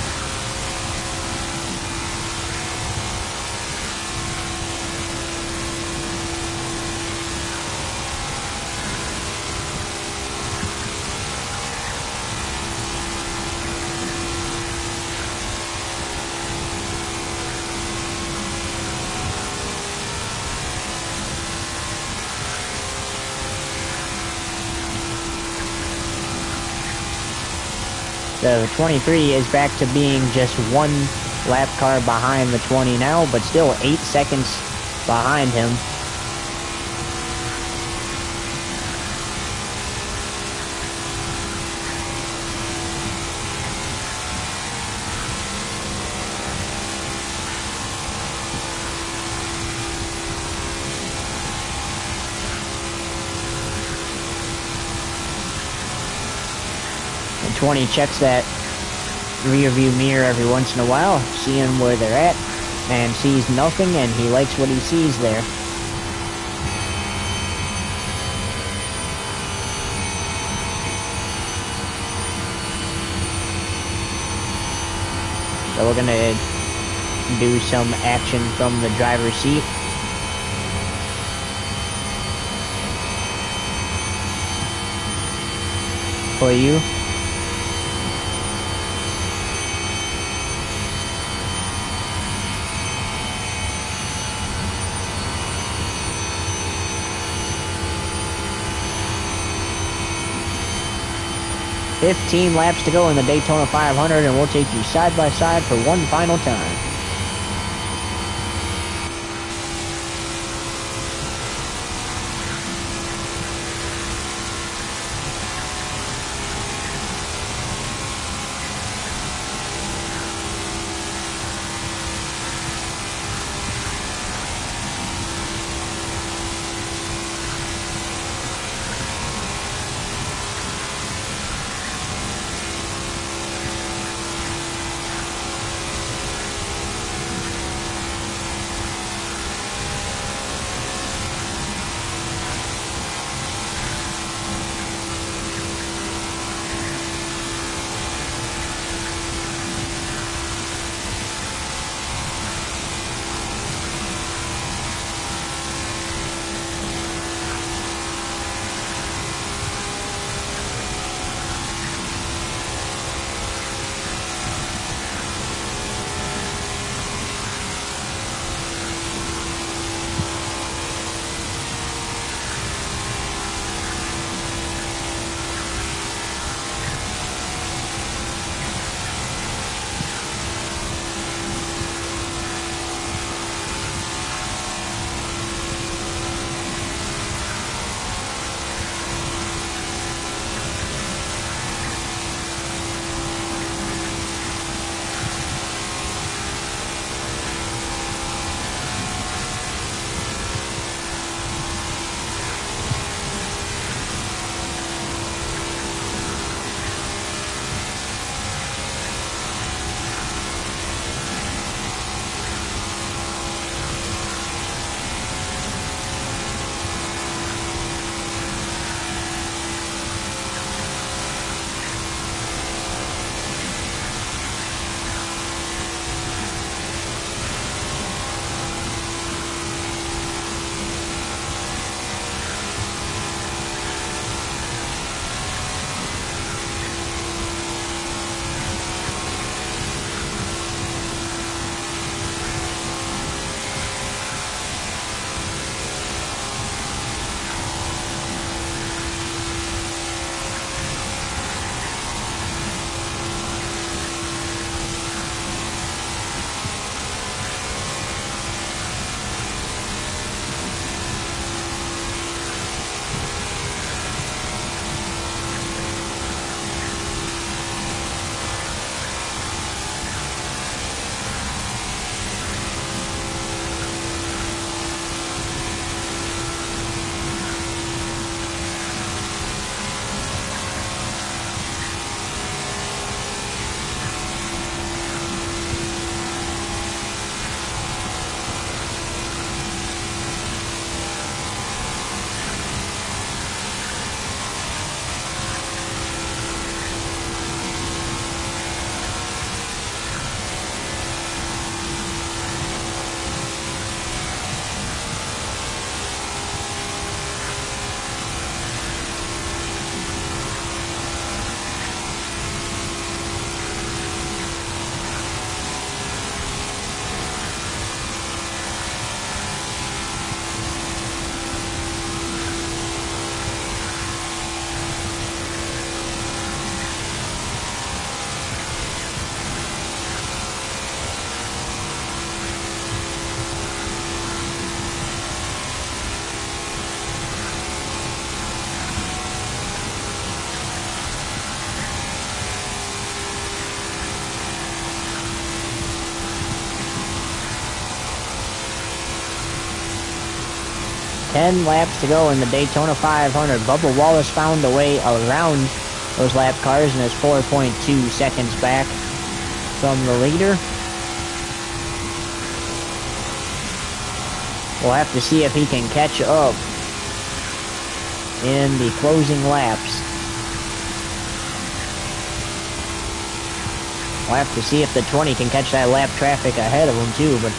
The 23 is back to being just 1 lap car behind the 20 now, but still 8 seconds behind him. And 20 checks that rear view mirror every once in a while, seeing where they're at, and sees nothing, and he likes what he sees there. So we're gonna do some action from the driver's seat. For you. $15 laps to go in the Daytona 500, and we'll take you side by side for one final time. 10 laps to go in the Daytona 500. Bubba Wallace found a way around those lap cars and is 4.2 seconds back from the leader. We'll have to see if he can catch up in the closing laps. We'll have to see if the 20 can catch that lap traffic ahead of him too, but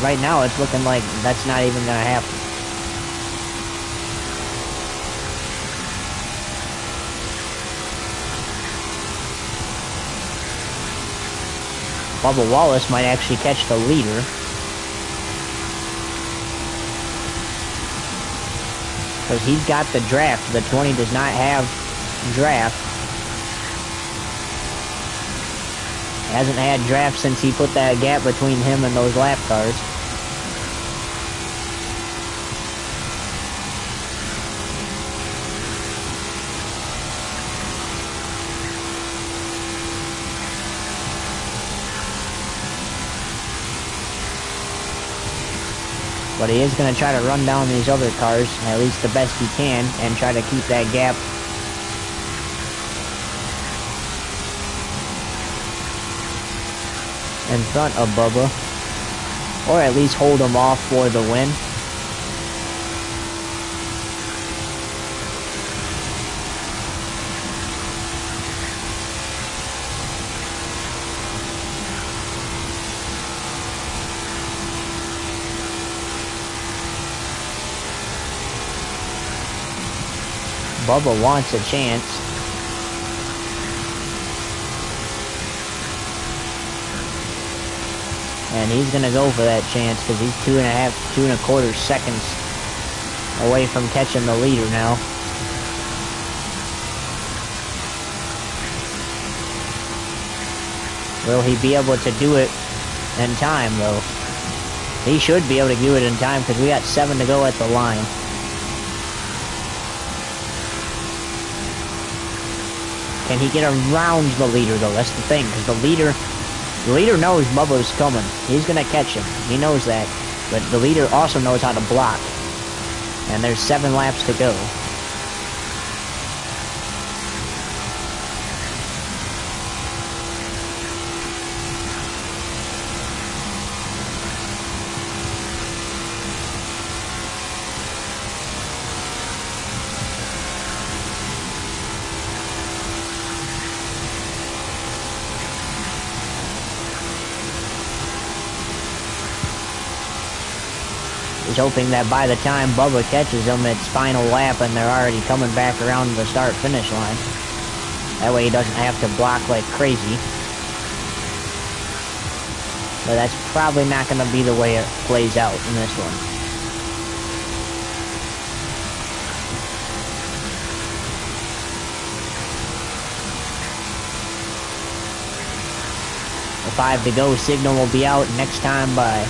right now it's looking like that's not even going to happen. Bubba Wallace might actually catch the leader. Because he's got the draft. The 20 does not have draft. He hasn't had draft since he put that gap between him and those lap cars. But he is going to try to run down these other cars, at least the best he can, and try to keep that gap in front of Bubba. Or at least hold him off for the win. Bubba wants a chance. And he's going to go for that chance because he's 2.25 seconds away from catching the leader now. Will he be able to do it in time, though? He should be able to do it in time because we got 7 to go at the line. Can he get around the leader, though? That's the thing, because the leader knows Bubba's coming. He's going to catch him. He knows that. But the leader also knows how to block. And there's 7 laps to go. He's hoping that by the time Bubba catches him, it's final lap and they're already coming back around the start-finish line. That way he doesn't have to block like crazy. But that's probably not going to be the way it plays out in this one. The 5 to go signal will be out next time by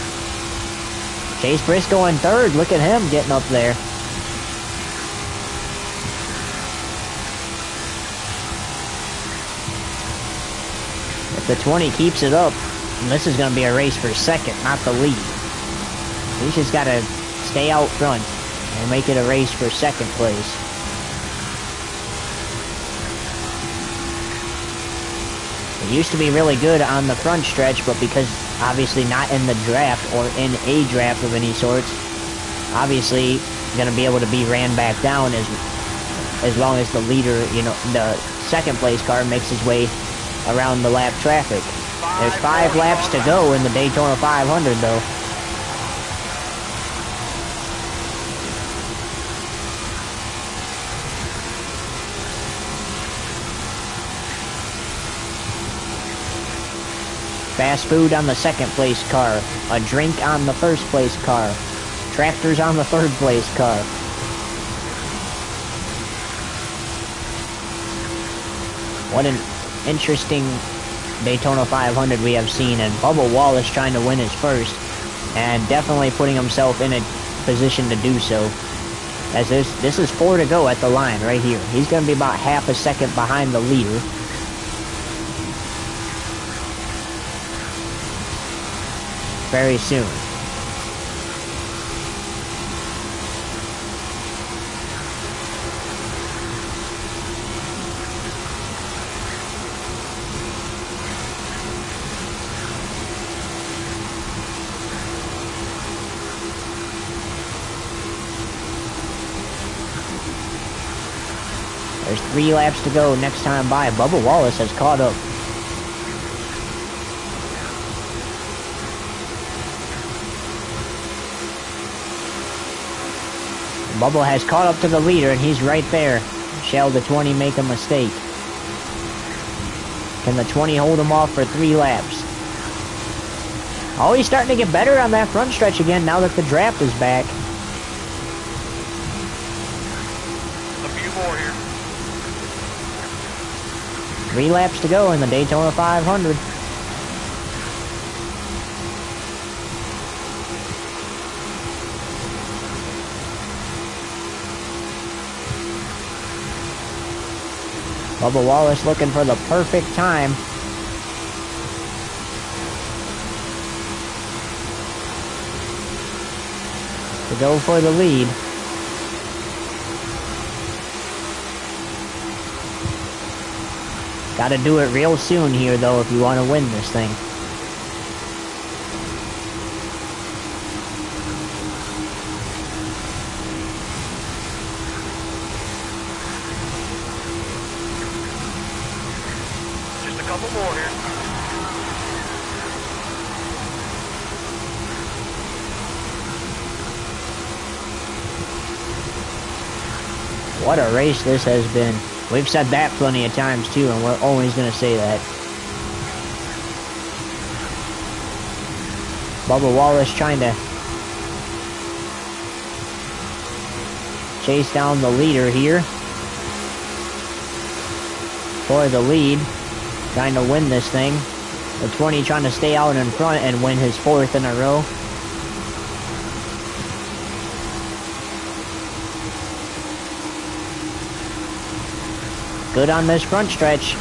Chase Briscoe in third. Look at him getting up there. If the 20 keeps it up, this is going to be a race for second, not the lead. He's just got to stay out front and make it a race for second place. It used to be really good on the front stretch, but because obviously not in the draft or in a draft of any sorts, obviously going to be able to be ran back down as long as the leader, the second place car makes his way around the lap traffic. There's 5 laps to go in the Daytona 500 though. Fast food on the second place car. A drink on the first place car. Tractors on the third place car. What an interesting Daytona 500 we have seen, and Bubba Wallace trying to win his first, and definitely putting himself in a position to do so. As this is 4 to go at the line right here. He's going to be about half a second behind the leader. Very soon. There's 3 laps to go next time by. Bubba Wallace has caught up. Bubba has caught up to the leader, and he's right there. Shall the 20 make a mistake? Can the 20 hold him off for 3 laps? Oh, he's starting to get better on that front stretch again now that the draft is back. A few more here. 3 laps to go in the Daytona 500. Bubba Wallace looking for the perfect time. To go for the lead. Gotta do it real soon here, though, if you want to win this thing. Just a couple more here. What a race this has been. We've said that plenty of times too, and we're always going to say that. Bubba Wallace trying to chase down the leader here for the lead, trying to win this thing. The 20 trying to stay out in front and win his 4th in a row. Good on this front stretch.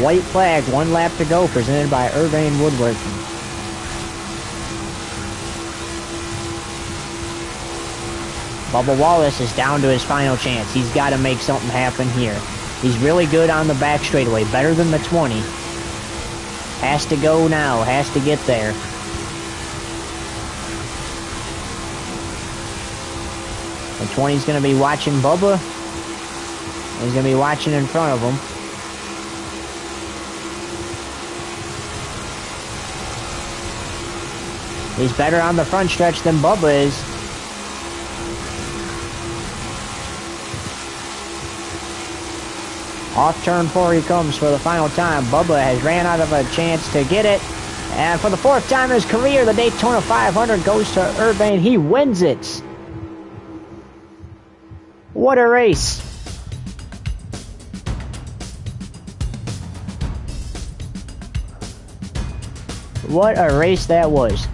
White flag, 1 lap to go, presented by Urbane Woodworking. Bubba Wallace is down to his final chance. He's got to make something happen here. He's really good on the back straightaway, better than the 20. Has to go now, has to get there. The 20's going to be watching Bubba. He's going to be watching in front of him. He's better on the front stretch than Bubba is. Off turn 4 he comes for the final time. Bubba has ran out of a chance to get it. And for the 4th time in his career, the Daytona 500 goes to Urbane. He wins it. What a race. What a race that was.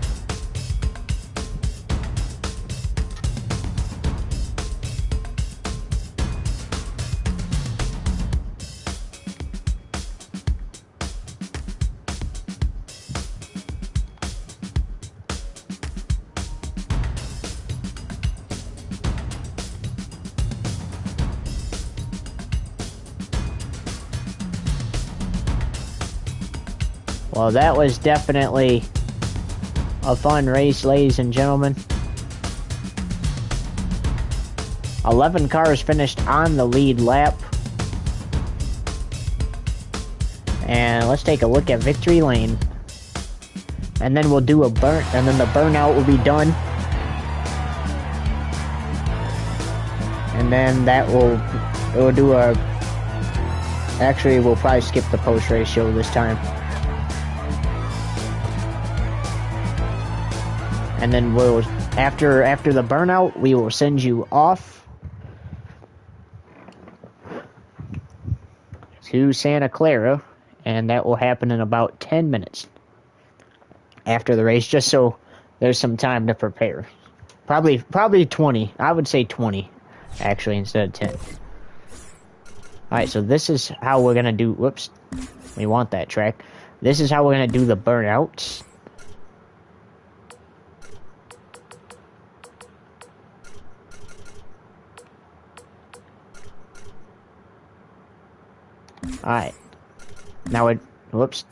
Well, that was definitely a fun race, ladies and gentlemen. 11 cars finished on the lead lap. And let's take a look at victory lane. And then we'll do a burn, and then the burnout will be done. And then that will do a, actually we'll probably skip the post-race show this time. And then we'll, after the burnout, we will send you off to Santa Clara, and that will happen in about 10 minutes after the race, just so there's some time to prepare. Probably 20. I would say 20, actually, instead of 10. Alright, so this is how we're going to do, whoops, we want that track. This is how we're going to do the burnouts. Alright. Now whoops.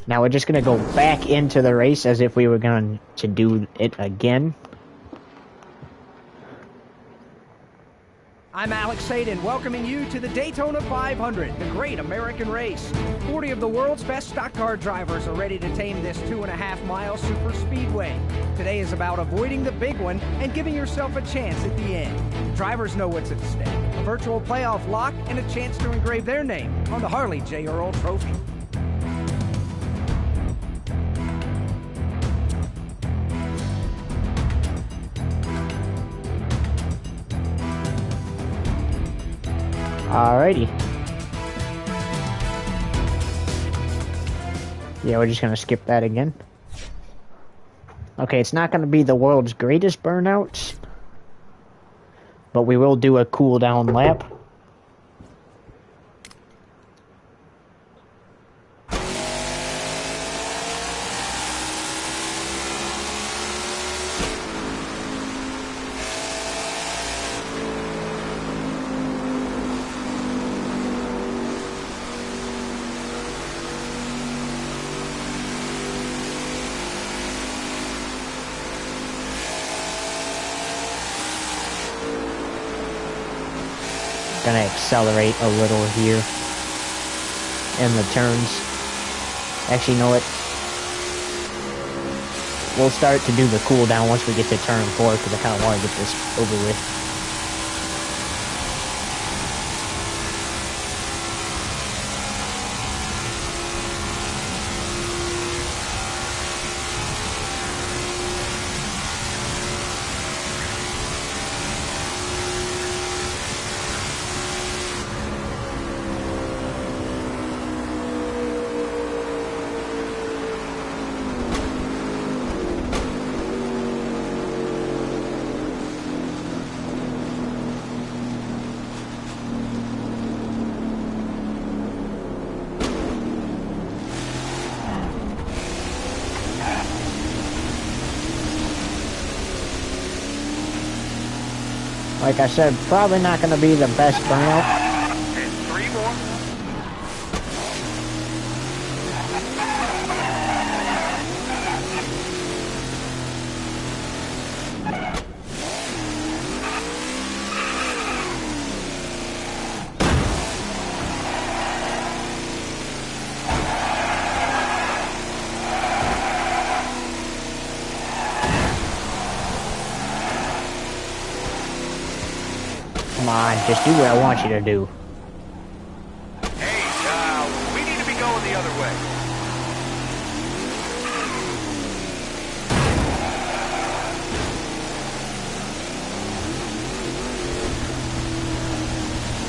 Now we're just gonna go back into the race as if we were going to do it again. I'm Alex Sadin, welcoming you to the Daytona 500, the great American race. 40 of the world's best stock car drivers are ready to tame this 2.5-mile super speedway. Today is about avoiding the big one and giving yourself a chance at the end. Drivers know what's at stake: a virtual playoff lock and a chance to engrave their name on the Harley J. Earl Trophy. Alrighty. Yeah, we're just gonna skip that again. Okay, it's not gonna be the world's greatest burnouts, but we will do a cool down lap. Gonna accelerate a little here in the turns. Actually, you know what? We'll start to do the cool down once we get to turn 4, because I kind of want to get this over with. Like I said, probably not going to be the best burnout. And 3 more. Come on, just do what I want you to do. Hey, we need to be going the other way.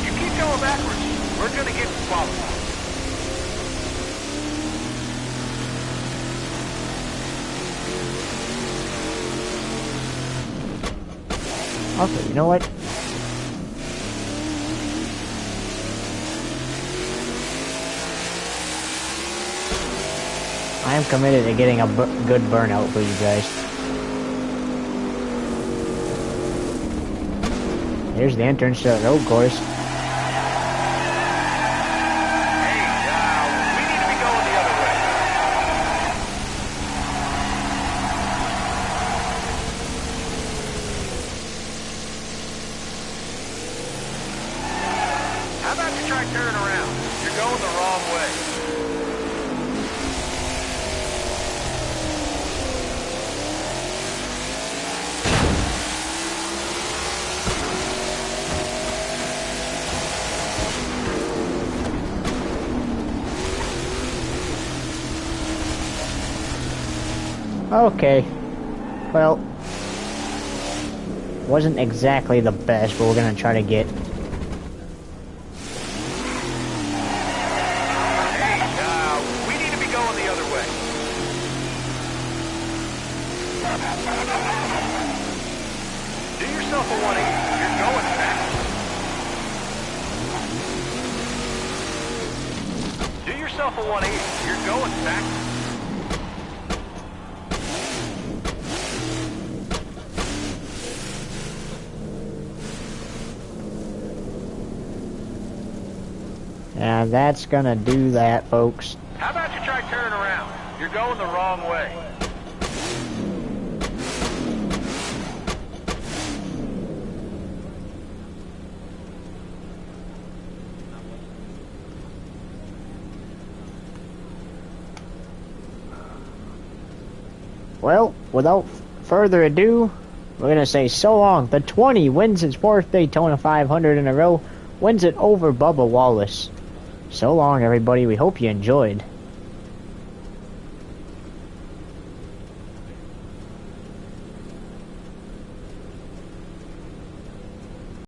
You keep going backwards, we're gonna get disqualified. Okay, you know what? I am committed to getting a good burnout for you guys. Here's the entrance to the road course. Hey, we need to be going the other way. How about you try turning around? You're going the wrong way. Okay. Well, wasn't exactly the best, but we're gonna try to get. Hey, we need to be going the other way. Do yourself a 180. You're going back. Do yourself a 180. You're going back. And that's gonna do that, folks. How about you try turning around? You're going the wrong way. Well, without further ado, we're going to say so long. The 20 wins his 4th Daytona 500 in a row, wins it over Bubba Wallace. So long, everybody. We hope you enjoyed.